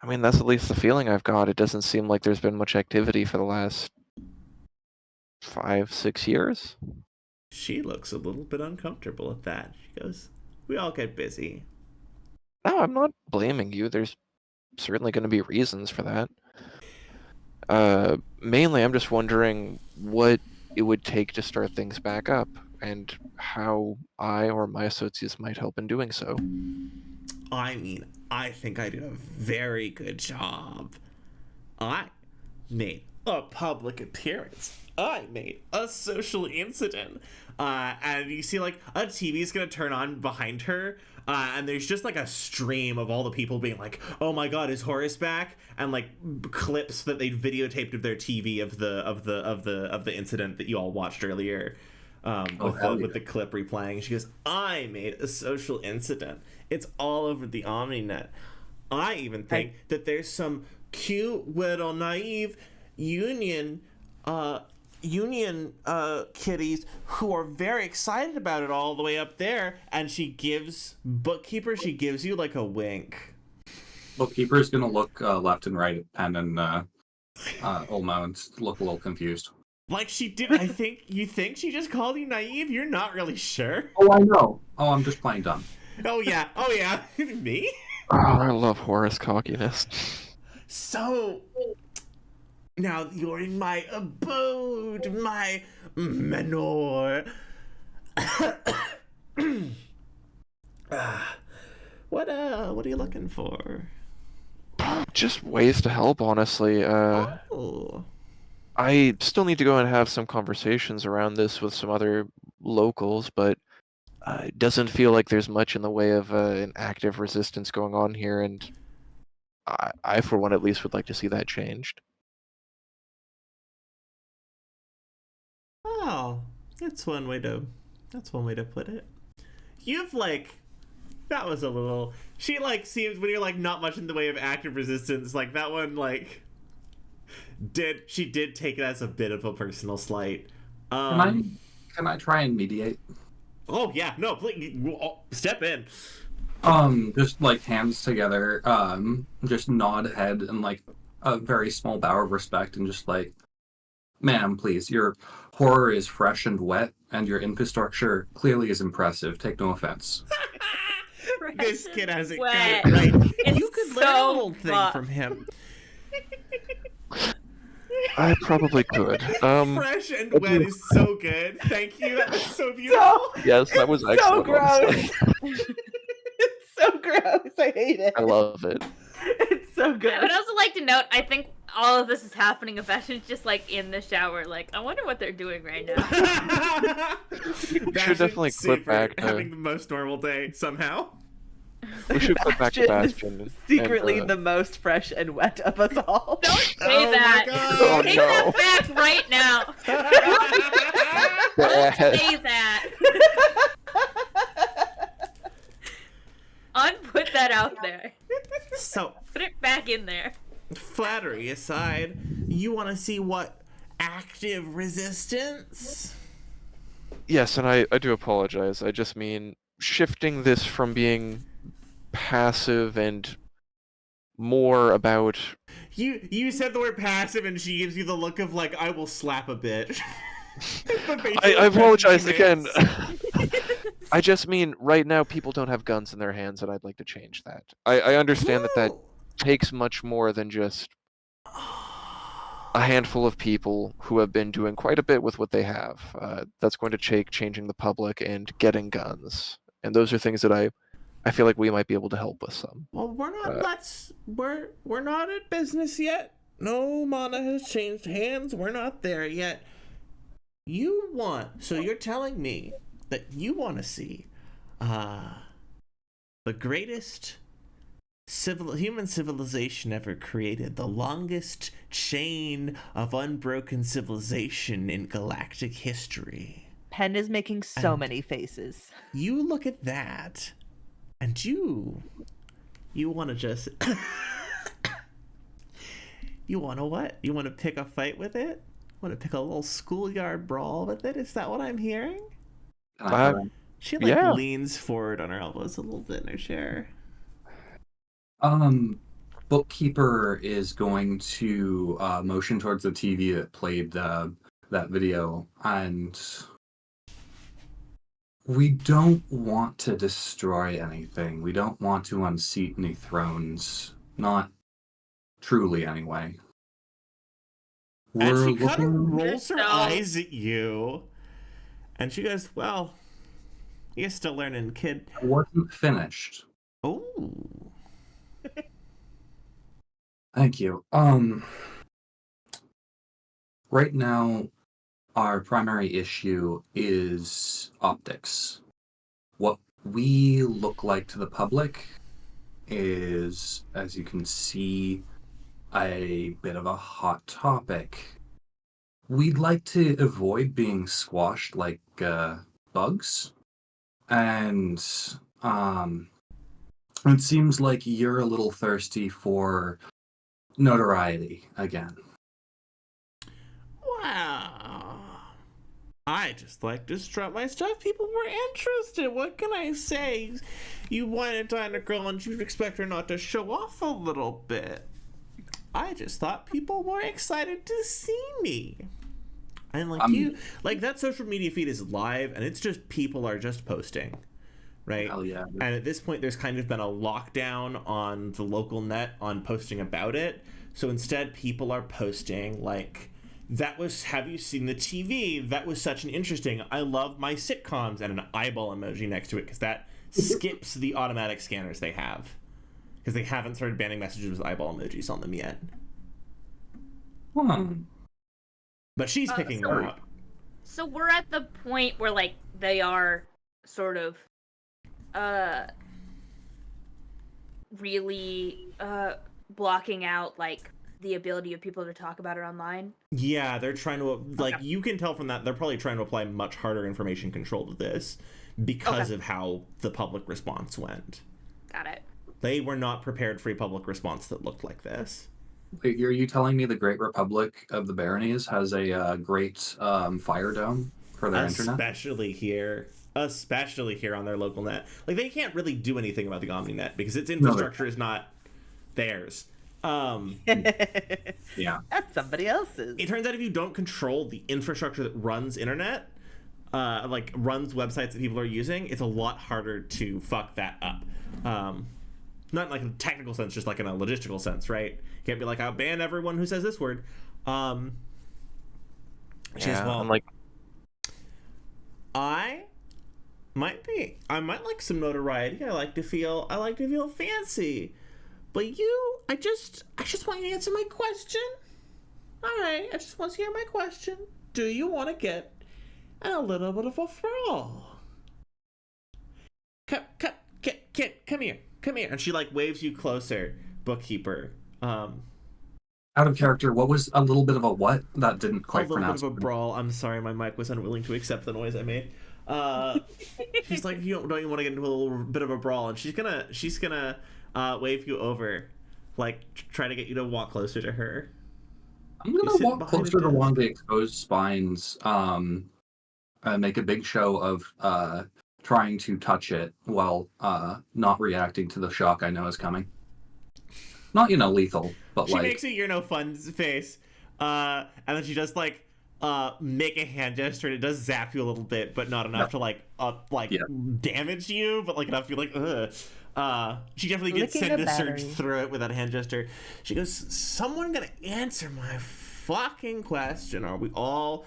I mean, that's at least the feeling I've got. It doesn't seem like there's been much activity for the last 5-6 years. She looks a little bit uncomfortable at that. She goes, we all get busy. No, I'm not blaming you. There's certainly going to be reasons for that. Mainly, I'm just wondering what it would take to start things back up, and how I or my associates might help in doing so. I mean, I think I did a very good job. I made a public appearance. I made a social incident. And you see, like, a TV's gonna turn on behind her, and there's just like a stream of all the people being like, "Oh my God, is Horus back?" And like clips that they videotaped of their TV of the incident that you all watched earlier. with the clip replaying. She goes, "I made a social incident. It's all over the OmniNet. I even think that there's some cute little naive union kitties who are very excited about it all the way up there." And she gives you like a wink. Bookkeeper's gonna look left and right at Penn and Ulmo and look a little confused. Like she did. You think she just called you naive? You're not really sure. Oh, I know. Oh, I'm just playing dumb. Oh yeah. Me? Oh, I love Horus cockiness. So now you're in my abode, my menor. What are you looking for? Just ways to help, honestly. I still need to go and have some conversations around this with some other locals, but it doesn't feel like there's much in the way of an active resistance going on here, and I, for one, at least would like to see that changed. Oh, that's one way to put it. You've that was a little. She seems when you're not much in the way of active resistance. Like that one did take it as a bit of a personal slight. Can I try and mediate? Oh yeah, no, please step in. Just hands together, just nod head and a very small bow of respect, and just ma'am, please, your horror is fresh and wet, and your infrastructure clearly is impressive. Take no offense. This kid has it got Wet. it right. It's You could so learn a little thing fun. from him. I probably could. Fresh and wet is so good. Thank you. That was so beautiful. Yes, that was so excellent. gross. It's so gross. I hate it. I love it. It's so good. I would also like to note, I think all of this is happening if Bastian's just in the shower, I wonder what they're doing right now. We should definitely clip back to... having the most normal day somehow. We should clip back to Bastian Bastian. is secretly and, the most fresh and wet of us all. Don't say Oh my that. God. Oh, Take no. that back right now. Don't say that. Unput that out there. So, Put it back in there. flattery aside, you want to see what active resistance? Yes, and I do apologize. I just mean shifting this from being passive and more about... You said the word passive and she gives you the look of I will slap a bitch. I apologize again. I just mean right now people don't have guns in their hands, and I'd like to change that. I understand that takes much more than just a handful of people who have been doing quite a bit with what they have. That's going to take changing the public and getting guns, and those are things that I feel like we might be able to help with some. Well, we're not. We're not at business yet. No mana has changed hands. We're not there yet. So you're telling me that you want to see the greatest human civilization ever created, the longest chain of unbroken civilization in galactic history. Penn is making so And- many faces. You look at that, and you want to just you want to what? You want to pick a fight with it? Want to pick a little schoolyard brawl with it? Is that what I'm hearing? She Yeah. leans forward on her elbows a little bit in her chair. Bookkeeper is going to motion towards the TV that played that video, and we don't want to destroy anything. We don't want to unseat any thrones. Not truly, anyway. And We're she kind of looking... rolls her No. eyes at you. And she goes, well, you're still learning, kid. wasn't finished. Oh. Thank you. Right now, our primary issue is optics. What we look like to the public is, as you can see, a bit of a hot topic. we'd like to avoid being squashed like bugs, and it seems like you're a little thirsty for notoriety again. Wow. I just like to strut my stuff. People were interested. What can I say? You wine and dine a girl and you'd expect her not to show off a little bit. I just thought people were excited to see me. And like that social media feed is live and it's just people are just posting. Right? Hell yeah. And at this point there's kind of been a lockdown on the local net on posting about it. So instead people are posting like, that was, have you seen the TV? That was such an interesting, I love my sitcoms, and an eyeball emoji next to it, because that skips the automatic scanners they have. Because they haven't started banning messages with eyeball emojis on them yet. But she's picking them up. So we're at the point where, like, they are sort of, really, blocking out, like, the ability of people to talk about it online. Yeah, they're trying to, like, you can tell from that, they're probably trying to apply much harder information control to this because of how the public response went. Got it. They were not prepared for a public response that looked like this. Wait, are you telling me the Great Republic of the Baronies has a great fire dome for their internet? Especially here on their local net. Like, they can't really do anything about the OmniNet because its infrastructure is not theirs. Yeah, that's somebody else's. It turns out if you don't control the infrastructure that runs internet, like runs websites that people are using, it's a lot harder to fuck that up. Not in like a technical sense, just like in a logistical sense, right? You can't be like, I'll ban everyone who says this word. Yeah, I'm like, I might like some notoriety. I like to feel fancy. But I just want you to answer my question. All right, I just want you to hear my question. Do you want to get in a little bit of a brawl? Come here. And she like waves you closer, bookkeeper. Out of character, what was a little bit of a what? That didn't quite pronounce. A little bit of a brawl. I'm sorry, my mic was unwilling to accept the noise I made. She's like, don't you want to get into a little bit of a brawl? And she's gonna wave you over, like try to get you to walk closer to her. I'm gonna walk closer to one of the exposed spines, make a big show of trying to touch it while not reacting to the shock I know is coming. Not lethal, but she makes a you're no fun face, and then she does like make a hand gesture and it does zap you a little bit, but not enough to damage you, but like enough to be like ugh. She definitely gets sent to surge through it with that hand gesture. She goes, someone gonna answer my fucking question. Are we all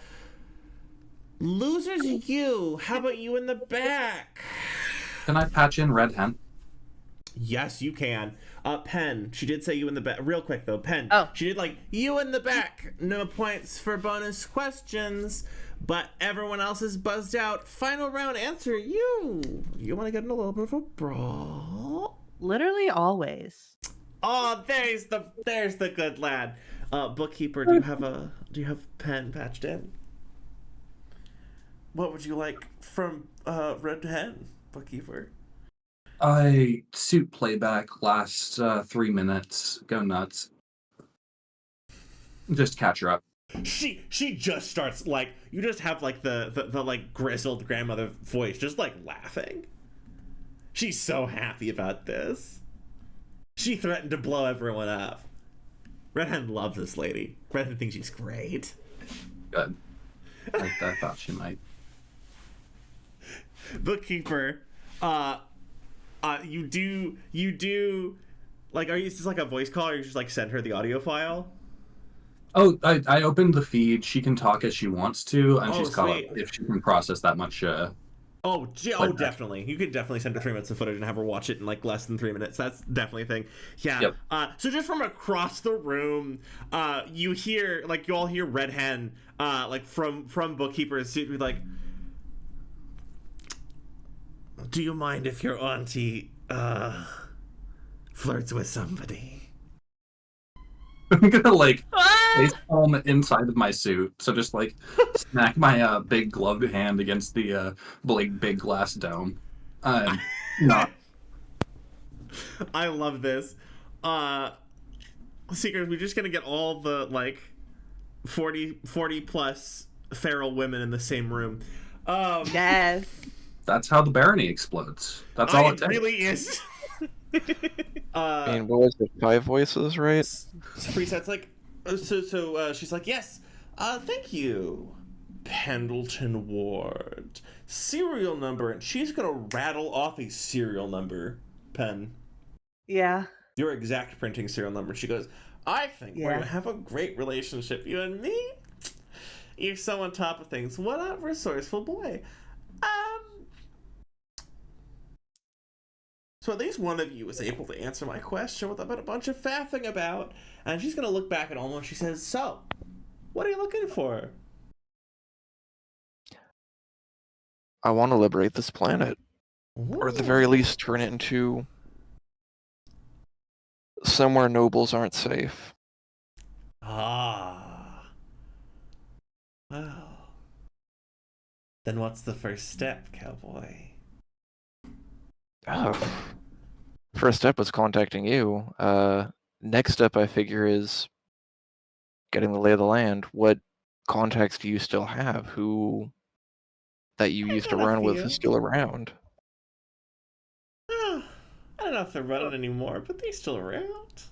losers? You? How about you in the back? Can I patch in Red Hen? Yes, you can. Pen, she did say you in the back. Real quick though, Pen. Oh. She did like, you in the back. No points for bonus questions, but everyone else is buzzed out. Final round answer, you. You want to get in a little bit of a brawl? Literally always. Oh, there's the good lad. Bookkeeper, do you have Pen patched in? What would you like from Red Hen, Bookkeeper? I suit playback, last 3 minutes, go nuts. Just catch her up. She just starts like, you just have like the like grizzled grandmother voice just like laughing. She's so happy about this. She threatened to blow everyone up. Redhead loves this lady. Redhead thinks she's great. Good. I thought she might. Bookkeeper, you do like, are you just like a voice call, or you just like send her the audio file? Oh, I opened the feed. She can talk as she wants to, and she's caught up sweet. if she can process that much. Definitely. You could definitely send her 3 minutes of footage and have her watch it in like less than 3 minutes. That's definitely a thing. Yeah. Yep. So just from across the room, you hear, like, you all hear Red Hen, like from Bookkeeper's like, do you mind if your auntie flirts with somebody? I'm gonna like face palm inside of my suit. So just like smack my big gloved hand against the like big glass dome. Not I love this. Seekers, we're just gonna get all the like 40 plus feral women in the same room. Yes. that's how the barony explodes. That's all it takes. really is. I mean, what was it? 5 voices, right? Preset's like, so she's like, yes, thank you, Pendleton Ward. Serial number, and she's gonna rattle off a serial number, Pen. Yeah. Your exact printing serial number. She goes, I think we're Yeah. gonna have a great relationship, you and me. You're so on top of things. What a resourceful boy. So at least one of you was able to answer my question without a bunch of faffing about. And she's gonna look back at Olmo and she says, so, what are you looking for? I want to liberate this planet, or at the very least turn it into somewhere nobles aren't safe. Ah. Well. Then what's the first step, cowboy? Oh. First step was contacting you. Next step, I figure, is getting the lay of the land. What contacts do you still have? Who that you used to got a run with few. is still around? I don't know if they're running anymore, but they're still around.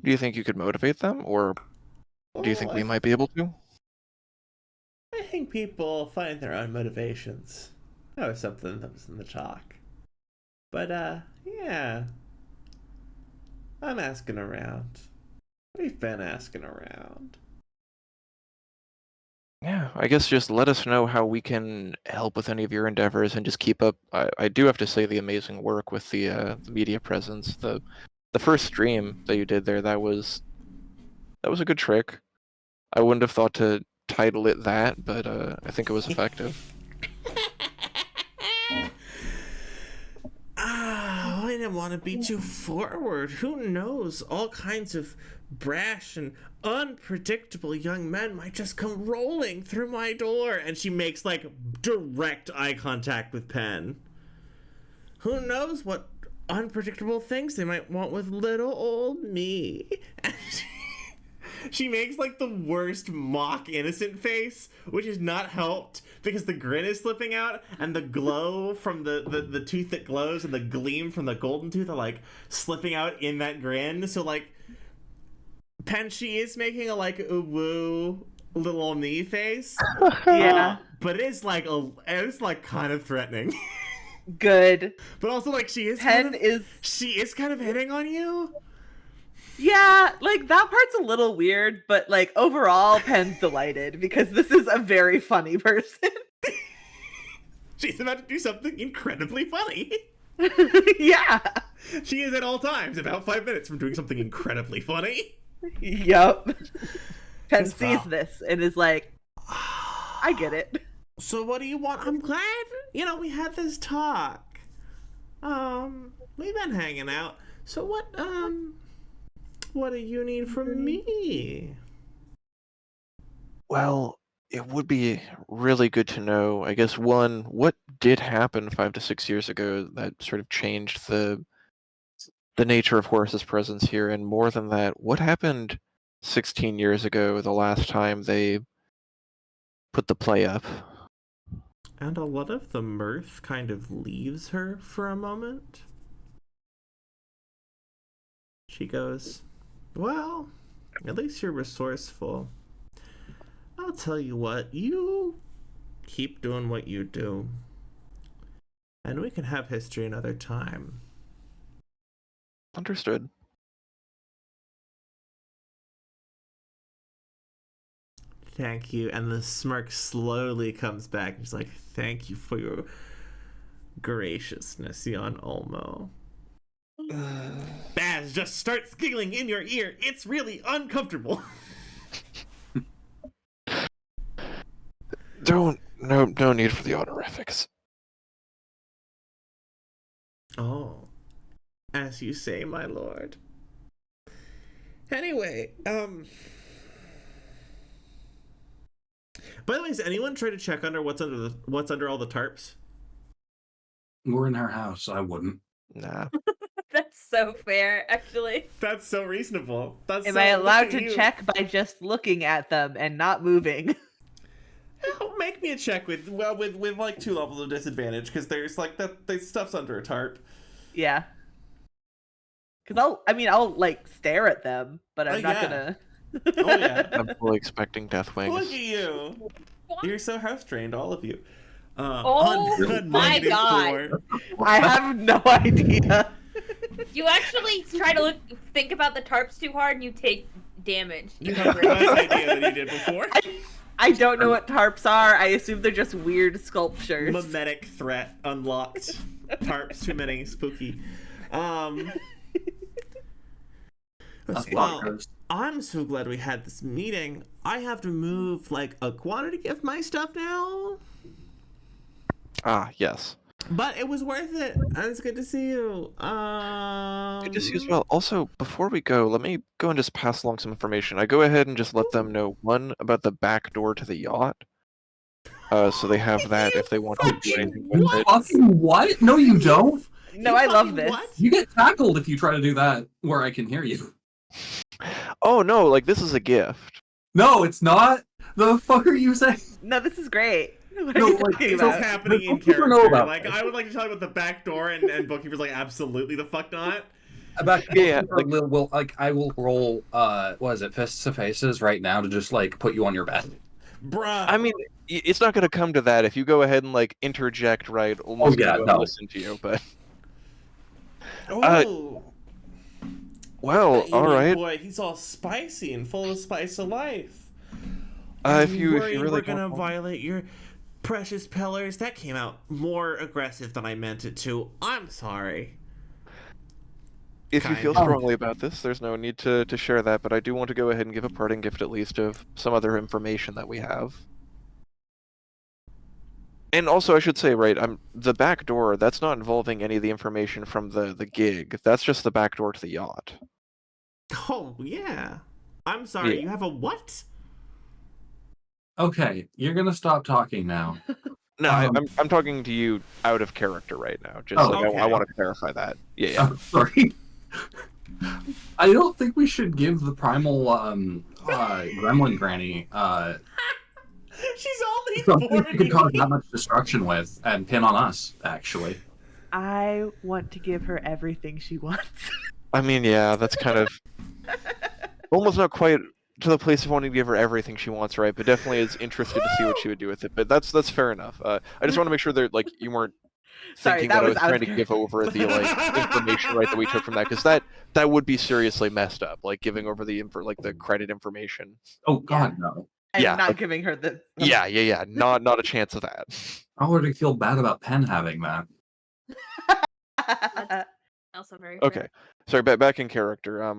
Do you think you could motivate them, or do you think we might be able to? I think people find their own motivations. That was something that was in the talk. But, yeah. I'm asking around. We've been asking around. Yeah, I guess just let us know how we can help with any of your endeavors, and just keep up. I do have to say the amazing work with the media presence. The first stream that you did there, that was a good trick. I wouldn't have thought to title it that, but I think it was effective. I didn't want to be too forward. Who knows? All kinds of brash and unpredictable young men might just come rolling through my door. And she makes like direct eye contact with Pen. Who knows what unpredictable things they might want with little old me. And she makes like the worst mock innocent face, which is not helped because the grin is slipping out and the glow from the tooth that glows and the gleam from the golden tooth are like slipping out in that grin. So like Pen, she is making a like a woo little old me face. Yeah. But it's like kind of threatening. Good. But also like she is Pen kind of hitting on you. Yeah, like that part's a little weird, but like overall, Pen's delighted because this is a very funny person. She's about to do something incredibly funny. Yeah. She is at all times about 5 minutes from doing something incredibly funny. Yup. Pen Just, sees wow. this and is like, I get it. So what do you want? I'm glad, we had this talk. We've been hanging out. So what do you need from me? Well, it would be really good to know, I guess, one, what did happen 5 to 6 years ago that sort of changed the nature of Horus's presence here, and more than that, what happened 16 years ago, the last time they put the play up? And a lot of the mirth kind of leaves her for a moment. She goes, well, at least you're resourceful. I'll tell you what, you keep doing what you do. And we can have history another time. Understood. Thank you. And the smirk slowly comes back. She's like, thank you for your graciousness, Yon Olmo. Baz just starts giggling in your ear. It's really uncomfortable. No need for the honorifics. Oh, as you say, my lord. Anyway, by the way, has anyone tried to check under what's under all the tarps? We're in her house. I wouldn't. Nah. That's so fair, actually. That's so reasonable. That's Am so, I allowed look at to you. check by just looking at them and not moving? Oh, make me a check with like 2 levels of disadvantage because there's like the stuff's under a tarp. Yeah. Because I'll like stare at them, but I'm not yeah. gonna. Oh yeah. I'm fully expecting death Look at wings. you. You're so house trained, all of you. Oh on my -4. God. I have no idea. You actually try to think about the tarps too hard and you take damage. You have a less idea than you did before. I don't know what tarps are. I assume they're just weird sculptures. Mimetic threat unlocked. Tarps too many. Spooky. Well, I'm so glad we had this meeting. I have to move like a quantity of my stuff now. Ah, yes. But it was worth it. And it's good to see you. Good to see you as well. Also, before we go, let me go and just pass along some information. I go ahead and just let them know, one, about the back door to the yacht. So they have that if they want to do anything with it. Fucking what? No, you don't. No, You I love fucking this. what? You get tackled if you try to do that where I can hear you. Oh no, like this is a gift. No, it's not. The fuck are you saying? No, this is great. What are No, you like, talking This about? is happening in Bookkeeper know character. about Like, this. I would like to tell you about the back door, and Bookkeeper's like, absolutely the fuck not. Yeah, I will roll what is it, fists to faces right now to just like put you on your bed. Bruh. I mean, it's not gonna come to that if you go ahead and like interject, right? Almost yeah, gonna no. listen to you, but Oh. well, That all Indian right. boy, he's all spicy and full of the spice of life. If I'm you worried really we're don't gonna want- violate your precious pillars. That came out more aggressive than I meant it to. I'm sorry. If you feel Kind of. strongly about this, there's no need to share that, but I do want to go ahead and give a parting gift at least of some other information that we have. And also, I should say, right, the back door, that's not involving any of the information from the gig. That's just the back door to the yacht. Oh yeah. I'm sorry. Yeah. You have a what? Okay, you're gonna stop talking now. No, Um, I'm talking to you out of character right now. Just Oh, like okay. I want to clarify that. Yeah. Sorry. I don't think we should give the primal gremlin granny She's only something 40. she could cause that much destruction with and pin on us, actually. I want to give her everything she wants. I mean, yeah, that's kind of almost not quite to the place of wanting to give her everything she wants, right? But definitely is interested to see what she would do with it. But that's fair enough. I just want to make sure that like you weren't Sorry, thinking that that I was was out trying of to give over the like information right that we took from that, because that would be seriously messed up, like giving over the the credit information. Oh God, no. And Yeah, not like- giving her the. Yeah. Not a chance of that. I already feel bad about Penn having that. Also very fair. Okay, sorry, back in character.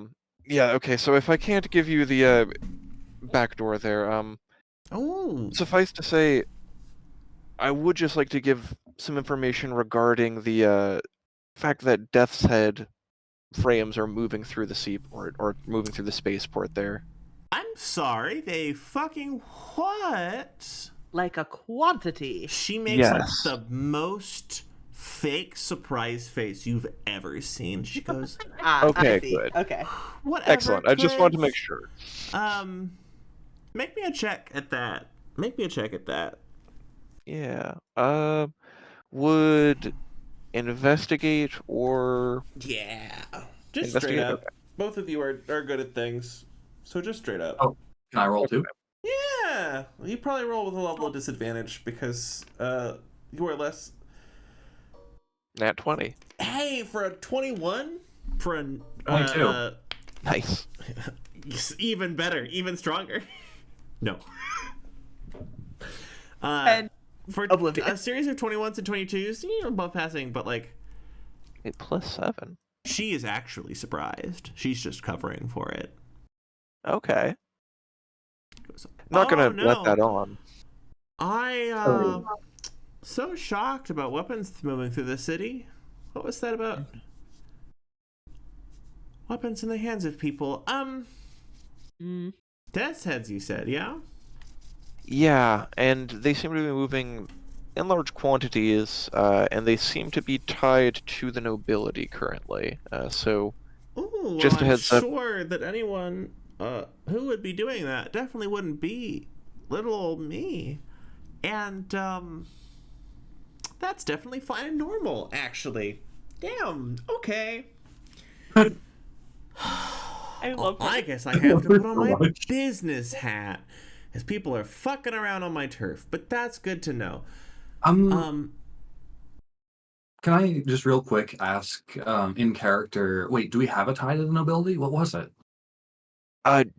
Yeah, okay. So if I can't give you the back door there, Oh. suffice to say, I would just like to give some information regarding the fact that Death's Head frames are moving through the seaport or moving through the spaceport there. I'm sorry. They fucking what? Like a quantity. She makes like Yes. the most fake surprise face you've ever seen. She goes, Ah, Okay, I see. good. Okay. whatever. Excellent. I just wanted to make kids. sure. Make me a check at that. Make me a check at that. Yeah. Would investigate or Yeah. Just investigate? straight up. Okay. Both of you are good at things. So just straight up. Oh. Can I roll too? Yeah. You probably roll with a level of disadvantage because you are less. Nat 20. Hey, for a 21? For a 22. Nice. Even better, even stronger. No. And For oblivious. a series of 21s and 22s, above passing, but like, A +7. she is actually surprised. She's just covering for it. Okay. Goes, Not "Oh, gonna no. let that on. I so shocked about weapons moving through the city. What was that about? weapons in the hands of people. Death's heads, you said, yeah? Yeah, and they seem to be moving in large quantities, and they seem to be tied to the nobility currently. So, Ooh, just a I'm heads up. sure that anyone who would be doing that definitely wouldn't be little old me. And that's definitely fine and normal, actually. Damn, okay. I love her. I guess I have to put on my business hat, as people are fucking around on my turf. But that's good to know. Can I just real quick ask, in character, wait, do we have a tie to the nobility? What was it?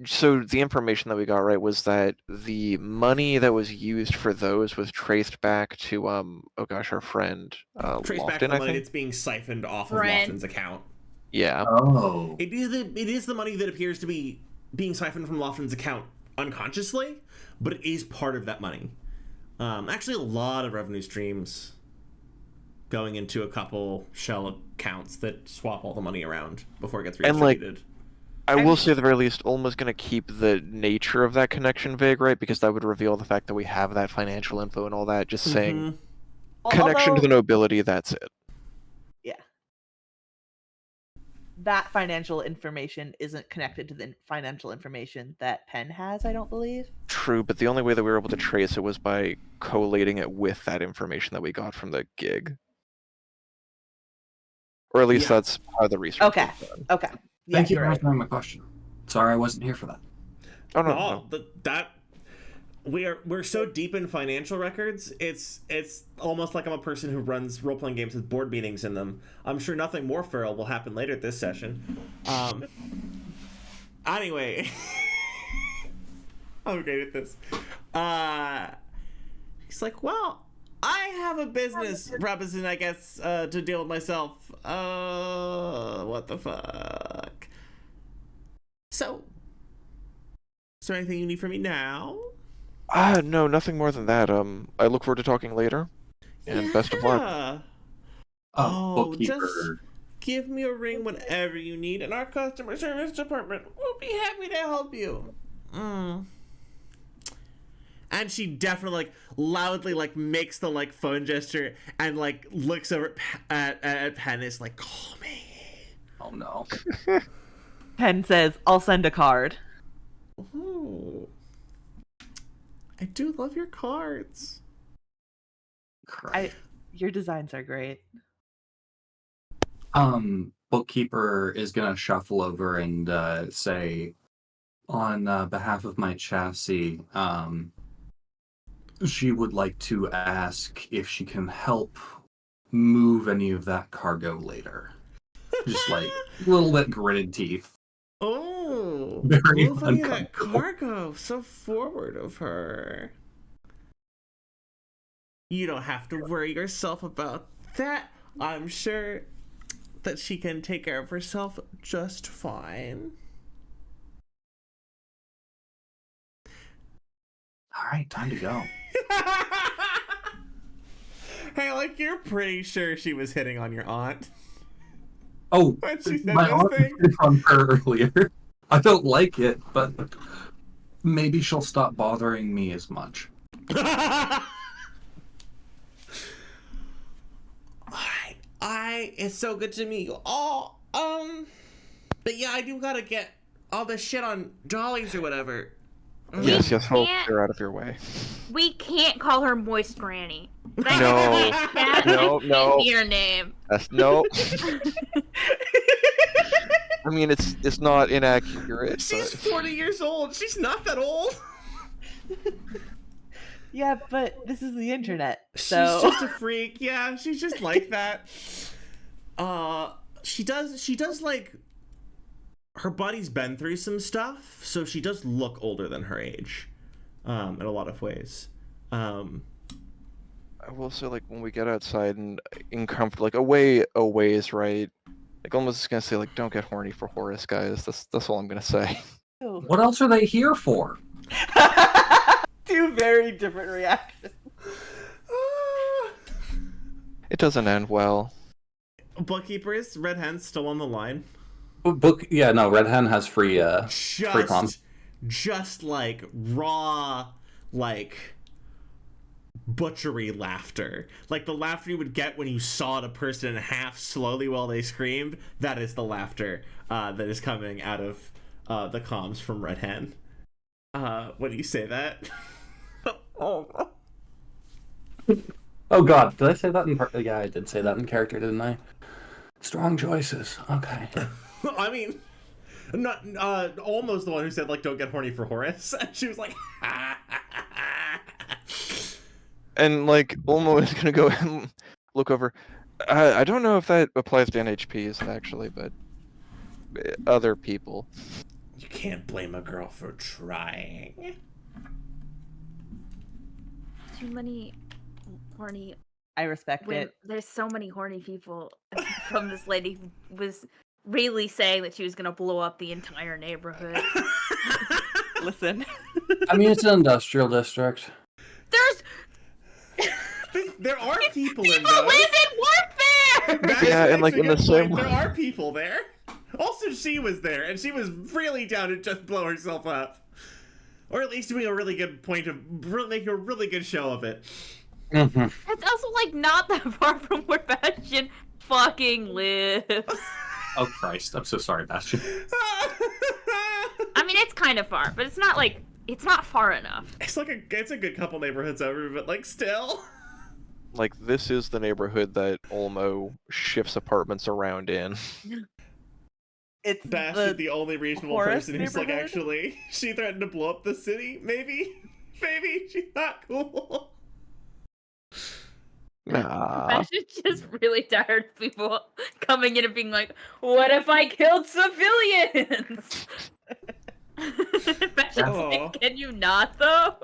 So the information that we got, right, was that the money that was used for those was traced back to, oh gosh, our friend, Trace back Lofton, the I money think? that's being siphoned off of Friend. Lofton's account. Yeah. Oh. It is the money that appears to be being siphoned from Lofton's account unconsciously, but it is part of that money. Actually, a lot of revenue streams going into a couple shell accounts that swap all the money around before it gets And, like, redistributed. I will say at the very least, Ulma's going to keep the nature of that connection vague, right? Because that would reveal the fact that we have that financial info and all that. Just saying, connection to the nobility, that's it. Yeah. That financial information isn't connected to the financial information that Penn has, I don't believe. True, but the only way that we were able to trace it was by collating it with that information that we got from the gig. Or at least Yeah. that's how the research Okay. was done. Okay. Yeah, Thank you you're for right. answering my question. Sorry I wasn't here for that. Oh, no. That we're so deep in financial records. It's almost like I'm a person who runs role playing games with board meetings in them. I'm sure nothing more feral will happen later this session. Anyway, I'm great at this. He's like, well, I have a business proposition, I guess, to deal with myself. What the fuck? So, is there anything you need from me now? No, nothing more than that. I look forward to talking later. And best of luck. Yeah. Bookkeeper. Just give me a ring whenever you need, and our customer service department will be happy to help you. And she definitely loudly makes the phone gesture and looks over at Penn. Is like, call me. Oh no. Penn says, I'll send a card. Ooh. I do love your cards. Your designs are great. Bookkeeper is gonna shuffle over and say, on behalf of my chassis, she would like to ask if she can help move any of that cargo later. Just a little bit gritted teeth. Oh, Very move any of that uncomfortable. cargo. So forward of her. You don't have to worry yourself about that. I'm sure that she can take care of herself just fine. All right, time to go. Hey, you're pretty sure she was hitting on your aunt. Oh, When she said my this aunt thing. did on her earlier. I don't like it, but maybe she'll stop bothering me as much. Alright. It's so good to meet you all. But yeah, I do gotta get all this shit on dollies or whatever. Yes, I'll can't- clear out of your way. We can't call her Moist Granny. No. That No, can't no. be your name. No. I mean, it's not inaccurate. She's But 40 years old. She's not that old. Yeah, but this is the internet, She's so just a freak. Yeah, she's just like that. She does her body's been through some stuff, so she does look older than her age, in a lot of ways. I will say, when we get outside and in comfort, a ways, right? Almost just gonna say, don't get horny for Horus, guys. That's all I'm gonna say. What else are they here for? two very different reactions. It doesn't end well. Bookkeeper, is Red Hen still on the line? Yeah, no, Red Hen has free comms. Just like raw, like butchery laughter, like the laughter you would get when you sawed a person in half slowly while they screamed. That is the laughter that is coming out of the comms from Red Hen. When you say that. Oh. Oh god, did I say that yeah, I did say that in character, didn't I? Strong choices. Okay. I mean, not almost the one who said like don't get horny for Horus. She was like And like Olmo is gonna go and look over. I don't know if that applies to NHPs actually, but other people. You can't blame a girl for trying. Too many horny I respect women. it. There's so many horny people from this lady who was really saying that she was gonna blow up the entire neighborhood. Listen. I mean, it's an industrial district. There are people in People those. live and work there! That's Yeah, and like actually in a the good same point. way. There are people there. Also, she was there, and she was really down to just blow herself up. Or at least doing a really good point of making a really good show of it. Mm-hmm. It's also like not that far from where Bastian fucking lives. Oh Christ, I'm so sorry, Bastian. I mean, it's kind of far, but it's not far enough. It's a good couple neighborhoods over, but like still. Like this is the neighborhood that Olmo shifts apartments around in. It's Bastian, the only reasonable Horus person who's like, neighborhood? actually, she threatened to blow up the city. Maybe she's not cool. Nah. Bastian's just really tired of people coming in and being like, "What if I killed civilians?" Bastian's Aw. like, "Can you not though?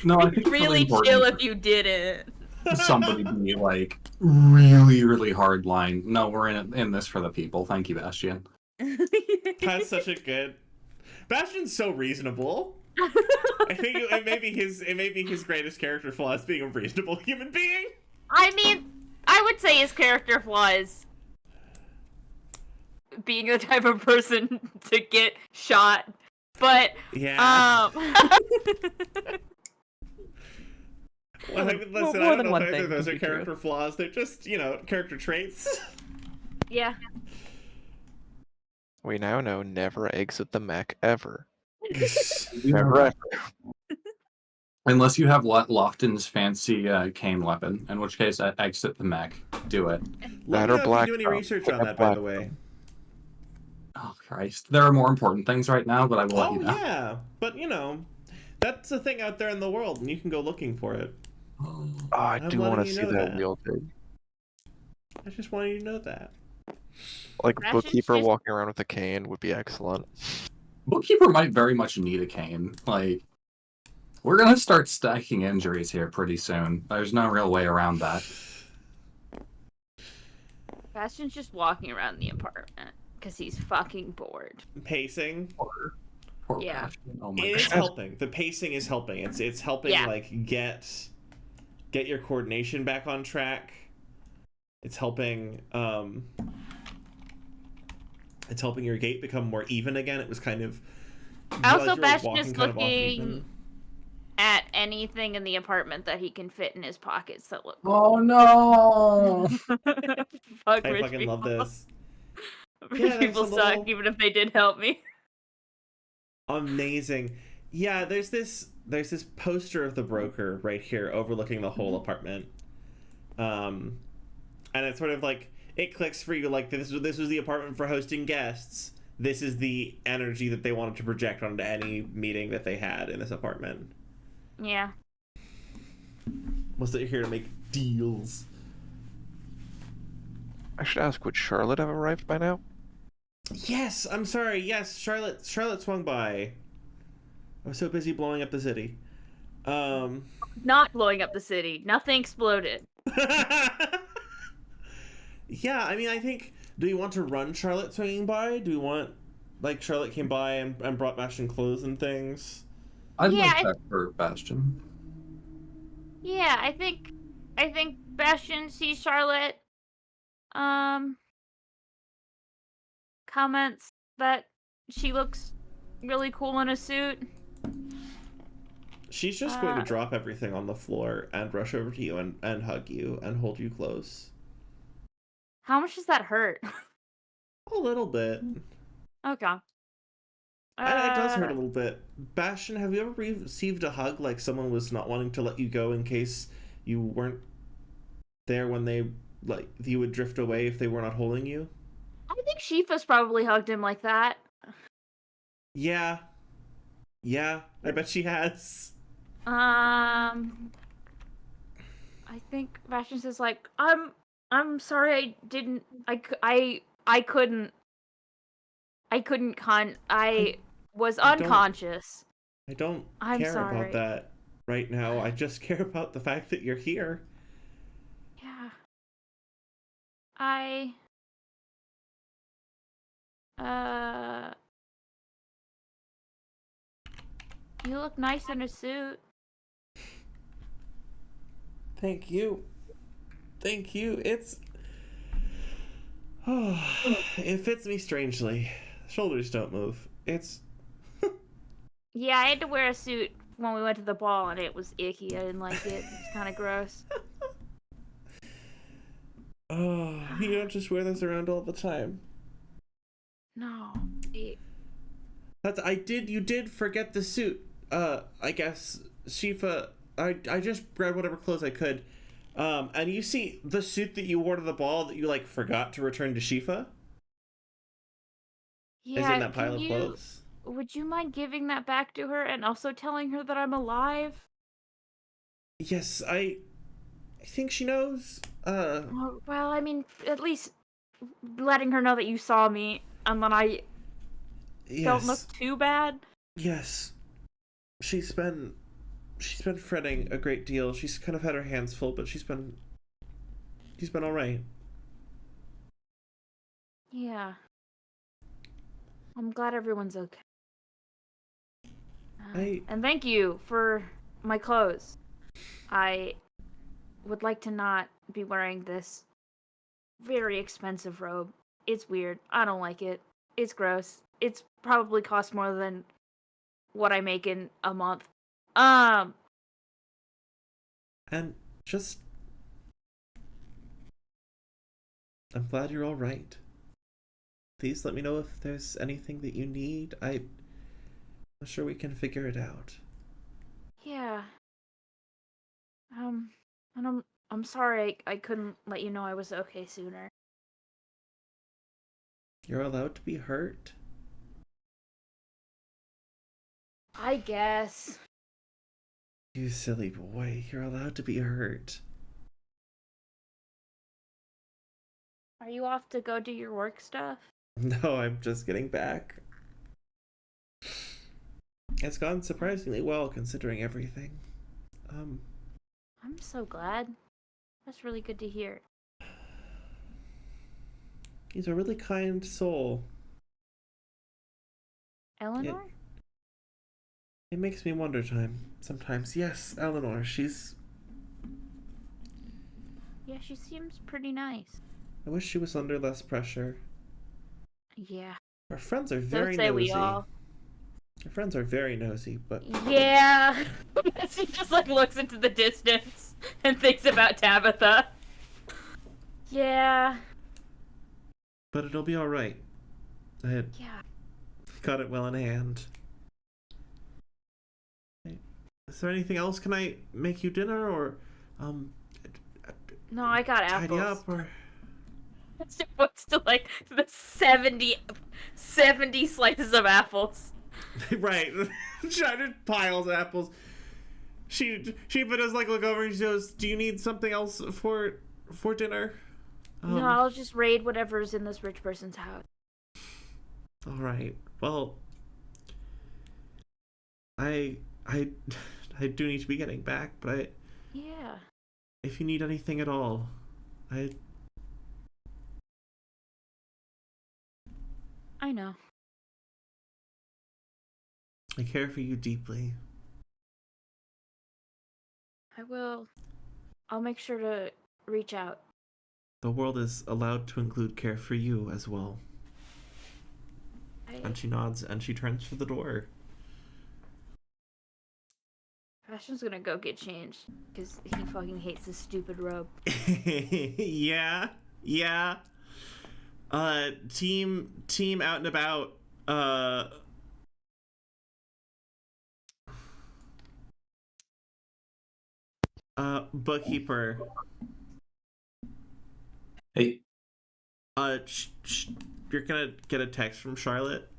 No, I It'd think be it's really really chill important if you didn't." for somebody be like really, really hard line. No, we're in this for the people. Thank you, Bastian. That's such a good. Bastian's so reasonable. I think it may be his greatest character flaw is being a reasonable human being. I mean, I would say his character flaw is being the type of person to get shot, but Yeah. Well, I mean, listen, more I don't than know one if either thing of those can are be true. character flaws. They're just, character traits. yeah. We now know never exit the mech ever. You know Never that. ever. Unless you have Lofton's fancy cane weapon, in which case I exit the mech. Do it. Let That me or know if black you do any drum. research Pick on up that, by black the way. drum. Oh Christ, there are more important things right now, but I will let Oh you know. yeah, but that's a thing out there in the world, and you can go looking for it. Oh, I I'm do want letting to you see know that that. wielded. I just wanted you to know that. Like Ration's bookkeeper just- walking around with a cane would be excellent. Bookkeeper might very much need a cane. Like, we're gonna start stacking injuries here pretty soon. There's no real way around that. Bastian's just walking around the apartment because he's fucking bored. Pacing. Poor Yeah. Bastian. Oh my It is god. helping. The pacing is helping. It's helping Yeah. like get your coordination back on track. It's helping your gait become more even again. It was kind of Also, you were Bastian walking is kind of off looking even. at anything in the apartment that he can fit in his pockets that look Oh no! Fuck I rich fucking people. love this. Rich Yeah, there's people a suck, little- even if they did help me. Amazing. Yeah, there's this poster of the broker right here overlooking the whole apartment. And it's sort of like it clicks for you like this was the apartment for hosting guests. This is the energy that they wanted to project onto any meeting that they had in this apartment. Yeah. Was that you're here to make deals? I should ask, would Charlotte have arrived by now? Yes, I'm sorry. Yes, Charlotte swung by. I was so busy blowing up the city. Not blowing up the city. Nothing exploded. Yeah, I mean, I think. Do we want to run Charlotte swinging by? Do we want, like, Charlotte came by and brought Bastian clothes and things? I'd Yeah, like that for Bastian. Yeah, I think Bastian sees Charlotte. comments that she looks really cool in a suit? She's just going to drop everything on the floor and rush over to you and hug you and hold you close. How much does that hurt? A little bit. Okay. It does hurt a little bit. Bastian, have you ever received a hug like someone was not wanting to let you go in case you weren't there when they, like, you would drift away if they were not holding you? I think Shifa's probably hugged him like that. Yeah. Yeah, I bet she has. I think Bastian says like, I'm sorry I couldn't I was unconscious. I don't I'm care sorry. about that right now. I just care about the fact that you're here. Yeah. You look nice in a suit. Thank you. Thank you. It's... Oh, it fits me strangely. Shoulders don't move. It's... Yeah, I had to wear a suit when we went to the ball and it was icky. I didn't like it. It's kind of gross. Oh, you don't just wear this around all the time. No. You did forget the suit. I guess, Shifa, I just grabbed whatever clothes I could. And you see the suit that you wore to the ball that you, like, forgot to return to Shifa? Yeah, is in that pile of clothes. Would you mind giving that back to her and also telling her that I'm alive? Yes, I think she knows. Well, I mean, at least letting her know that you saw me and then I don't look too bad. Yes. She's been fretting a great deal. She's kind of had her hands full, but she's been all right. Yeah. I'm glad everyone's okay. And thank you for my clothes. I would like to not be wearing this very expensive robe. It's weird. I don't like it. It's gross. It's probably cost more than what I make in a month. And just... I'm glad you're all right. Please let me know if there's anything that you need. I'm sure we can figure it out. Yeah. And I'm sorry I couldn't let you know I was okay sooner. You're allowed to be hurt? I guess. You silly boy, you're allowed to be hurt. Are you off to go do your work stuff? No, I'm just getting back. It's gone surprisingly well considering everything. I'm so glad. That's really good to hear. He's a really kind soul. Eleanor? It makes me wonder sometimes. Yes, Eleanor, she's... Yeah, she seems pretty nice. I wish she was under less pressure. Yeah. Our friends are very nosy. We all. Our friends are very nosy, but... Yeah. She just, like, looks into the distance and thinks about Tabitha. Yeah. But it'll be alright. I had got it well in hand. Is there anything else? Can I make you dinner, or, No, I got apples. tidy up, or... She puts to, like, the 70 slices of apples. Right. Giant piles of apples. She does, like, look over and she goes, do you need something else for dinner? No, I'll just raid whatever's in this rich person's house. Alright. Well, I do need to be getting back, but Yeah. if you need anything at all, I know. I care for you deeply. I will. I'll make sure to reach out. The world is allowed to include care for you as well. And she nods and she turns for the door. Bastian's gonna go get changed because he fucking hates this stupid robe. Yeah. Team out and about. Bookkeeper. Hey, You're gonna get a text from Charlotte.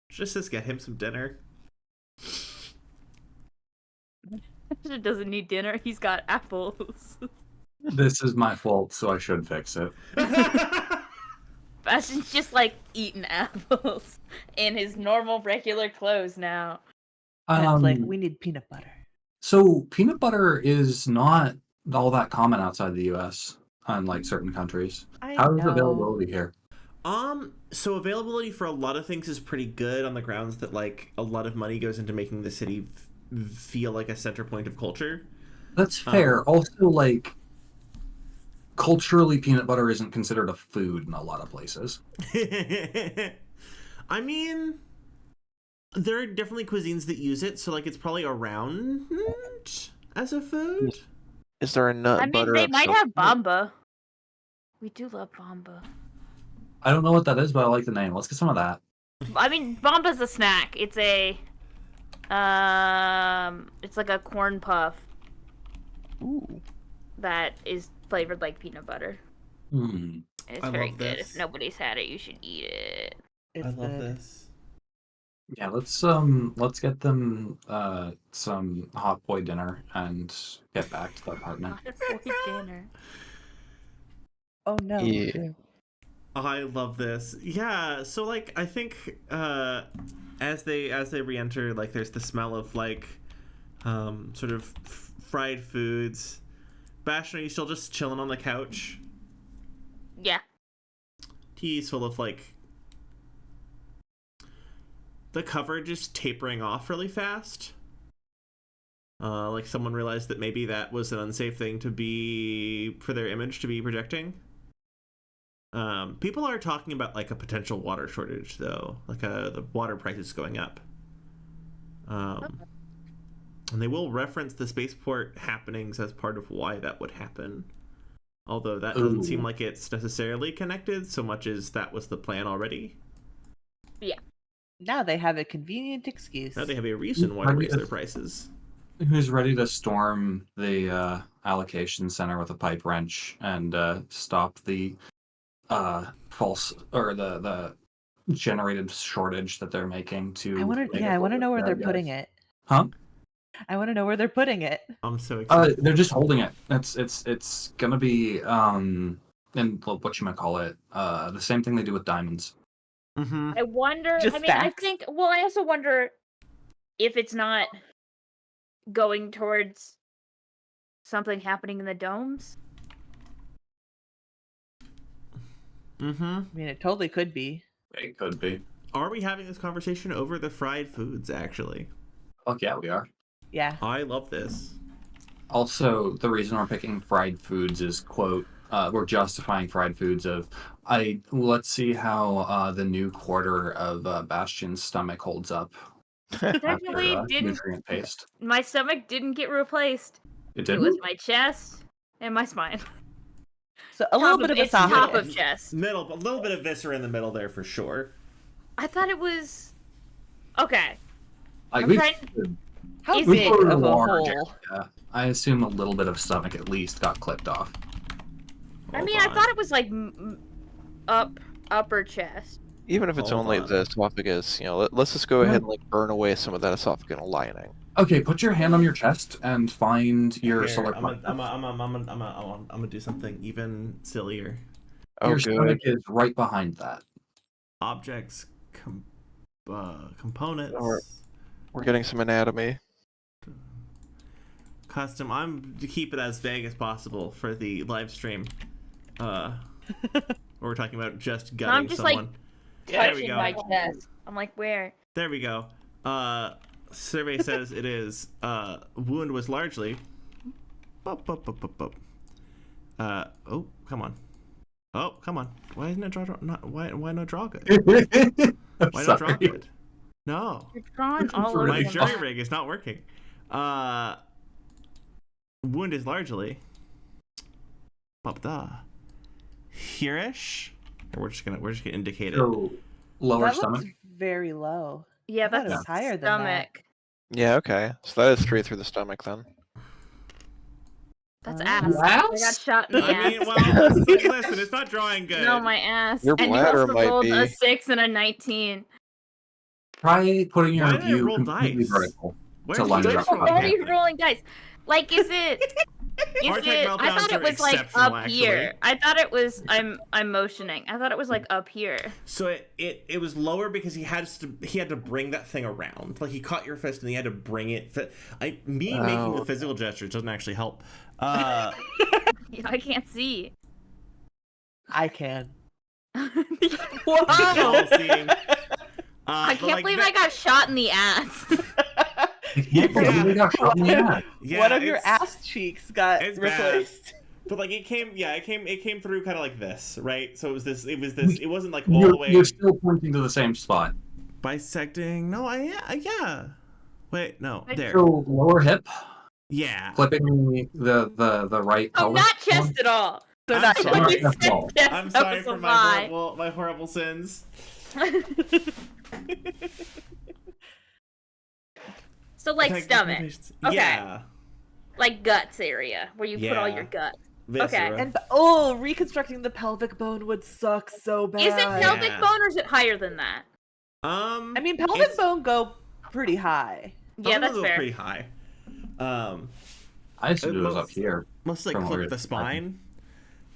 Just says get him some dinner. He doesn't need dinner. He's got apples. this is my fault, so I should fix it. Bastian's just like eating apples in his normal regular clothes now. And it's like, we need peanut butter. So peanut butter is not all that common outside the U.S. Unlike certain countries. How is availability here? So availability for a lot of things is pretty good on the grounds that like a lot of money goes into making the city feel like a center point of culture. That's fair. Also, like, culturally, peanut butter isn't considered a food in a lot of places. I mean, there are definitely cuisines that use it, so like it's probably around as a food. Is there a nut butter? They might have Bamba. We do love Bamba. I don't know what that is, but I like the name. Let's get some of that. I mean, Bamba's a snack. It's a, it's like a corn puff. Ooh. That is flavored like peanut butter. Hmm. It's I very love good. this. If nobody's had it, you should eat it. It's I love good. this. Yeah, let's get them some hot boy dinner and get back to the apartment. Not for dinner. Oh no. Yeah. I love this. Yeah, so like I think as they re-enter, like there's the smell of like sort of fried foods. Bastian, are you still just chilling on the couch? Yeah. He's full of like the coverage is tapering off really fast. Like someone realized that maybe that was an unsafe thing to be for their image to be projecting. People are talking about like a potential water shortage though, like the water prices going up. And they will reference the spaceport happenings as part of why that would happen. Although that doesn't seem like it's necessarily connected so much as that was the plan already. Yeah. Now they have a convenient excuse. Now they have a reason why to raise their prices. Who's ready to storm the allocation center with a pipe wrench and stop the false or the generated shortage that they're making to? I want to know where they're putting it. Huh? I want to know where they're putting it. I'm so excited. They're just holding it. It's gonna be in whatchamacallit, the same thing they do with diamonds. Mm-hmm. I wonder. Just I mean, I stacks. think. Well, I also wonder if it's not going towards something happening in the domes. Mm-hmm. I mean, it totally could be. It could be. Are we having this conversation over the fried foods, actually? Fuck yeah, we are. Yeah. I love this. Also, the reason we're picking fried foods is, quote, we're justifying fried foods of, let's see how the new quarter of Bastian's stomach holds up. Definitely after, didn't. nutrient paste. My stomach didn't get replaced. It It didn't? was my chest and my spine. So a little bit of it's top esophagus. of chest. A little bit of viscera in the middle there for sure. I thought it was. Okay. Like, I'm we trying- should- How Is we big put it of a large. hole? Yeah, I assume a little bit of stomach at least got clipped off. I mean, I thought it was like upper chest. Even if it's Hold only on. the esophagus, let's just go ahead and like burn away some of that esophageal lining. Okay, put your hand on your chest and find your Here, solar I'm gonna do something even sillier. Oh, Your good. stomach is right behind that. Objects, components, We're getting some anatomy. custom. I'm to keep it as vague as possible for the live stream. Where we're talking about just gutting I'm just someone. like There we touching go. my chest. I'm like, where? There we go. Survey says it is. Wound was largely. Oh, come on. Oh, come on. Why isn't it draw? Not why no draw good? Why not drop Sorry. it? No. You're drawing all over My the jury map. rig is not working. Wound is largely. Here-ish. We're just gonna indicate it. So, lower That stomach. looks very low. Yeah, I thought it that's was higher than that. stomach. Yeah, okay. So that is straight through the stomach then. That's Oh. ass. Ass? I got shot in the I ass. mean, well, listen, it's not drawing good. No, my ass. Your And you bladder also might rolled a be. 6 and a 19. Try putting your Why did I view roll completely dice? vertical. Where's to line the it dice up. rolling Why are you happening? rolling dice? Like, is it? Arctic I meltdowns thought it are was like exceptional, up here. actually. I thought it was. I'm motioning. I thought it was like up here. So it was lower because he had to bring that thing around. Like he caught your fist and he had to bring it. Making the physical gestures doesn't actually help. I can't see. I can. Whoa! All seeing. I can't believe I got shot in the ass. Yeah, we got shot in the ass. Yeah, One of your it's- ass cheeks got it's bad. replaced. But like it came through kind of like this, right? So it wasn't like all the way You're still pointing to the same spot. bisecting. No, yeah. Wait, no, there. So lower hip, Yeah. clipping the right Oh, pelvis. not chest at all. So I'm not sorry. When Not you chest said ball. chest, I'm that sorry was for a lie. my horrible sins. So like Thank you for your stomach, patience. Okay. Yeah. like guts area, where you put all Yeah. your guts. Viscera. And reconstructing the pelvic bone would suck so bad. Is it pelvic Yeah. bone or is it higher than that? I I mean, pelvic it's- bone go pretty high. Yeah, that's Pelvic fair. pretty high. I assumed it was up most- here. Mostly From like where clip the it's spine.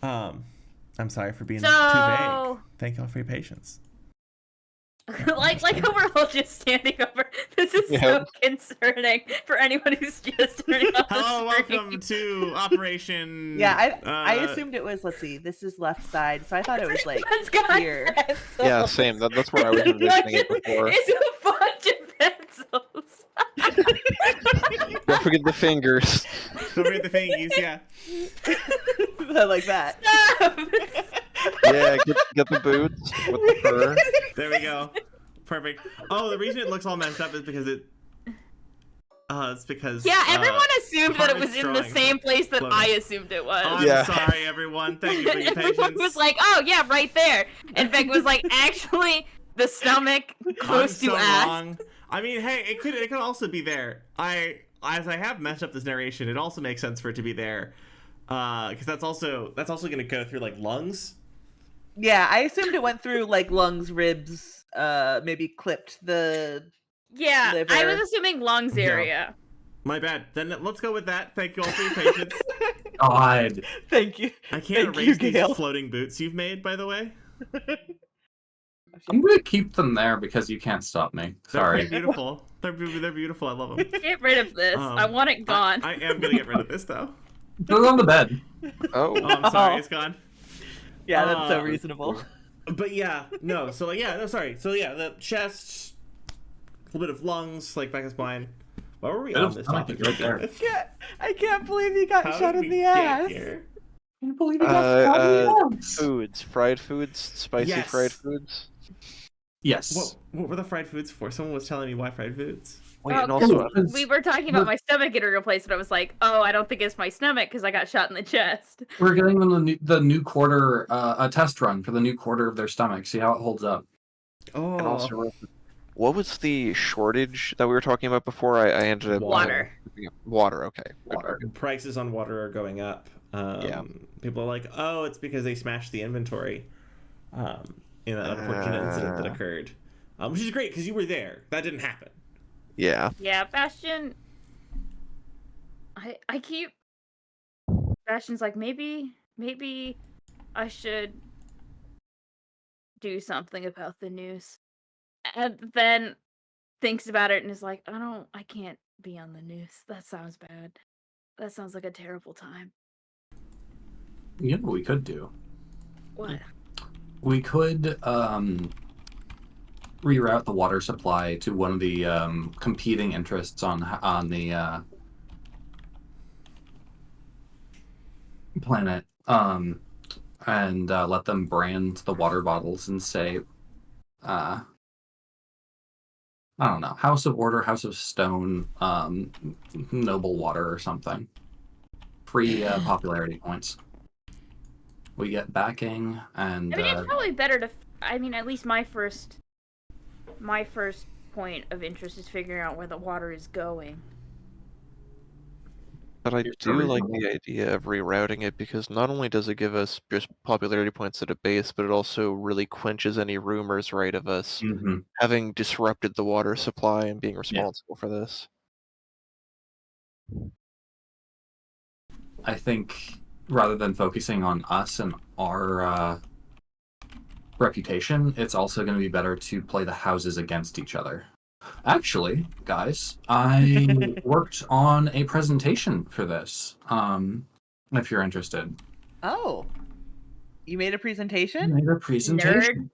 I'm sorry for being too So- vague. Thank y'all for your patience. like how we're all just standing over. This is so concerning for anyone who's just turning on Hello, the screen. welcome to Operation. Yeah, I assumed it was. Let's see, this is left side, so I thought it was like Everyone's got here. pencils. Yeah, same. That's where I was envisioning it before. It's a bunch of pencils. Don't forget the fingers. Don't forget the thingies, yeah. like that. Stop. Yeah, get the boots with the fur. There we go. Perfect. Oh, the reason it looks all messed up is because it's because Yeah, everyone assumed that it Harvard's was in the drawing same place that floating. I assumed it was. Oh, I'm Yeah. sorry, everyone. Thank you for your Everyone patience. was like, "Oh yeah, right there." And Beck was like, "Actually, the stomach close I'm to so ass." wrong. I mean, hey, it could also be there. As I have messed up this narration, it also makes sense for it to be there, because that's also going to go through like lungs. Yeah, I assumed it went through like lungs, ribs, maybe clipped the. Yeah, I Liver. was assuming lungs Yeah. area. My bad. Then let's go with that. Thank you all for your patience. God. Thank you. I can't Thank you, erase these Gail. floating boots you've made, by the way. I'm gonna keep them there because you can't stop me. They're Sorry. pretty beautiful. They're beautiful. I love them. Get rid of this. I want it gone. I am gonna get rid of this though. Put it on the bed. Oh. Oh, I'm sorry, it's gone. Yeah, that's so Uh, reasonable. But yeah, no. So like, yeah, no, sorry. So yeah, the chest, a little bit of lungs, like back of spine. Why were we Bit on of this stomach topic? is right there. I can't believe you got How shot did in we the get ass. here? I can't believe you got shot in the ass. Foods, fried foods, spicy Yes. fried foods. Yes. What were the fried foods for? Someone was telling me why fried foods. Wait, Oh, and also, we were talking about my stomach getting replaced, but I was like, "Oh, I don't think it's my stomach because I got shot in the chest." We're getting them the new quarter, a test run for the new quarter of their stomach. See how it holds up. Oh, and also, what was the shortage that we were talking about before? I ended up Water. Water. Okay. Good, Water. good. prices on water are going up. Yeah. People are like, oh, it's because they smashed the inventory. In that unfortunate incident that occurred, which is great because you were there. That didn't happen. Yeah. Yeah, Bastian. I keep. Bastian's like, maybe I should do something about the news, and then thinks about it and is like, I can't be on the news. That sounds bad. That sounds like a terrible time. You know what we could do? What? We could reroute the water supply to one of the competing interests on the planet, and let them brand the water bottles and say, I don't know, House of Order, House of Stone, Noble Water or something. Free popularity points. We get backing, and I mean, it's probably better to. I mean, at least my first point of interest is figuring out where the water is going. But I You're do like reasonable. the idea of rerouting it because not only does it give us just popularity points at a base, but it also really quenches any rumors, right, of us Mhm. having disrupted the water supply and being Yeah. responsible for this. I think rather than focusing on us and our reputation, it's also going to be better to play the houses against each other. Actually, guys, I worked on a presentation for this. If you're interested. Oh, you made a I presentation? made a presentation. Nerd.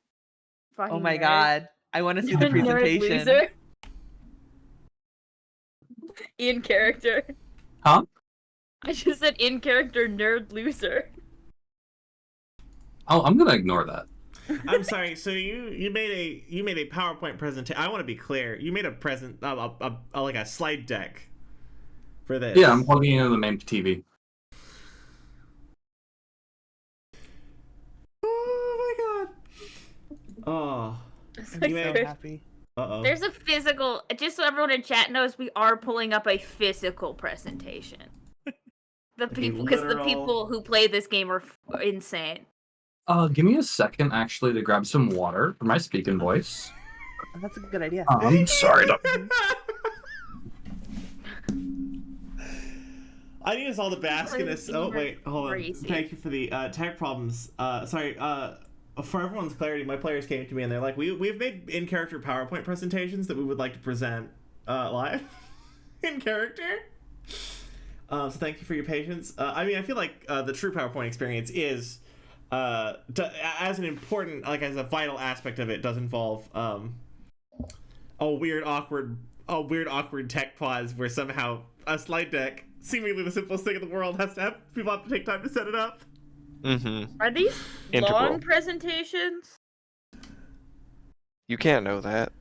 Fucking Oh my nerd. god. I want to see the Nerd presentation. loser. In character. Huh? I just said in character nerd loser. Oh, I'm gonna ignore that. I'm sorry. So you made a PowerPoint presentation. I want to be clear. You made a like a slide deck for this. Yeah, I'm plugging into the main TV. Oh my god. Oh. It's You like, may- So happy. Uh-oh. there's a physical. Just so everyone in chat knows, we are pulling up a physical presentation. The people, because the literal- people who play this game are insane. Give me a second, actually, to grab some water for my speaking voice. Oh, that's a good idea. I'm sorry. I need us all the Bastian. Oh wait, hold on. Crazy. Thank you for the tech problems. Sorry. For everyone's clarity, my players came to me and they're like, we've made in character PowerPoint presentations that we would like to present live in character. So thank you for your patience. I mean, I feel like the true PowerPoint experience is as an important, like as a vital aspect of it, does involve a weird awkward tech pause where somehow a slide deck, seemingly the simplest thing in the world, people have to take time to set it up. Mm-hmm. Are these Integral. long presentations? You can't know that.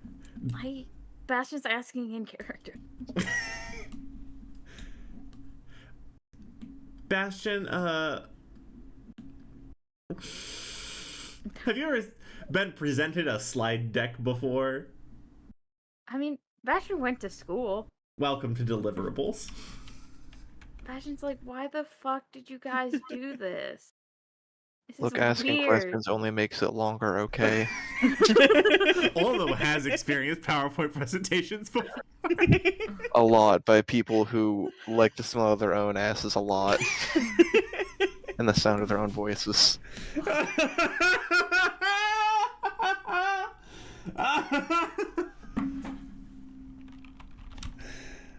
Bastian's asking in character. Bastian, have you ever been presented a slide deck before? I mean, Bastian went to school. Welcome to deliverables. Bastian's like, why the fuck did you guys do this? This Look, is asking weird. questions only makes it longer, okay? Although has experienced PowerPoint presentations before. A lot by people who like to smell their own asses a lot. And the sound of their own voices.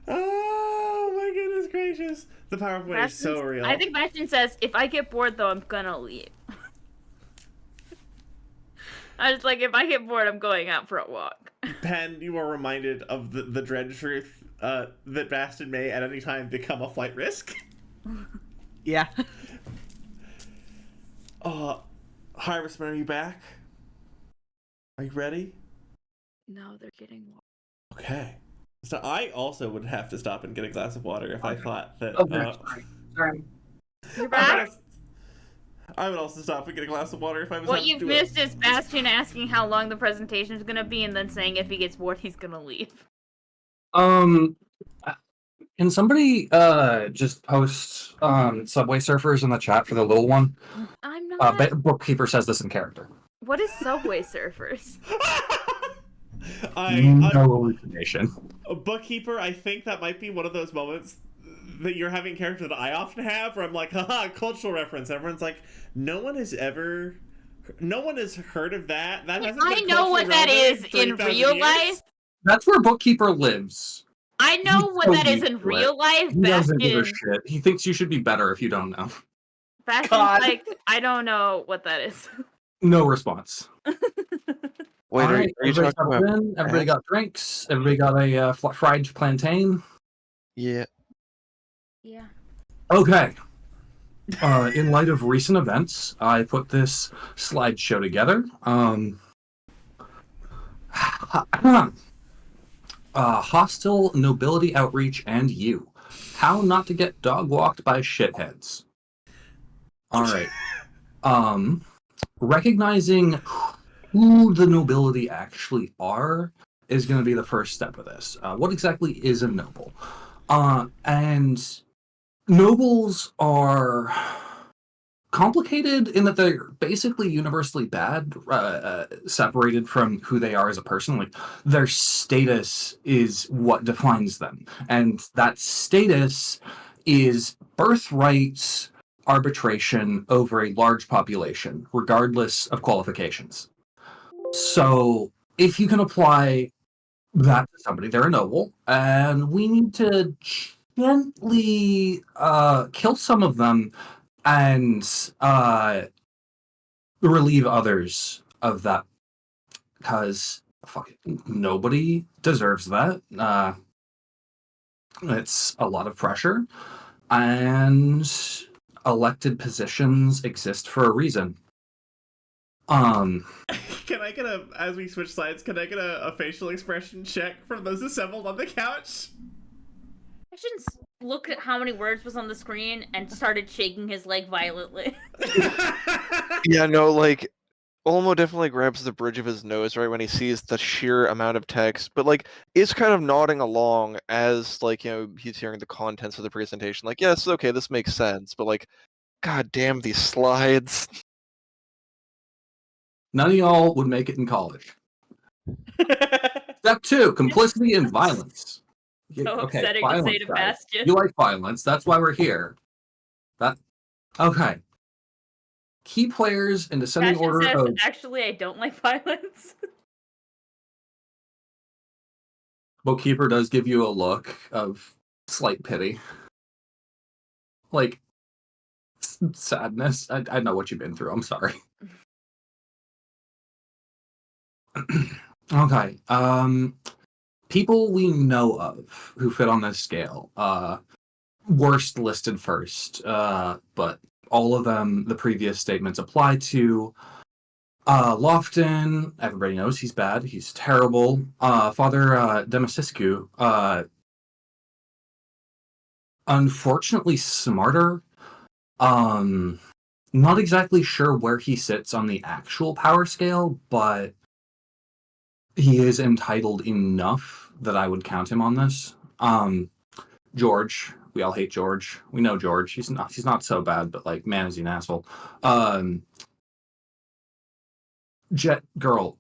Oh my goodness gracious. The PowerPoint is so real. I think Bastian says, if I get bored though, I'm gonna leave. I was like, if I get bored, I'm going out for a walk. Pen, you are reminded of the dread truth that Bastian may at any time become a flight risk. Yeah. Harvestman, are you back? Are you ready? No, they're getting water. Okay. So I also would have to stop and get a glass of water if I thought that. Sorry. You're back? I would also stop and get a glass of water if I was. What you've missed is Bastian asking how long the presentation is gonna be, and then saying if he gets bored, he's gonna leave. Can somebody just post Subway Surfers in the chat for the little one? I'm not. Bookkeeper says this in character. What is Subway Surfers? No hallucination. A bookkeeper, I think that might be one of those moments that you're having character that I often have, where I'm like, haha, cultural reference. Everyone's like, no one has heard of that. That hasn't I been know what that culturally is relevant in 3,000 real years. life. That's where Bookkeeper lives. I know what that is in real life. He doesn't give a Bastian. shit. He thinks you should be better if you don't know. Bastian's God. like, I don't know what that is. No response. Wait, are you Everybody talking settled about... in, everybody got drinks. Everybody got a fried plantain. Yeah. Yeah. Okay. In light of recent events, I put this slideshow together. hostile nobility outreach and you. How not to get dog walked by shitheads. All right. Recognizing who the nobility actually are is going to be the first step of this. What exactly is a noble? And nobles are complicated in that they're basically universally bad, separated from who they are as a person. Like, their status is what defines them, and that status is birthright arbitration over a large population, regardless of qualifications. So, if you can apply that to somebody, they're a noble, and we need to gently kill some of them and relieve others of that, because nobody deserves that. It's a lot of pressure, and elected positions exist for a reason. Can I get as we switch sides, can I get a facial expression check from those assembled on the couch? Christian looked at how many words was on the screen and started shaking his leg violently. Yeah, no, like, Olmo definitely grabs the bridge of his nose right when he sees the sheer amount of text, but like is kind of nodding along as like, you know, he's hearing the contents of the presentation. Like, yes, okay, this makes sense, but like, god damn these slides. None of y'all would make it in college. Step 2, complicity and violence. So upsetting to say to Bastian. You like violence, that's why we're here. Okay. Key players in descending Bastian order says, of... actually, I don't like violence. Bookkeeper does give you a look of slight pity. Like, sadness. I know what you've been through, I'm sorry. Okay. People we know of who fit on this scale. Worst listed first, but all of them, the previous statements apply to. Lofton, everybody knows he's bad. He's terrible. Father Demasiscu, unfortunately smarter. Not exactly sure where he sits on the actual power scale, but he is entitled enough that I would count him on this. George, we all hate George. We know George. He's not so bad, but like, man, is he an asshole. Jet girl.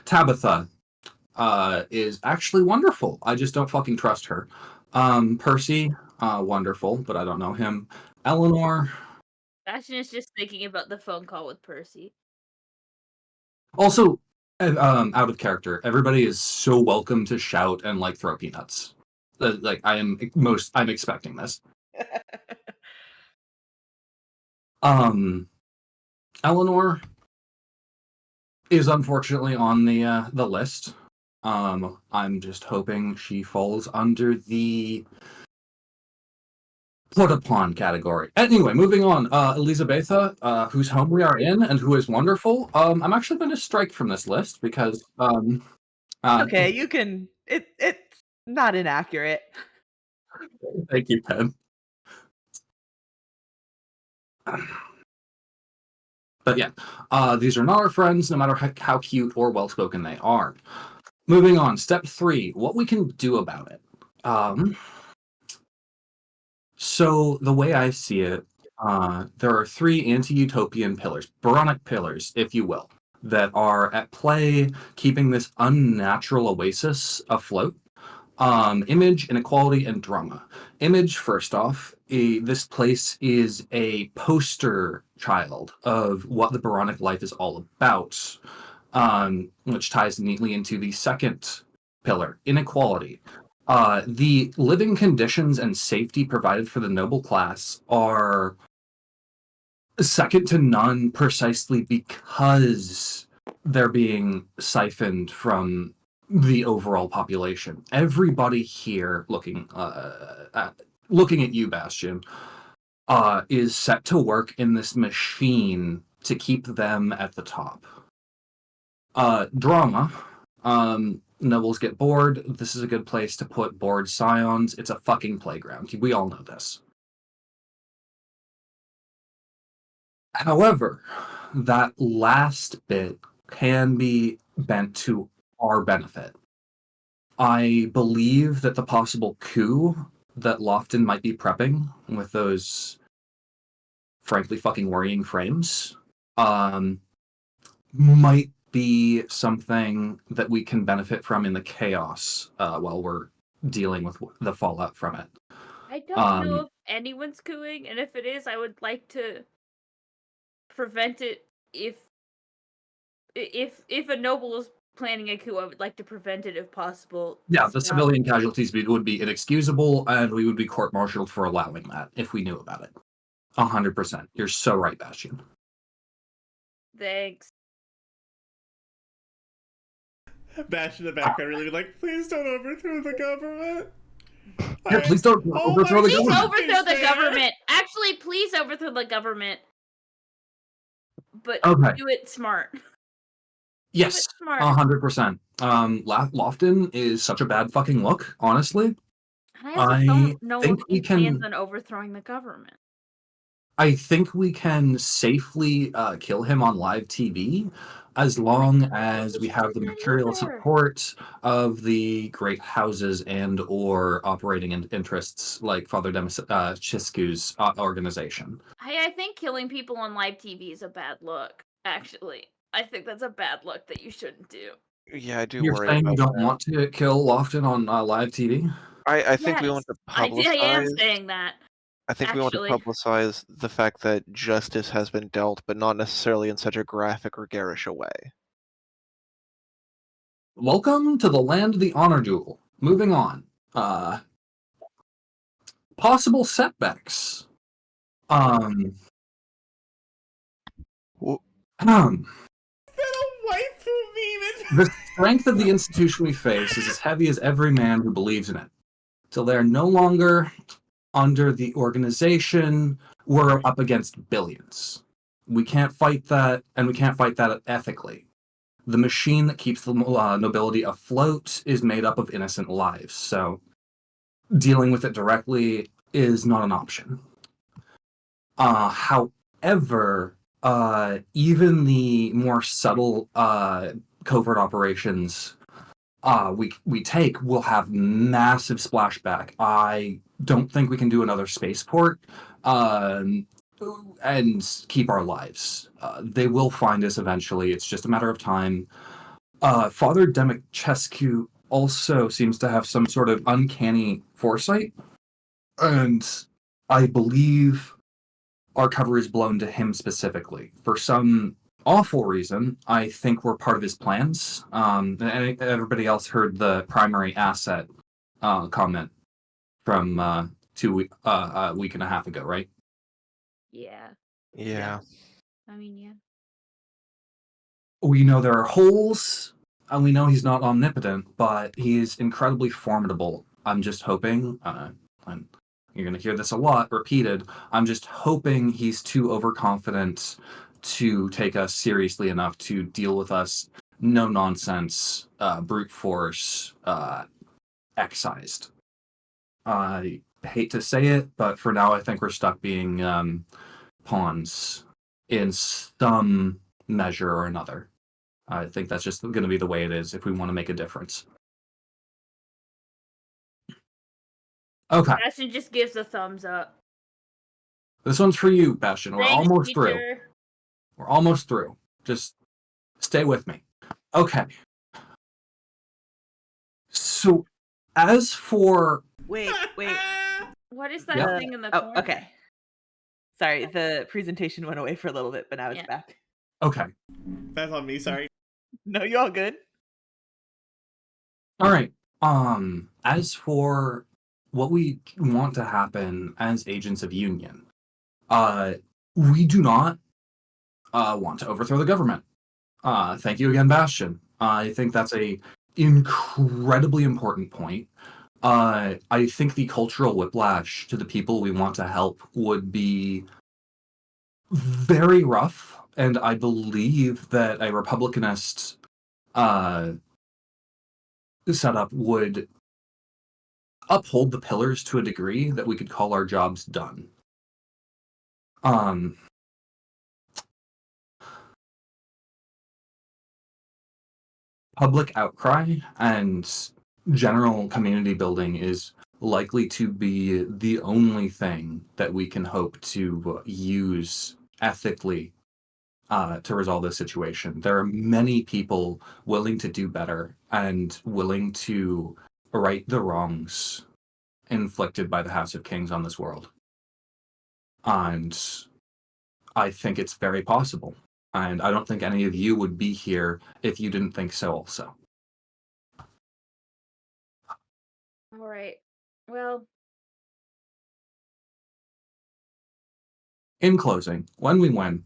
Tabitha is actually wonderful. I just don't fucking trust her. Percy, wonderful, but I don't know him. Eleanor. Bastian is just thinking about the phone call with Percy. Also, out of character. Everybody is so welcome to shout and like throw peanuts. Like, I'm expecting this. Eleanor is unfortunately on the list. I'm just hoping she falls under the put upon category. Anyway, moving on. Elizabetha, whose home we are in and who is wonderful. I'm actually going to strike from this list because Okay, you can. It's not inaccurate. Thank you, Pen. But yeah, these are not our friends, no matter how cute or well-spoken they are. Moving on, step 3, what we can do about it. So the way I see it, there are 3 anti-utopian pillars, Byronic pillars, if you will, that are at play, keeping this unnatural oasis afloat. Image, inequality, and drama. Image, first off, this place is a poster child of what the Byronic life is all about, which ties neatly into the second pillar, inequality. The living conditions and safety provided for the noble class are second to none precisely because they're being siphoned from the overall population. Everybody here looking at you, Bastian, is set to work in this machine to keep them at the top. Drama. Nobles get bored. This is a good place to put bored scions. It's a fucking playground. We all know this. However, that last bit can be bent to our benefit. I believe that the possible coup that Lofton might be prepping with those frankly fucking worrying frames might be something that we can benefit from in the chaos while we're dealing with the fallout from it. I don't know if anyone's cooing, and if it is, I would like to prevent it. If a noble is planning a coup, I would like to prevent it if possible. Yeah, the civilian casualties would be inexcusable, and we would be court-martialed for allowing that if we knew about it. 100%. You're so right, Bastian. Thanks. Bastian in the background really like, please don't overthrow the government. Yeah, please don't overthrow the Please government. overthrow the government. Actually, please overthrow the government. But Okay. do it smart. Yes, smart. 100%. Lofton is such a bad fucking look, honestly. And I also don't know think if we he plans can- on overthrowing the government. I think we can safely kill him on live TV as long as we have the material support of the great houses and or operating interests like Father Chisku's organization. I think killing people on live TV is a bad look, actually. I think that's a bad look that you shouldn't do. Yeah, I do You're worry saying about you don't that. want to kill Lofton on live TV? I think we want to publicize. I am saying that. I think we want to publicize the fact that justice has been dealt, but not necessarily in such a graphic or garish a way. Welcome to the land of the honor duel. Moving on. Possible setbacks. The strength of the institution we face is as heavy as every man who believes in it. Till they're no longer under the organization, we're up against billions. We can't fight that, and we can't fight that ethically. The machine that keeps the nobility afloat is made up of innocent lives, so dealing with it directly is not an option. However, even the more subtle covert operations we take will have massive splashback. I don't think we can do another spaceport and keep our lives. They will find us eventually. It's just a matter of time. Father Demichescu also seems to have some sort of uncanny foresight, and I believe our cover is blown to him specifically. For some awful reason, I think we're part of his plans. And everybody else heard the primary asset comment from a week and a half ago, right? Yeah. Yeah. I mean, yeah. We know there are holes, and we know he's not omnipotent, but he is incredibly formidable. I'm just hoping, you're going to hear this a lot repeated, I'm just hoping he's too overconfident to take us seriously enough to deal with us no nonsense, brute force, excised. I hate to say it, but for now I think we're stuck being pawns in some measure or another. I think that's just going to be the way it is if we want to make a difference. Okay. Bastian just gives a thumbs up. This one's for you, Bastian. We're Thanks, almost teacher. through. We're almost through. Just stay with me. Okay. So, as for... Wait. What is that thing in the corner? Okay. Sorry, the presentation went away for a little bit, but now it's back. Okay. That's on me, sorry. No, you're all good. All right. As for what we want to happen as agents of union, we do not want to overthrow the government. Thank you again, Bastian. I think that's a incredibly important point. I think the cultural whiplash to the people we want to help would be very rough, and I believe that a Republicanist setup would uphold the pillars to a degree that we could call our jobs done. Public outcry and general community building is likely to be the only thing that we can hope to use ethically to resolve this situation. There are many people willing to do better and willing to right the wrongs inflicted by the House of Kings on this world. And I think it's very possible. And I don't think any of you would be here if you didn't think so also. All right. Well, In closing, when we win,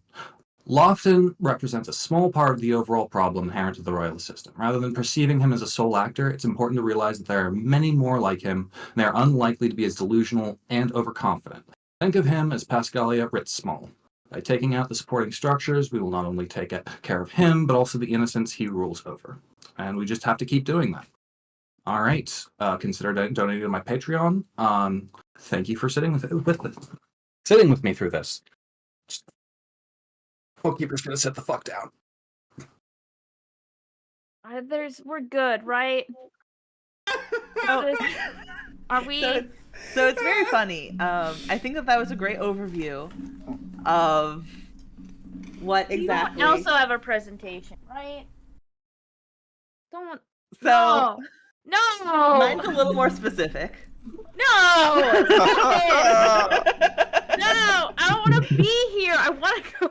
Lofton represents a small part of the overall problem inherent to the royalist system. Rather than perceiving him as a sole actor, it's important to realize that there are many more like him, and they are unlikely to be as delusional and overconfident. Think of him as Pascalia writ small. By taking out the supporting structures, we will not only take care of him, but also the innocents he rules over. And we just have to keep doing that. All right. Consider donating to my Patreon. Thank you for sitting with me through this. Bookkeeper's gonna sit the fuck down. we're good, right? Oh, Are we? so it's very funny. I think that was a great overview of what exactly. You also have a presentation, right? Don't. So No. mine's a little more specific. No. No, I don't want to be here. I want to go.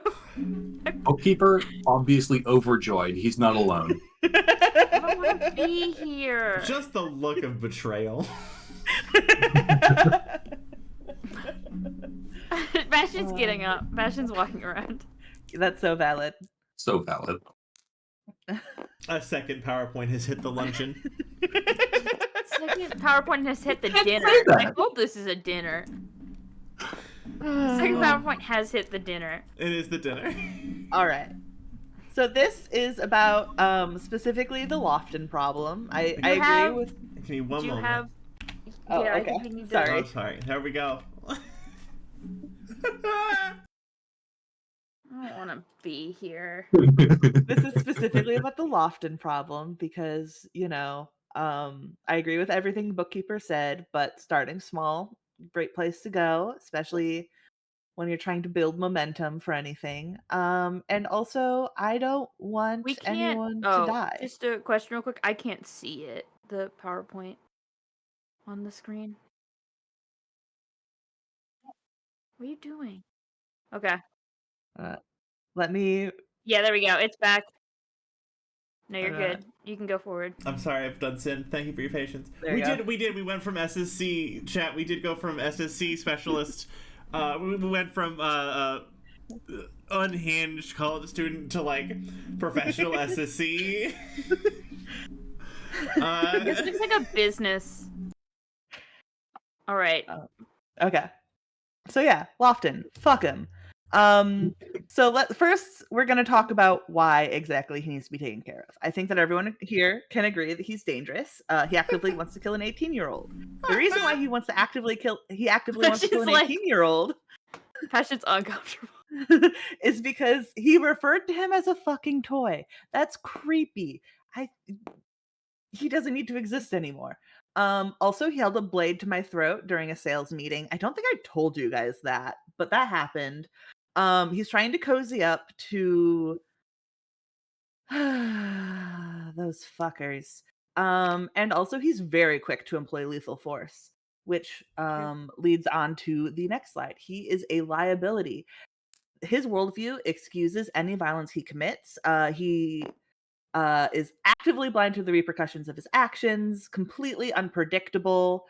Bookkeeper, obviously overjoyed. He's not alone. I don't want to be here. Just the look of betrayal. Bastian's getting up. Bastian's walking around. That's so valid. So valid. A second PowerPoint has hit the luncheon. Second PowerPoint has hit the dinner. say that. I hope this is a dinner. Second PowerPoint has hit the dinner. It is the dinner. All right. So this is about specifically the Lofton problem. I agree with. Give me one Do you moment. have? Oh, yeah, I okay. think we need to. Sorry. Oh, sorry. There we go. I don't want to be here. This is specifically about the Lofton problem because, I agree with everything the bookkeeper said, but starting small, great place to go, especially when you're trying to build momentum for anything. And also, I don't want We can't. anyone to die. Just a question, real quick. I can't see it. The PowerPoint on the screen. What are you doing? Okay. Let me. Yeah, there we go. It's back. No, you're Okay. good. You can go forward. I'm sorry, I've done sin. Thank you for your patience. There you go. We did. We went from SSC chat. We did go from SSC specialist. We went from unhinged college student to like professional SSC. This looks like a business. All right. Okay. So yeah, Lofton, fuck him. So first we're gonna talk about why exactly he needs to be taken care of. I think that everyone here can agree that he's dangerous. He actively wants to kill an 18-year-old. The reason why he wants to actively kill an She's 18-year-old Passion's uncomfortable. is because he referred to him as a fucking toy. That's creepy. He doesn't need to exist anymore. Also, he held a blade to my throat during a sales meeting. I don't think I told you guys that, but that happened. He's trying to cozy up to those fuckers. And also he's very quick to employ lethal force, which leads on to the next slide. He is a liability. His worldview excuses any violence he commits. He is actively blind to the repercussions of his actions, completely unpredictable.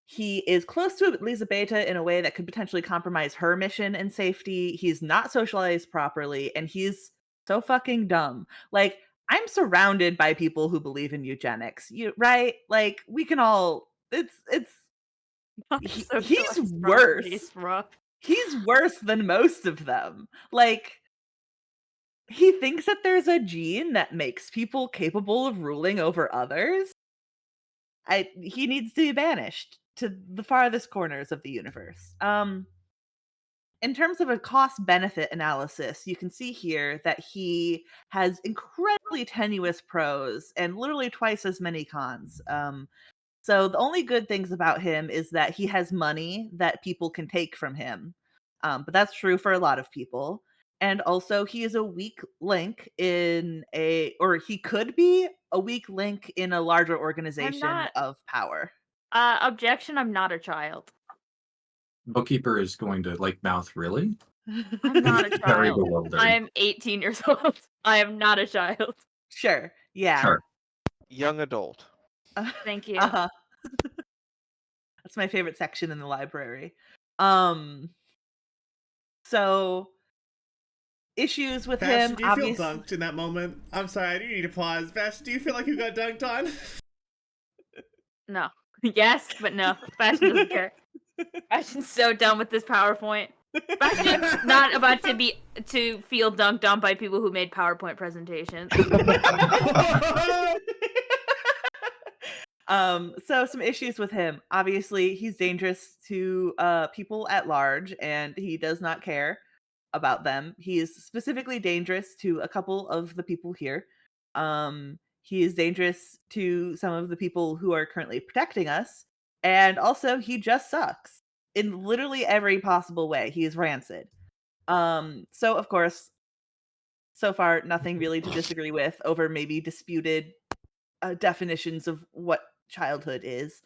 He is close to Elizabeta in a way that could potentially compromise her mission and safety. He's not socialized properly, and he's so fucking dumb. Like, I'm surrounded by people who believe in eugenics. Right? Like, we can all. He's worse. It's rough. he's worse than most of them. Like, he thinks that there's a gene that makes people capable of ruling over others. He needs to be banished to the farthest corners of the universe. In terms of a cost benefit analysis, you can see here that he has incredibly tenuous pros and literally twice as many cons. So the only good things about him is that he has money that people can take from him. But that's true for a lot of people. And also he is a weak link or he could be a weak link in a larger organization not- of power. Objection, I'm not a child. Bookkeeper is going to like mouth, really? I'm not a Very child. bewildered. I am 18 years old. I am not a child. Sure. Yeah. Sure. Young adult. Thank you. Uh-huh. That's my favorite section in the library. So issues with Bastian, him, do you feel obviously. dunked in that moment? I'm sorry, I do need to pause. Bastian, do you feel like you got dunked on? No. Yes, but no. Bastian doesn't care. Bastian's so done with this PowerPoint. Bastian's not about to feel dunked on by people who made PowerPoint presentations. So some issues with him. Obviously, he's dangerous to people at large, and he does not care about them. He is specifically dangerous to a couple of the people here. He is dangerous to some of the people who are currently protecting us, and also he just sucks in literally every possible way. He is rancid. So of course, so far nothing really to disagree with over maybe disputed definitions of what childhood is.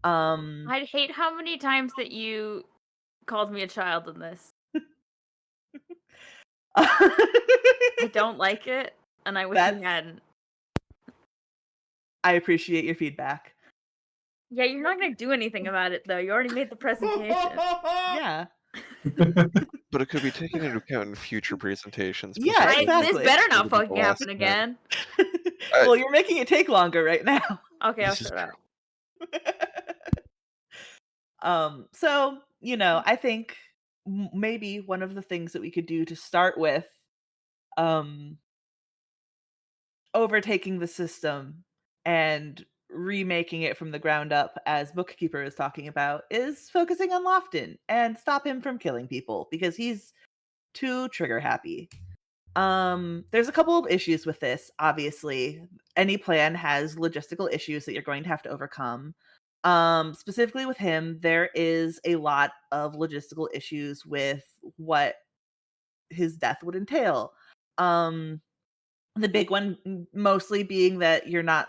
I'd hate how many times that you called me a child in this. I don't like it, and I wish you hadn't. I appreciate your feedback. Yeah, you're not gonna do anything about it though. You already made the presentation. Yeah. But it could be taken into account in future presentations. Yeah, Right? exactly. This better not It'll be fucking lost happen in that. again. Well, you're making it take longer right now. Okay, I'll This is shut up. So, I think maybe one of the things that we could do to start with overtaking the system and remaking it from the ground up, as Bookkeeper is talking about, is focusing on Lofton and stop him from killing people because he's too trigger happy. There's a couple of issues with this. Obviously, any plan has logistical issues that you're going to have to overcome. Specifically with him, there is a lot of logistical issues with what his death would entail. The big one mostly being that you're not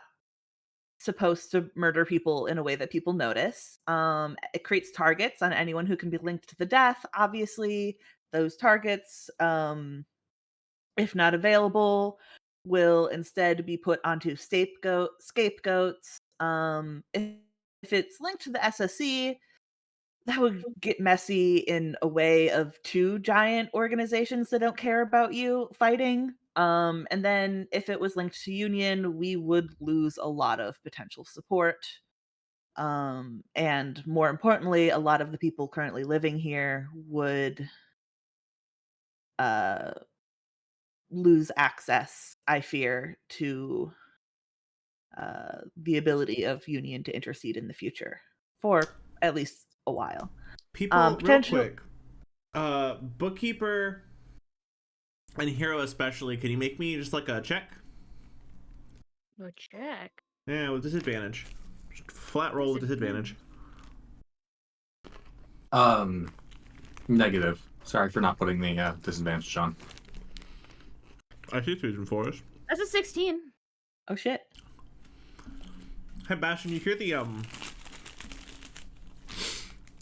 supposed to murder people in a way that people notice. It creates targets on anyone who can be linked to the death. Obviously, those targets, if not available, will instead be put onto scapegoats. If it's linked to the SSE, that would get messy in a way of two giant organizations that don't care about you fighting. And then if it was linked to Union, we would lose a lot of potential support. And more importantly, a lot of the people currently living here would lose access, I fear, to the ability of Union to intercede in the future for at least a while. People, real potential- quick. Bookkeeper and Hero especially, can you make me just like a check? No check. Yeah, with disadvantage. Just flat roll with disadvantage. Negative. Sorry for not putting the disadvantage on. I see the reason for us. That's a 16. Oh shit. Hey Bastian, you hear the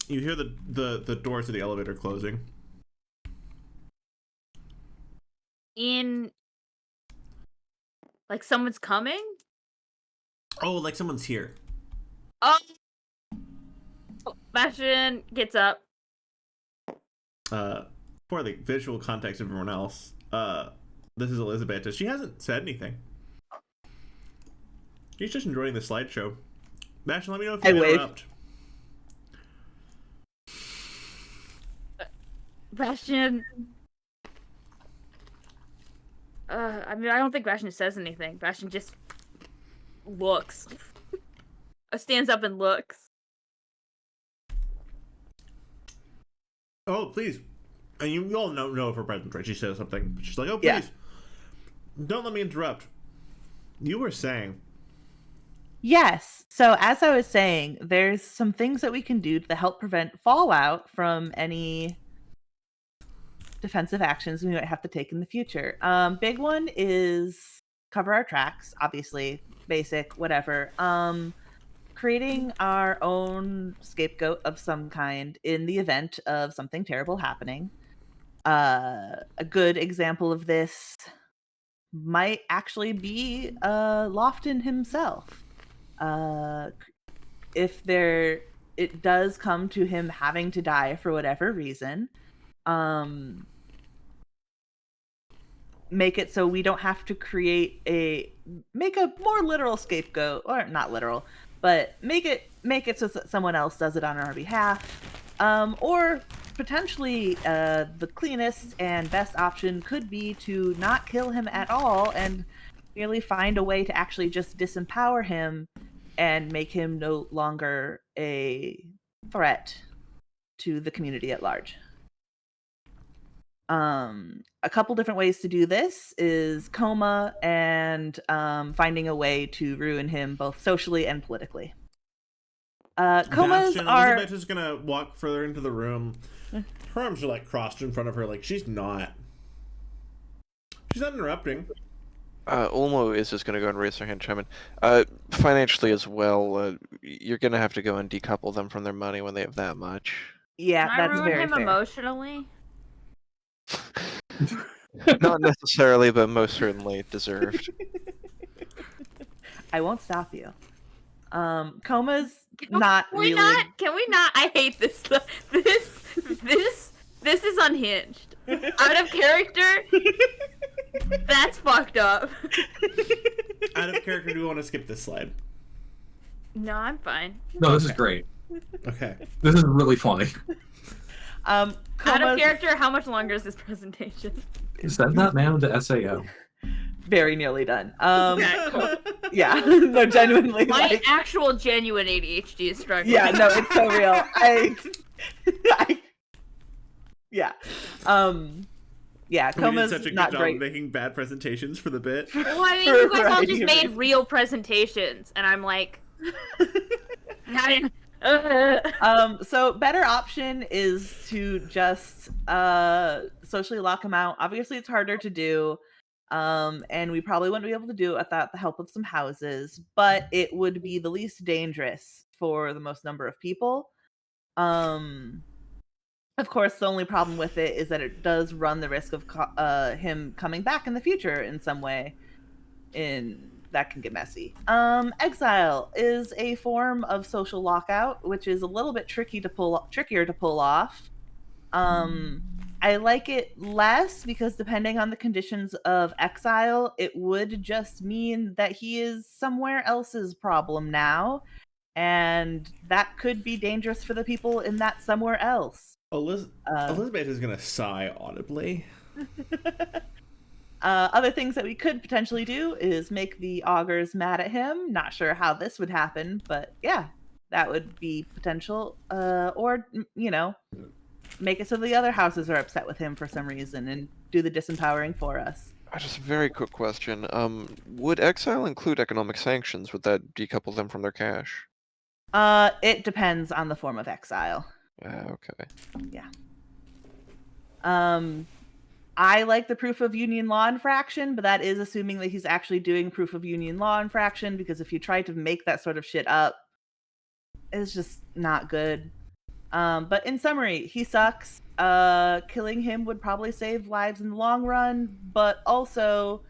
the doors of the elevator closing. Like someone's coming? Oh, like someone's here. Oh! Bastian gets up. For the visual context of everyone else, this is Elizabeth. She hasn't said anything. She's just enjoying the slideshow. Bastian, let me know if you I wave. interrupt. Bastian. I mean, I don't think Bastian says anything. Bastian just looks. Stands up and looks. Oh, please. And you all know of her presence, right? She says something. She's like, oh, please. Yeah. Don't let me interrupt. You were saying. Yes. So as I was saying, there's some things that we can do to help prevent fallout from any defensive actions we might have to take in the future. Big one is cover our tracks, obviously, basic, whatever. Creating our own scapegoat of some kind in the event of something terrible happening. A good example of this might actually be Lofton himself. If it does come to him having to die for whatever reason, make it so we don't have to make a more literal scapegoat, or not literal, but make it so that someone else does it on our behalf. Or potentially the cleanest and best option could be to not kill him at all and merely find a way to actually just disempower him and make him no longer a threat to the community at large. A couple different ways to do this is coma and finding a way to ruin him both socially and politically. Comas Bastian, are... Elizabeth is gonna walk further into the room. Her arms are like crossed in front of her, like she's not interrupting. Ulmo is just going to go and raise their hand, chime in. Financially as well, you're going to have to go and decouple them from their money when they have that much. Yeah, Can I that's ruin very him fair. emotionally? Not necessarily, but most certainly deserved. I won't stop you. Coma's not Can we really... not? Can we not? I hate this stuff. This is unhinged. Out of character. That's fucked up. Out of character, do we want to skip this slide? No, I'm fine. No, this is great. Okay. This is really funny. Out of Coma's character, how much longer is this presentation? Send that man to SAO. very nearly done. Okay, cool. Yeah, no, genuinely. My Like, actual genuine ADHD is struggling. yeah, no, it's so real. Yeah. Yeah, We did Coma's such a good not job great. of making bad presentations for the bit. Well, I mean, you guys all Right, just you made mean. real presentations, and I'm like, So better option is to just socially lock him out. Obviously it's harder to do. And we probably wouldn't be able to do it without the help of some houses, but it would be the least dangerous for the most number of people. Of course, the only problem with it is that it does run the risk of him coming back in the future in some way. That can get messy. Exile is a form of social lockout, which is a little bit trickier to pull off. I like it less because depending on the conditions of exile, it would just mean that he is somewhere else's problem now, and that could be dangerous for the people in that somewhere else. Elizabeth is gonna sigh audibly. Other things that we could potentially do is make the augurs mad at him. Not sure how this would happen, but yeah, that would be potential. Or, make it so the other houses are upset with him for some reason and do the disempowering for us. Just a very quick question. Would exile include economic sanctions? Would that decouple them from their cash? It depends on the form of exile. Okay. Yeah. I like the proof of union law infraction, but that is assuming that he's actually doing proof of union law infraction, because if you try to make that sort of shit up, it's just not good. But in summary, he sucks. Killing him would probably save lives in the long run, but also,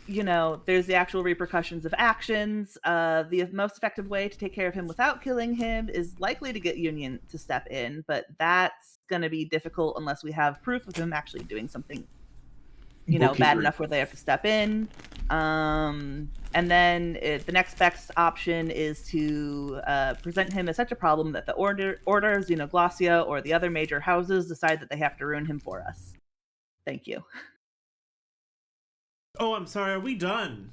there's the actual repercussions of actions. The most effective way to take care of him without killing him is likely to get Union to step in, but that's going to be difficult unless we have proof of him actually doing something bad enough where they have to step in. And then the next best option is to present him as such a problem that the Order of Xenoglossia or the other major houses decide that they have to ruin him for us. Thank you. Oh, I'm sorry. Are we done?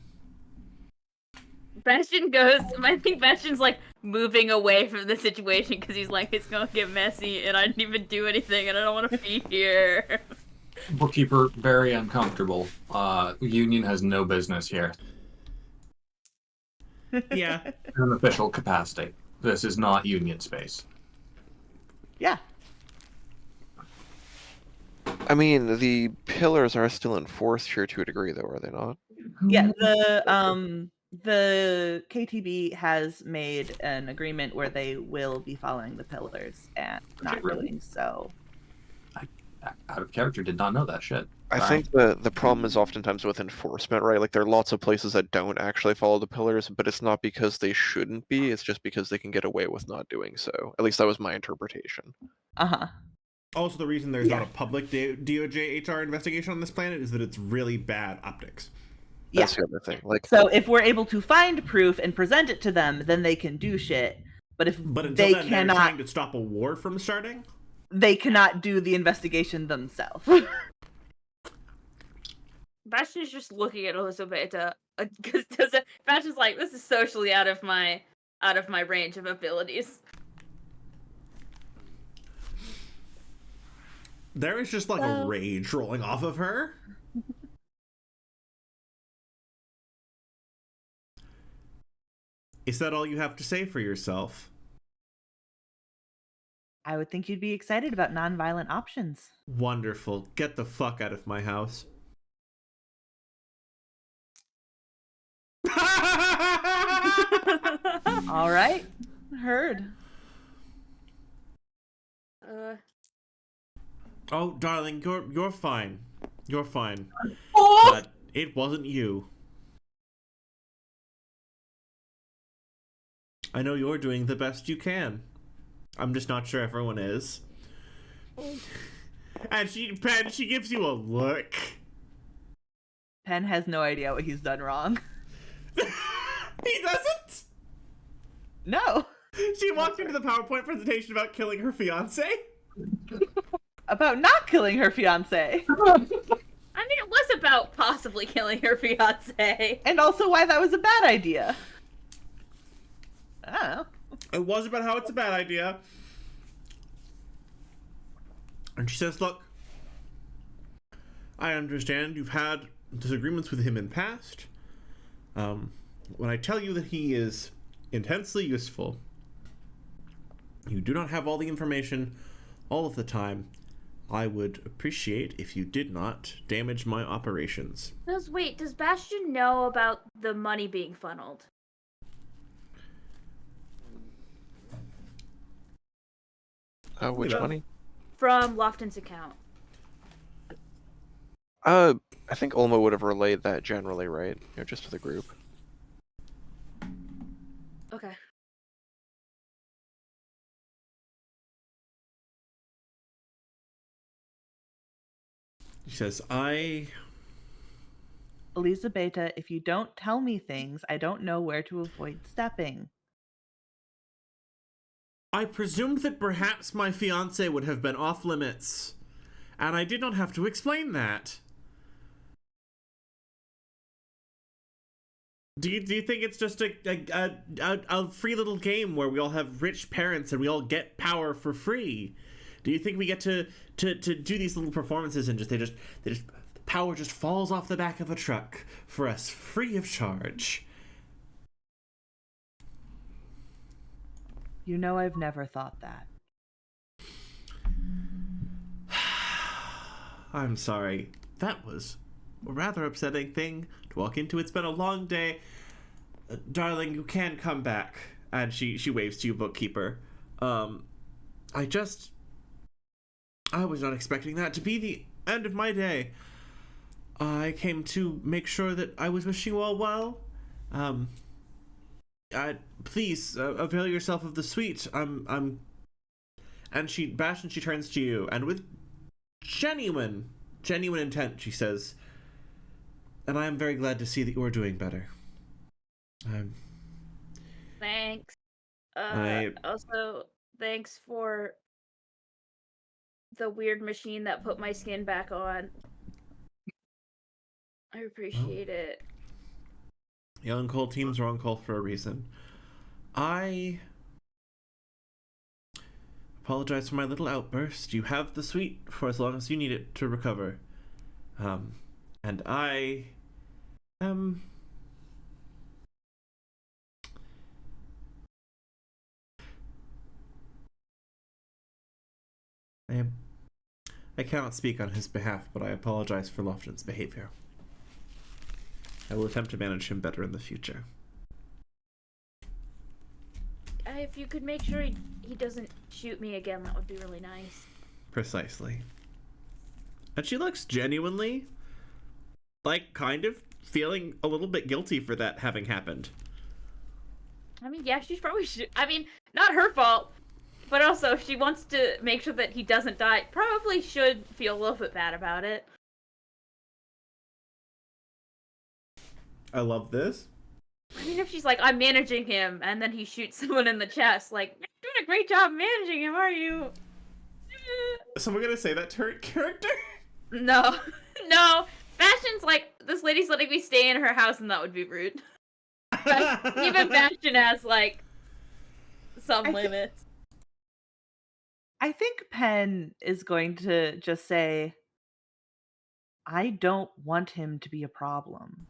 Bastian goes. I think Bastian's like moving away from the situation because he's like, it's gonna get messy, and I didn't even do anything, and I don't want to be here. Bookkeeper, very uncomfortable. Union has no business here. Yeah. In an official capacity. This is not Union space. Yeah. I mean, the pillars are still enforced here to a degree, though, are they not? Yeah, the KTB has made an agreement where they will be following the pillars and not really? doing so. Out of character, did not know that shit. I Sorry. think the problem is oftentimes with enforcement, right? Like, there are lots of places that don't actually follow the pillars, but it's not because they shouldn't be, it's just because they can get away with not doing so. At least that was my interpretation. Uh-huh. Also, the reason there's not a public DOJ HR investigation on this planet is that it's really bad optics. Yeah. That's the other thing. Like, So if we're able to find proof and present it to them, then they can do shit. But Until they then, cannot, they're trying to stop a war from starting. they cannot do the investigation themselves. Bastian's just looking at Elizabeth because Bastian's like, this is socially out of my range of abilities. There is just like a rage rolling off of her. Is that all you have to say for yourself? I would think you'd be excited about nonviolent options. Wonderful. Get the fuck out of my house. All right. Heard. Oh, darling, you're fine. You're fine. But it wasn't you. I know you're doing the best you can. I'm just not sure everyone is. And she gives you a look. Penn has no idea what he's done wrong. He doesn't? No. She walked into the PowerPoint presentation about killing her fiance. About not killing her fiance. I mean, it was about possibly killing her fiance. And also why that was a bad idea. I don't know. It was about how it's a bad idea. And she says, look, I understand you've had disagreements with him in the past. When I tell you that he is intensely useful, you do not have all the information all of the time. I would appreciate if you did not damage my operations. Wait, does Bastian know about the money being funneled? Which money? From Lofton's account. I think Ulma would have relayed that generally, right? Just to the group. Okay. She says, Elizabeta, if you don't tell me things, I don't know where to avoid stepping. I presumed that perhaps my fiancé would have been off limits, and I did not have to explain that. Do you think it's just a free little game where we all have rich parents and we all get power for free? Do you think we get to do these little performances and just power just falls off the back of a truck for us free of charge? You know I've never thought that. I'm sorry. That was a rather upsetting thing to walk into. It's been a long day. Darling, you can come back. And she waves to you, bookkeeper. I was not expecting that to be the end of my day. I came to make sure that I was wishing you all well. Please avail yourself of the suite. And Bastian, she turns to you, and with genuine intent, she says, And I am very glad to see that you are doing better. Thanks. I Also, thanks for the weird machine that put my skin back on. I appreciate it. The on-call teams are on call for a reason. I apologize for my little outburst. You have the suite for as long as you need it to recover. And I am... I cannot speak on his behalf, but I apologize for Lofton's behavior. I will attempt to manage him better in the future. If you could make sure he doesn't shoot me again, that would be really nice. Precisely. And she looks genuinely, like, kind of feeling a little bit guilty for that having happened. I mean, yeah, she's probably I mean, not her fault, but also if she wants to make sure that he doesn't die, probably should feel a little bit bad about it. I love this. I mean, if she's like, I'm managing him, and then he shoots someone in the chest, like, you're doing a great job managing him, are you? So we're gonna say that to her character? No. No. Bastian's like, this lady's letting me stay in her house, and that would be rude. Even Bastian has, like, some limits. I think Penn is going to just say, I don't want him to be a problem.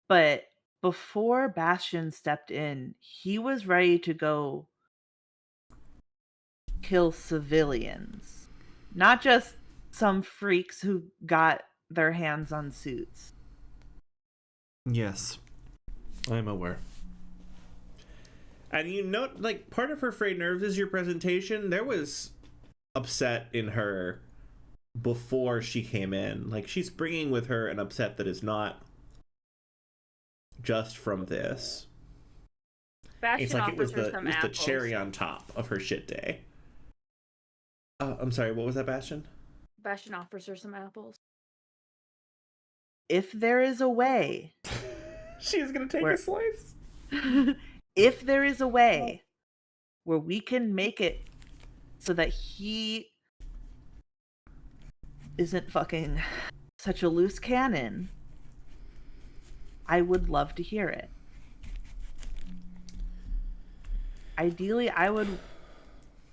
But before Bastian stepped in, he was ready to go kill civilians, not just some freaks who got their hands on suits. Yes, I'm aware. And you know, like, part of her frayed nerves is your presentation. There was upset in her before she came in. Like, she's bringing with her an upset that is not just from this. Bastian It's like it was offers her some the apples. cherry on top of her shit day. I'm sorry, what was that, Bastian? Bastian offers her some apples. If there is a way, She is gonna take a slice. if there is a way where we can make it so that he isn't fucking such a loose cannon, I would love to hear it. Ideally, I would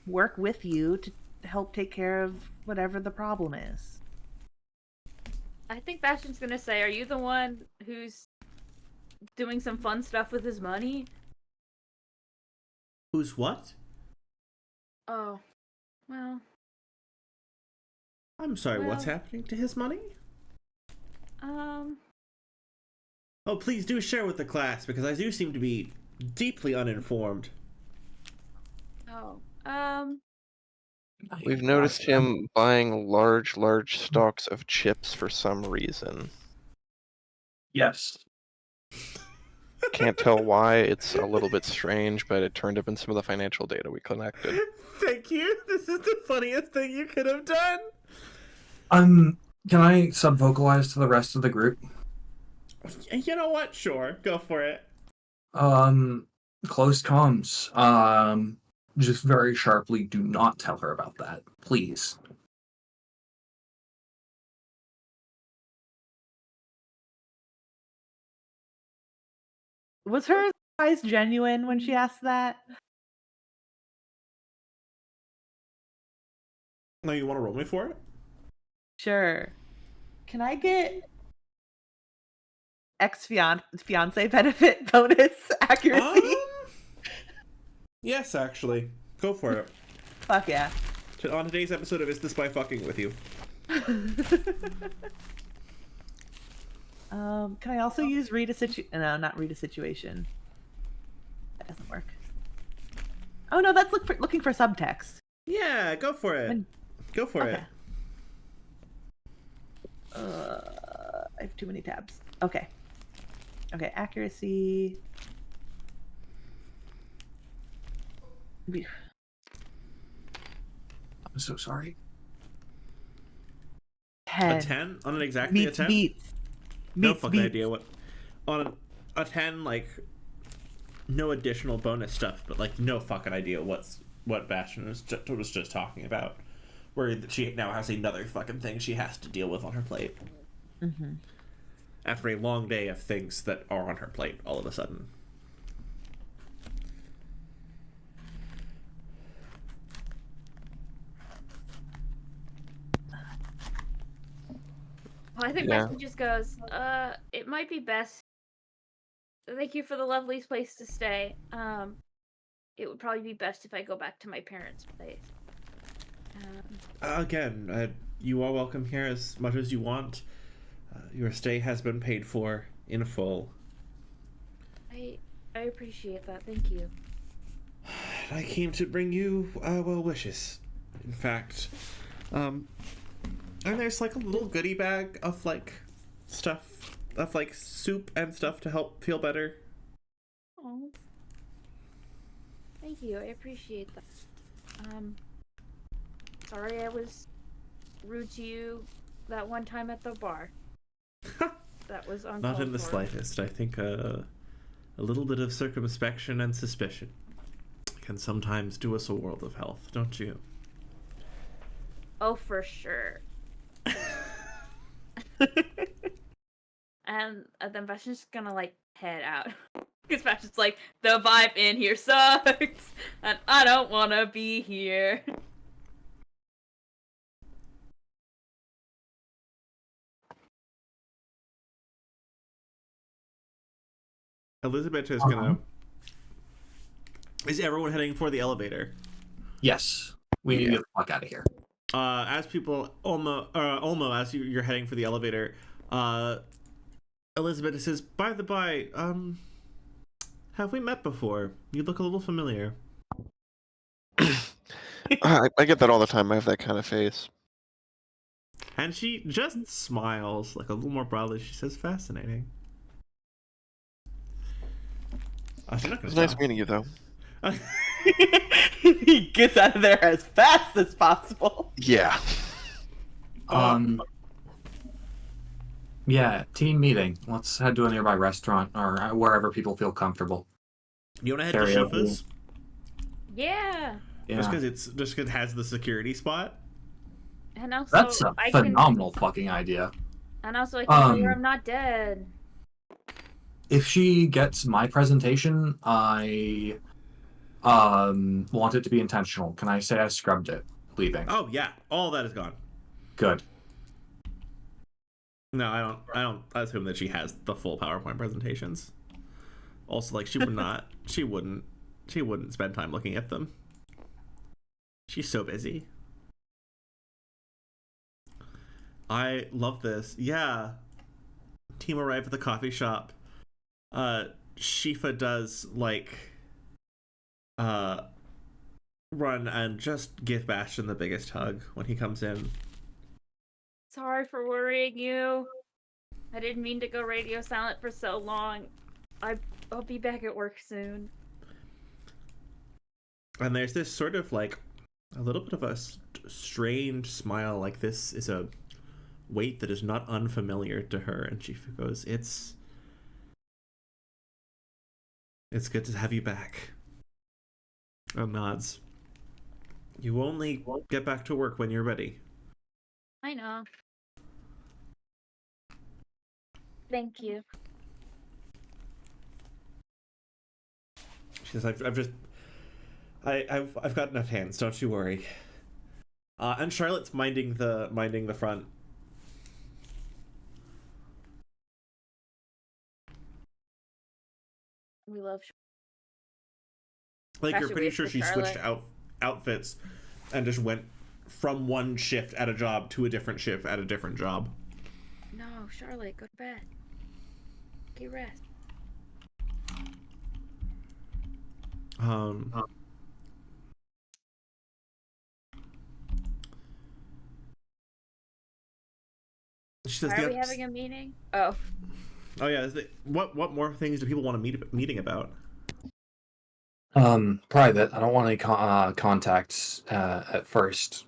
work with you to help take care of whatever the problem is. I think Bastian's gonna say, are you the one who's doing some fun stuff with his money? Who's what? Oh, well. I'm sorry, what's Well- happening to his money? Oh, please do share with the class, because I do seem to be deeply uninformed. We've noticed him buying large stocks of chips for some reason. Yes. Can't tell why. It's a little bit strange, but it turned up in some of the financial data we collected. Thank you. This is the funniest thing you could have done. Can I sub-vocalize to the rest of the group? You know what? Sure, go for it. Close comms. Just very sharply, do not tell her about that, please. Was her surprise genuine when she asked that? No, you want to roll me for it? Sure. Can I get ex-fiance benefit bonus accuracy? Yes, actually. Go for it. Fuck yeah. On today's episode of Is This By Fucking With You? Can I also use read a situation? No, not read a situation. That doesn't work. Oh no, that's looking for subtext. Yeah, go for it. Go for it. I have too many tabs. Okay. Okay, accuracy. I'm so sorry. 10. A 10? On an exactly a 10? Beats. No Beats, fucking beats. idea what on a 10, like no additional bonus stuff, but like no fucking idea what Bastian was just talking about. Where she now has another fucking thing she has to deal with on her plate. Mm-hmm. After a long day of things that are on her plate all of a sudden. Well, I think Yeah. Bastian just goes, it might be best. Thank you for the lovely place to stay. It would probably be best if I go back to my parents' place. Again, you are welcome here as much as you want. Your stay has been paid for in full. I appreciate that. Thank you. I came to bring you well wishes. In fact, and there's like a little goodie bag of like stuff, of like soup and stuff to help feel better. Oh, thank you. I appreciate that. Sorry I was rude to you that one time at the bar. That was uncalled Not in the for. slightest. I think a little bit of circumspection and suspicion can sometimes do us a world of health, don't you? Oh, for sure. And then Bastian's just gonna like head out. Because Bastian's like, the vibe in here sucks, and I don't wanna be here. Elizabeth is gonna. Is everyone heading for the elevator? Yes. We need to get the fuck out of here. As people, Olmo, as you're heading for the elevator, Elizabeth says, "By the by, have we met before? You look a little familiar." I get that all the time. I have that kind of face. And she just smiles, like a little more broadly. She says, "Fascinating." She's not It's gonna nice stop. meeting you, though. He gets out of there as fast as possible. Yeah. Yeah, team meeting. Let's head to a nearby restaurant or wherever people feel comfortable. You want to head to Karaoke. Shifa's? Yeah. Yeah. Just because it has the security spot. And also, That's a I phenomenal fucking idea. can tell her I'm not dead. If she gets my presentation, I want it to be intentional. Can I say I scrubbed it leaving? Oh yeah, all that is gone. Good. No, I don't assume that she has the full PowerPoint presentations. Also, like she wouldn't spend time looking at them. She's so busy. I love this. Yeah. Team arrive at the coffee shop. Shifa does like run and just give Bastian the biggest hug when he comes in. Sorry for worrying you. I didn't mean to go radio silent for so long. I'll be back at work soon. And there's this sort of like a little bit of a strained smile, like this is a weight that is not unfamiliar to her. And Shifa goes, It's good to have you back. And nods. You only get back to work when you're ready. I know. Thank you. She says, I've got enough hands, don't you worry. And Charlotte's minding the front. We love. Like, you're Actually, pretty wait sure for she switched Charlotte. outfits and just went from one shift at a job to a different shift at a different job. No, Charlotte, go to bed. Get rest. She says, Why are we having a meeting? Oh. Oh yeah, what more things do people want to meeting about? Private. I don't want any contacts at first,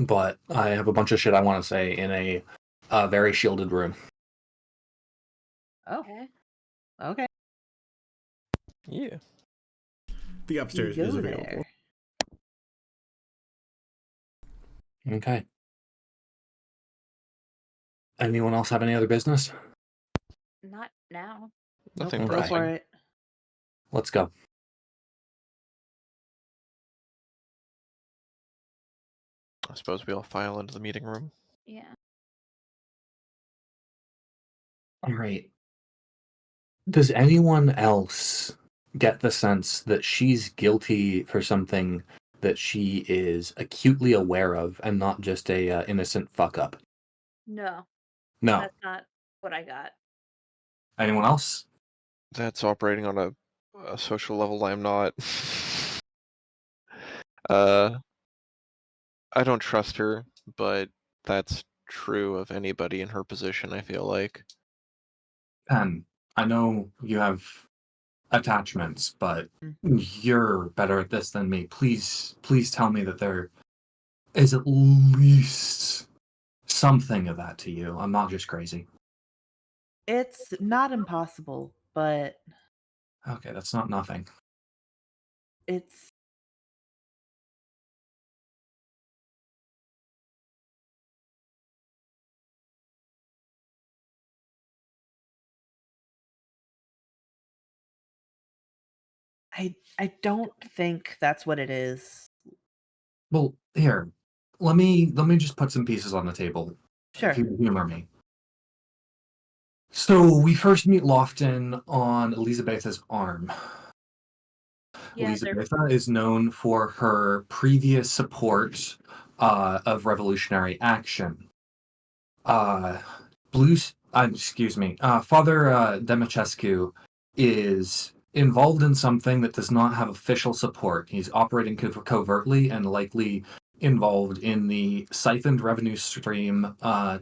but I have a bunch of shit I want to say in a very shielded room. Oh, Okay. okay. Yeah. The You upstairs go is available. there. Okay. Anyone else have any other business? Not now. Nope, Nothing go Okay. for pressing. it. Let's go. I suppose we all file into the meeting room. Yeah. All right. Does anyone else get the sense that she's guilty for something that she is acutely aware of and not just a innocent fuck up? No, No. that's not what I got. Anyone else? That's operating on a social level I'm not. uh, I don't trust her, but that's true of anybody in her position, I feel like. Pen, I know you have attachments, but Mm. you're better at this than me. Please, please tell me that there is at least something of that to you. I'm not just crazy. It's not impossible, but Okay, that's not nothing. it's I don't think that's what it is. Well, here, let me just put some pieces on the table. If Sure. you humor me. So we first meet Lofton on Elizabetha's arm. Yeah, they're Elizabetha is known for her previous support of revolutionary action. Uh, excuse me, Father Demicescu is involved in something that does not have official support. He's operating covertly and likely involved in the siphoned revenue stream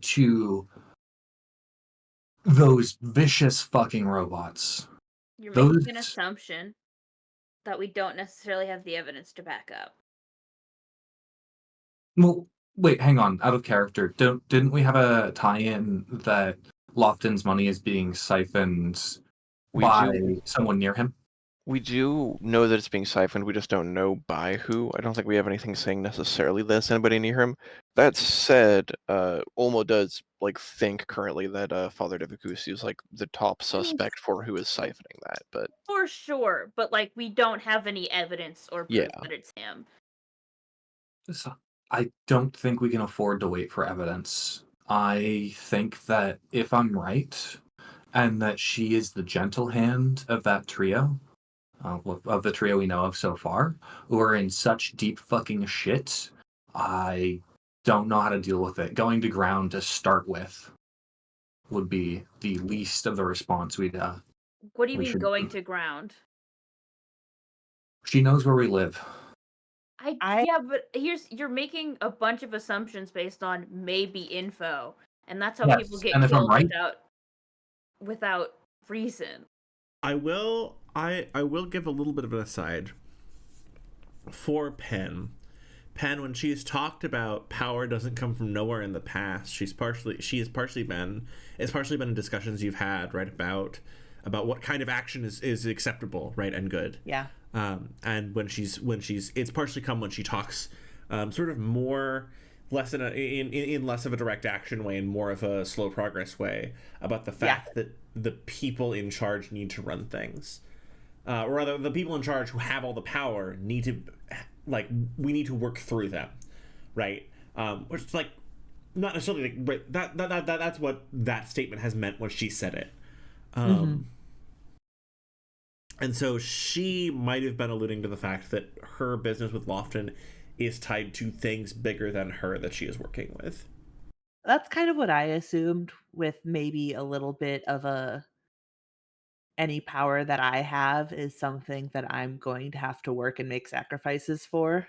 to those vicious fucking robots. you're making an Those assumption that we don't necessarily have the evidence to back up. Well, wait, hang on. Out of character. Didn't we have a tie-in that Lofton's money is being siphoned We by do someone near him? we do know that it's being siphoned, we just don't know by who. I don't think we have anything saying necessarily that it's anybody near him. That said, Olmo does think currently that Father Devacusi is the top I mean, suspect for who is siphoning that, but for sure, but we don't have any evidence or yeah. proof that it's him. So, I don't think we can afford to wait for evidence. I think that if I'm right, and that she is the gentle hand of that trio, of the trio we know of so far, who are in such deep fucking shit, I don't know how to deal with it. Going to ground to start with would be the least of the response What do you we mean should going do. to ground? She knows where we live. I Yeah, but you're making a bunch of assumptions based on maybe info, and that's how people Yes, get and if I'm killed right, without reason. I will give a little bit of an aside for Pen. Pen, when she's talked about power doesn't come from nowhere in the past, it's partially been in discussions you've had, right, about what kind of action is acceptable, right, and good. yeah. And when she's it's partially come when she talks sort of more less in less of a direct action way and more of a slow progress way about the fact that the people in charge need to run things. Or rather, the people in charge who have all the power need to, we need to work through them, right? Which is not necessarily right. That's what that statement has meant when she said it. Mhm. And so she might have been alluding to the fact that her business with Lofton is tied to things bigger than her that she is working with. That's kind of what I assumed, with maybe a little bit of any power that I have is something that I'm going to have to work and make sacrifices for.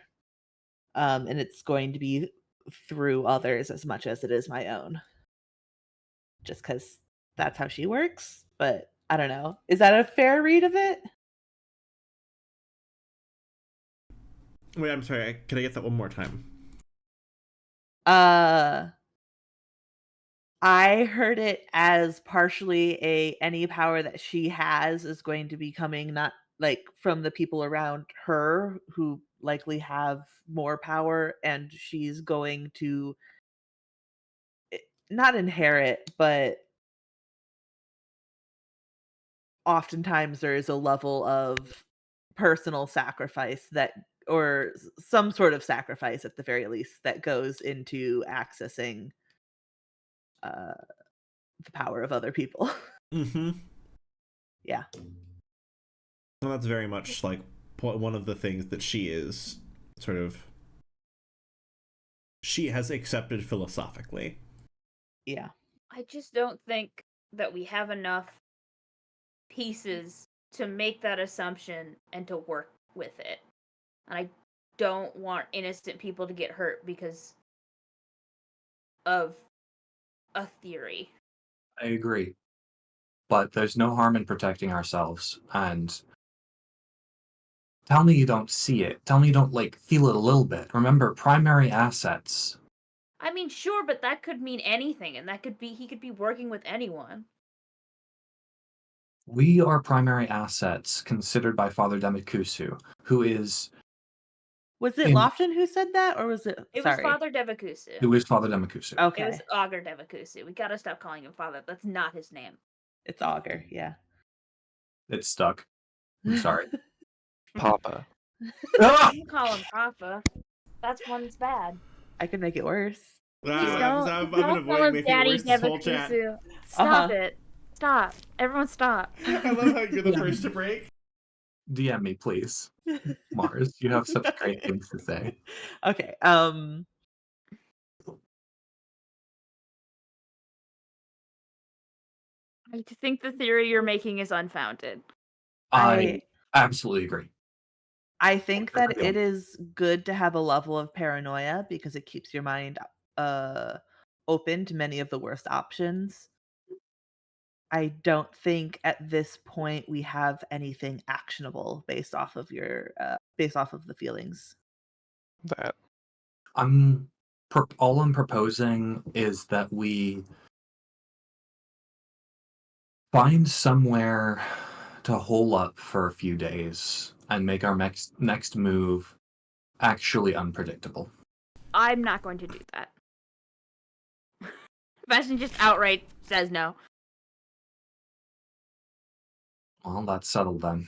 And it's going to be through others as much as it is my own. Just because that's how she works. But I don't know. Is that a fair read of it? Wait, I'm sorry. Can I get that one more time? Uh I heard it as partially any power that she has is going to be coming not like from the people around her who likely have more power, and she's going to not inherit, but oftentimes there is a level of personal sacrifice that or some sort of sacrifice at the very least that goes into accessing uh the power of other people. Mm-hmm. Yeah. Well, that's very much like one of the things that she is sort of. She has accepted philosophically. Yeah. I just don't think that we have enough pieces to make that assumption and to work with it. And I don't want innocent people to get hurt because of a theory. I agree. But there's no harm in protecting ourselves. And tell me you don't see it. Tell me you don't, like, feel it a little bit. Remember, primary assets. I mean, sure, but that could mean anything, and that could be he could be working with anyone. We are primary assets considered by Father Demikusu, who is Was it in Lofton who said that, or was it It was sorry? Father Devakusu. who is Father Demikusu. It was Okay. Augur Devakusu. We gotta stop calling him Father. That's not his name. It's Augur, yeah. It's stuck. I'm sorry. Papa. Ah! You can call him Papa. That's one's bad. I can make it worse. Please I've been don't call avoiding him making it Daddy worse this whole chat. Devakusu. Stop Uh-huh. it. Stop. Everyone stop. I love how you're the first to break. DM me, please. Mars, you have such great things to say. Okay. I think the theory you're making is unfounded. I absolutely agree. I think that Yeah. it is good to have a level of paranoia because it keeps your mind open to many of the worst options. I don't think at this point we have anything actionable based off of based off of the feelings. That. All I'm proposing is that we find somewhere to hole up for a few days and make our next move actually unpredictable. I'm not going to do that. Bastian just outright says no. Well, that's settled then.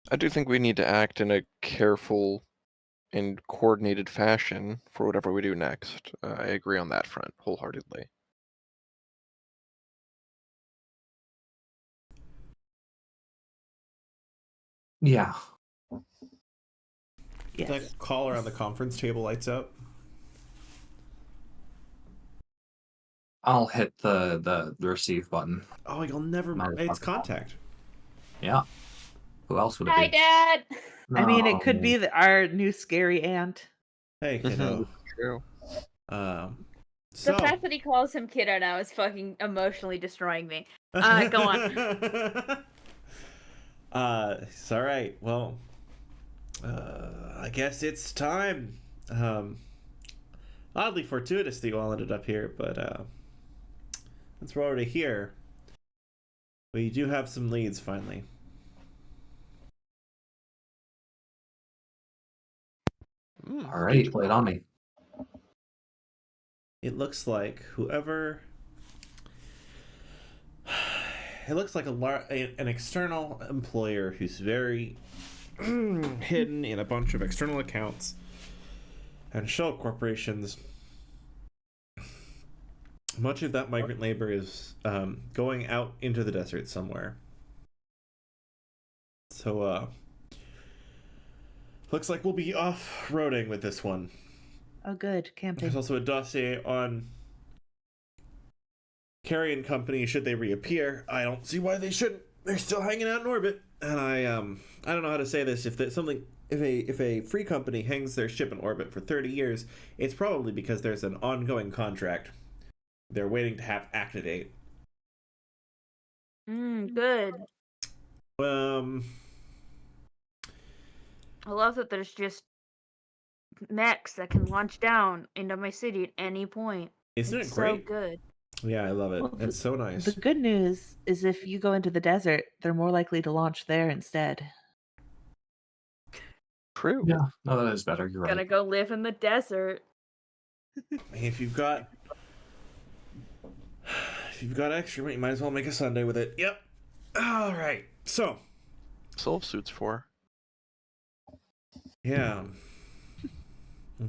I do think we need to act in a careful and coordinated fashion for whatever we do next. I agree on that front wholeheartedly. Yeah. Yes. The caller on the conference table lights up. I'll hit the receive button. Oh, you'll never. It's contact. Yeah. Who else would it Hi, be? Dad. I mean, it could No. be our new scary aunt. Hey, kiddo. True. The So. fact that he calls him kiddo now is fucking emotionally destroying me. Go on. It's all right. Well, I guess it's time. Oddly fortuitous that you all ended up here, but since we're already here, we do have some leads finally. All right, lay it on me. It looks like whoever. It looks like an external employer who's very hidden in a bunch of external accounts and shell corporations. Much of that migrant labor is going out into the desert somewhere. So, looks like we'll be off-roading with this one. Oh, good. Camping. There's also a dossier on Carrion Company should they reappear. I don't see why they shouldn't. They're still hanging out in orbit. And I don't know how to say this. If a free company hangs their ship in orbit for 30 years, it's probably because there's an ongoing contract they're waiting to have activate. Good. I love that there's just mechs that can launch down into my city at any point. Isn't It's it great? so good. Yeah, I love it. Well, It's so the nice. good news is if you go into the desert, they're more likely to launch there instead. True. Yeah, no, that is better. You're Gonna right. go live in the desert. If you've got extra, you might as well make a Sunday with it. Yep. All right. So, Soul suits for. yeah.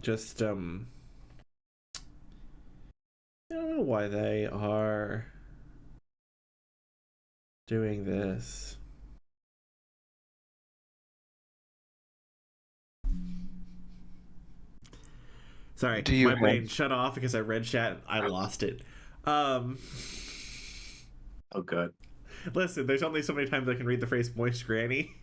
Just I don't know why they are doing this. Sorry, Do you my brain have- shut off because I read chat and I lost it. Um, Oh, good. listen, there's only so many times I can read the phrase "moist granny."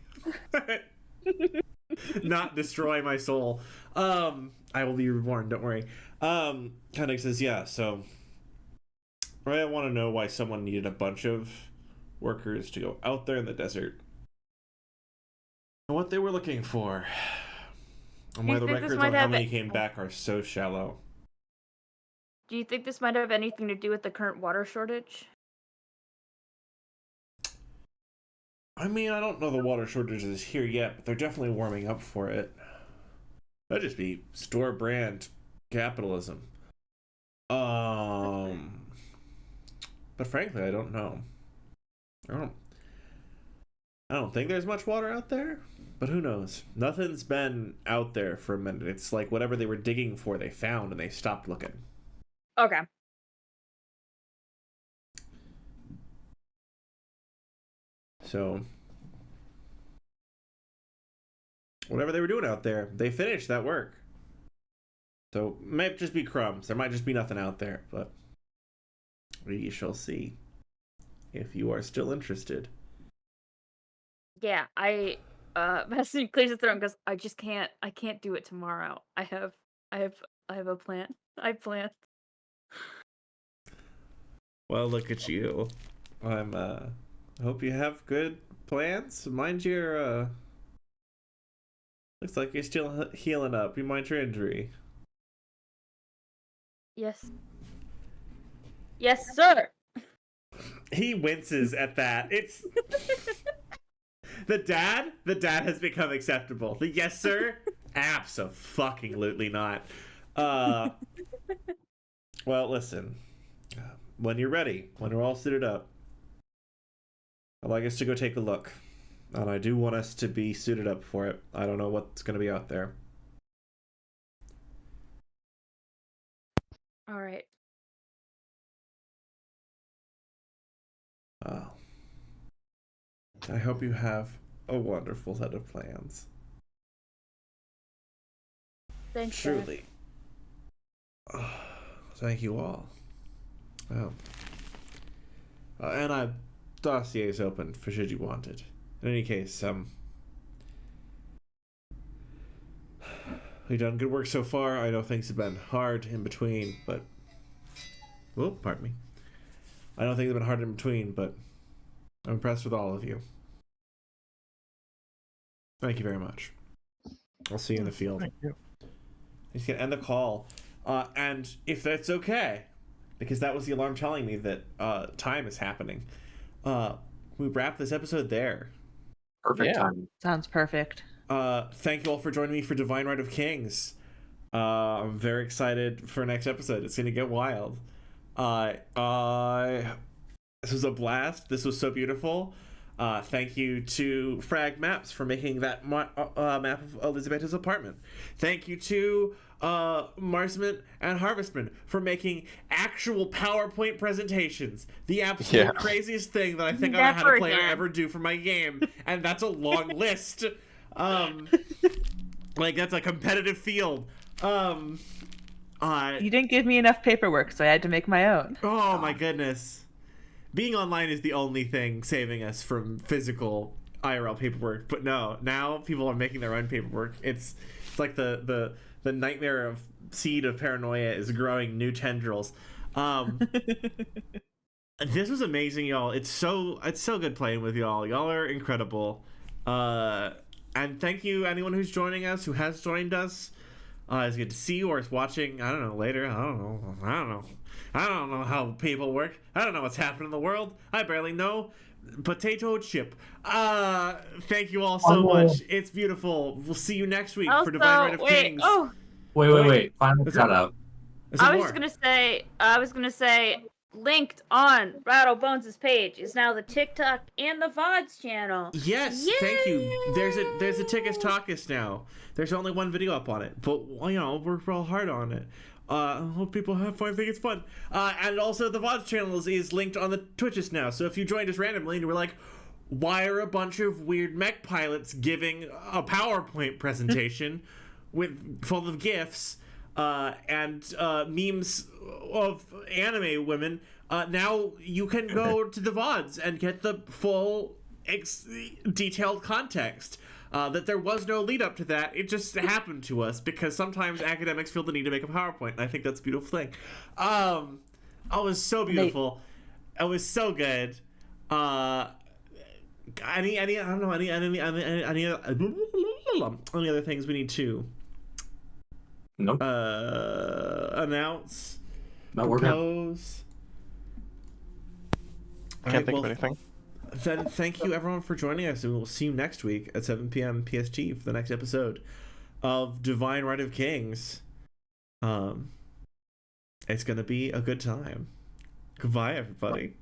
Not destroy my soul. I will be reborn. Don't worry. Kind says, yeah. So, I want to know why someone needed a bunch of workers to go out there in the desert, and what they were looking for, and Do why you the think this records might on how have many came back are so shallow. Do you think this might have anything to do with the current water shortage? I mean, I don't know the water shortage is here yet, but they're definitely warming up for it. That'd just be store brand capitalism. But frankly, I don't know. I don't think there's much water out there, but who knows? Nothing's been out there for a minute. It's like whatever they were digging for, they found and they stopped looking. Okay. So, whatever they were doing out there, they finished that work. So, it might just be crumbs. There might just be nothing out there, but we shall see if you are still interested. Yeah, Bastian clears his throat and goes, I can't do it tomorrow. I have a plan. I plan. Well, look at you. I'm hope you have good plans. Mind your looks like you're still healing up. You mind your injury. Yes. Yes, sir. He winces at that. It's the dad has become acceptable. The yes sir, abso-fucking-lutely not. Well, listen. When you're ready, when we're all suited up, I'd like us to go take a look. And I do want us to be suited up for it. I don't know what's going to be out there. All right. Oh. I hope you have a wonderful set of plans. Thanks, Dad. Truly. Thank you all. Well. And dossier is open for should you want it. In any case, we've done good work so far. I know things have been hard in between, but pardon me. I know things have been hard in between, but I'm impressed with all of you. Thank you very much. I'll see you in the field. Thank you. He's gonna end the call, and if that's okay, because that was the alarm telling me that time is happening. We wrap this episode there. Perfect Yeah. timing. Sounds perfect. Thank you all for joining me for Divine Right of Kings. I'm very excited for next episode. It's gonna get wild. This was a blast. This was so beautiful. Thank you to Frag Maps for making that map of Elizabeth's apartment. Thank you to Marsman and Harvestman for making actual PowerPoint presentations. The absolute craziest thing that I think I've had a player ever do for my game, and that's a long list. Like that's a competitive field. You didn't give me enough paperwork, so I had to make my own. Oh my goodness. Being online is the only thing saving us from physical IRL paperwork, but no, now people are making their own paperwork. It's like the nightmare of seed of paranoia is growing new tendrils. This was amazing, y'all. It's so good playing with y'all. Y'all are incredible. And thank you anyone who's joining us, who has joined us. It's good to see you or it's watching. I don't know, later. I don't know how people work. I don't know what's happening in the world. I barely know potato chip. Thank you all so much. It's beautiful. We'll see you next week for Divine Right of Kings. Wait. Final Is shout it- out. Is there I was more? gonna say, linked on Rattlebones' page is now the TikTok and the VODs channel. Yes, thank you. There's a Tickus Talkus now. There's only one video up on it, but you know, we're all hard on it. I hope people have fun. I think it's fun. And also the VODs channel is linked on the Twitches now. So if you joined us randomly and you were like, why are a bunch of weird mech pilots giving a PowerPoint presentation full of GIFs and memes of anime women? Now you can go to the VODs and get the full detailed context. That there was no lead up to that. It just happened to us because sometimes academics feel the need to make a PowerPoint, and I think that's a beautiful thing. Oh, it was so beautiful. It was so good. Any other things we need to Nope. announce? No, we're good. Propose? Can't think of anything. Then thank you everyone for joining us, and we'll see you next week at 7 p.m. PST for the next episode of Divine Right of Kings. It's gonna be a good time. Goodbye, everybody.